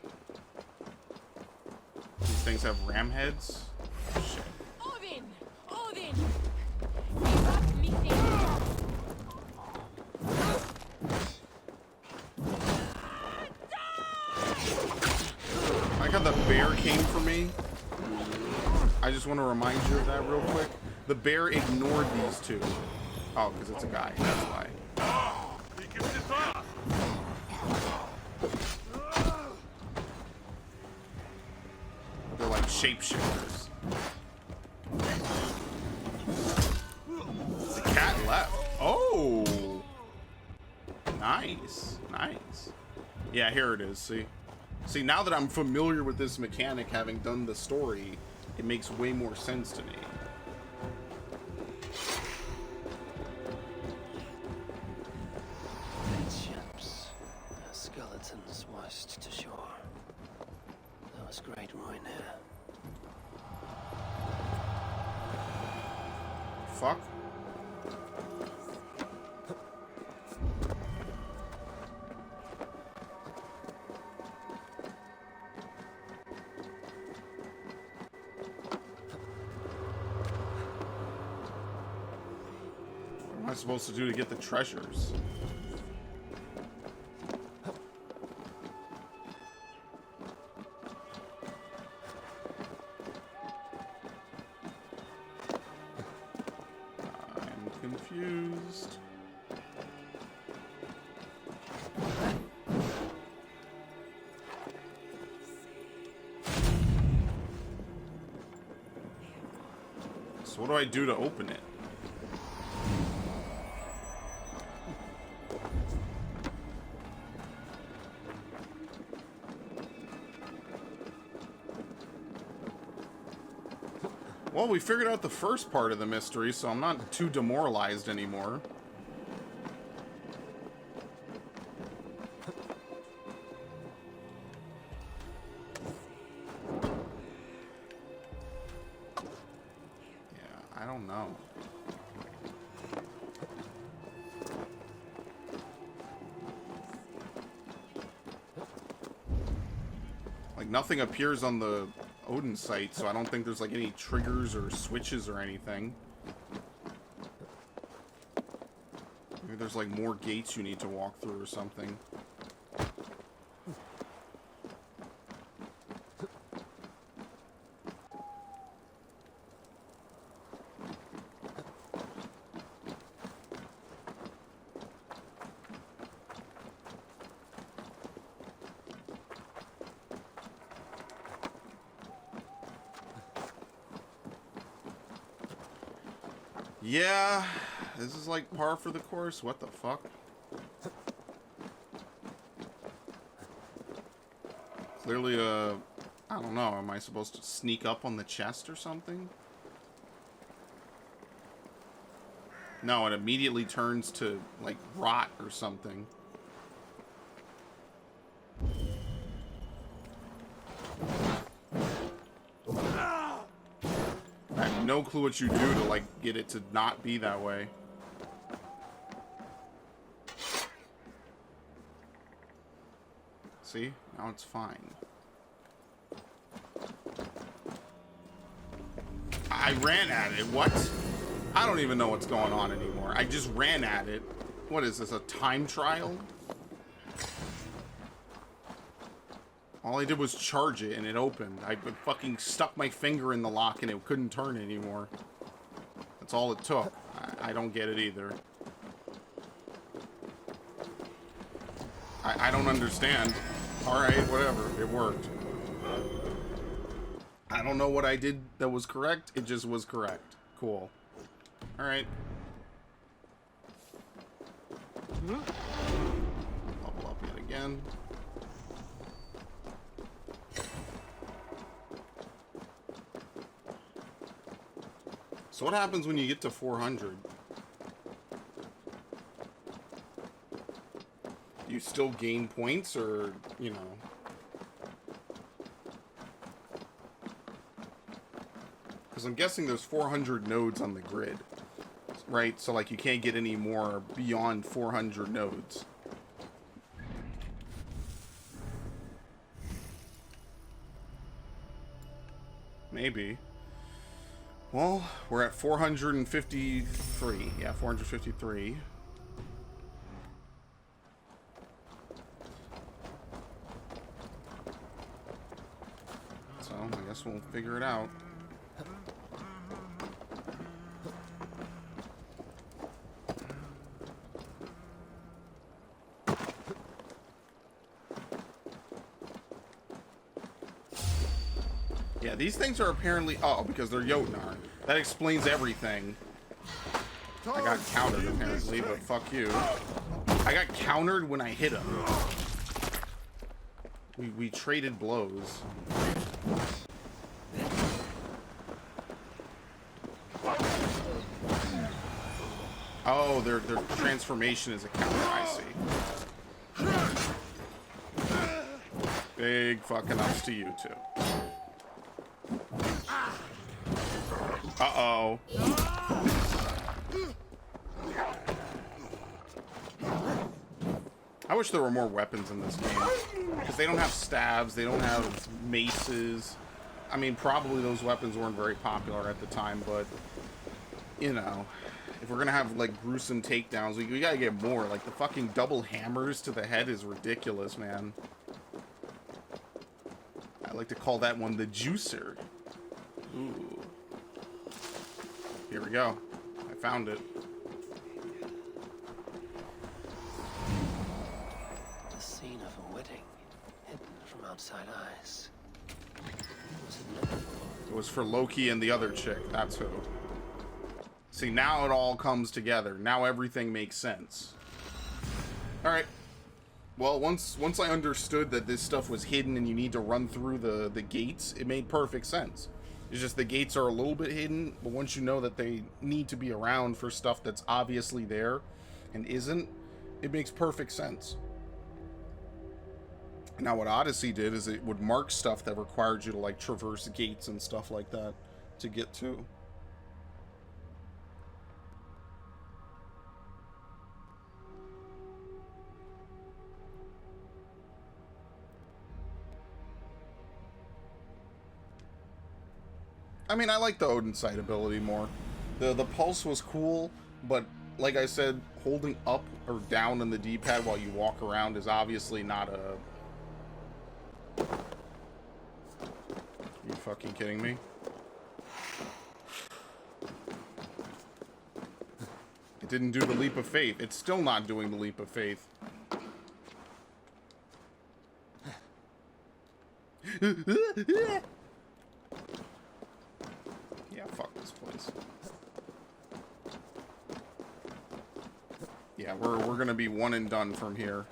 These things have ram heads? Shit. Odin! Odin! I like how the bear came for me. I just want to remind you of that real quick. The bear ignored these two. Oh, because it's a guy. That's why. They're like shapeshifters. The cat left. Oh! Nice. Nice. Yeah, here it is. See, now that I'm familiar with this mechanic, having done the story, it makes way more sense to me. Ships, their skeletons washed to shore. There was great ruin here. Fuck. What am I supposed to do to get the treasures? I'm confused. So what do I do to open it? Well, we figured out the first part of the mystery, so I'm not too demoralized anymore. Yeah, I don't know. Like, nothing appears on the Odin site, so I don't think there's like any triggers or switches or anything. Maybe there's like more gates you need to walk through or something. Yeah, this is like par for the course. What the fuck? Clearly, I don't know. Am I supposed to sneak up on the chest or something? No, it immediately turns to, like, rot or something. I have no clue what you do to, like, get it to not be that way. See? Now it's fine. I ran at it. What? I don't even know what's going on anymore. I just ran at it. What is this, a time trial? All I did was charge it and it opened. I fucking stuck my finger in the lock and it couldn't turn anymore. That's all it took. I don't get it either. I don't understand. Alright, whatever. It worked. I don't know what I did that was correct. It just was correct. Cool. Alright. Level up yet again. So what happens when you get to 400? You still gain points, or, you know... Because I'm guessing there's 400 nodes on the grid, right? So, like, you can't get any more beyond 400 nodes. Maybe. Well, we're at 453. Yeah, 453. So, I guess we'll figure it out. Yeah, these things are apparently... Oh, because they're Jotunheim. That explains everything. I got countered, apparently, but fuck you. I got countered when I hit him. We traded blows. Oh, their transformation is a counter, I see. Big fucking ups to you two. Uh-oh. I wish there were more weapons in this game. Because they don't have stabs, they don't have maces. I mean, probably those weapons weren't very popular at the time, but... You know... If we're gonna have, like, gruesome takedowns, we gotta get more. Like, the fucking double hammers to the head is ridiculous, man. I like to call that one the juicer. Ooh. Here we go. I found it. The scene of a wedding, hidden from outside eyes. It was for Loki and the other chick. That's who. See, now it all comes together. Now everything makes sense. Alright. Well, once I understood that this stuff was hidden and you need to run through the gates, it made perfect sense. It's just the gates are a little bit hidden, but once you know that they need to be around for stuff that's obviously there and isn't, it makes perfect sense. Now what Odyssey did is it would mark stuff that required you to, like, traverse gates and stuff like that to get to. I mean, I like the Odin sight ability more. The pulse was cool, but like I said, holding up or down on the D-pad while you walk around is obviously not a... Are you fucking kidding me? It didn't do the leap of faith. It's still not doing the leap of faith. Yeah, fuck this place. Yeah, we're gonna be one and done from here.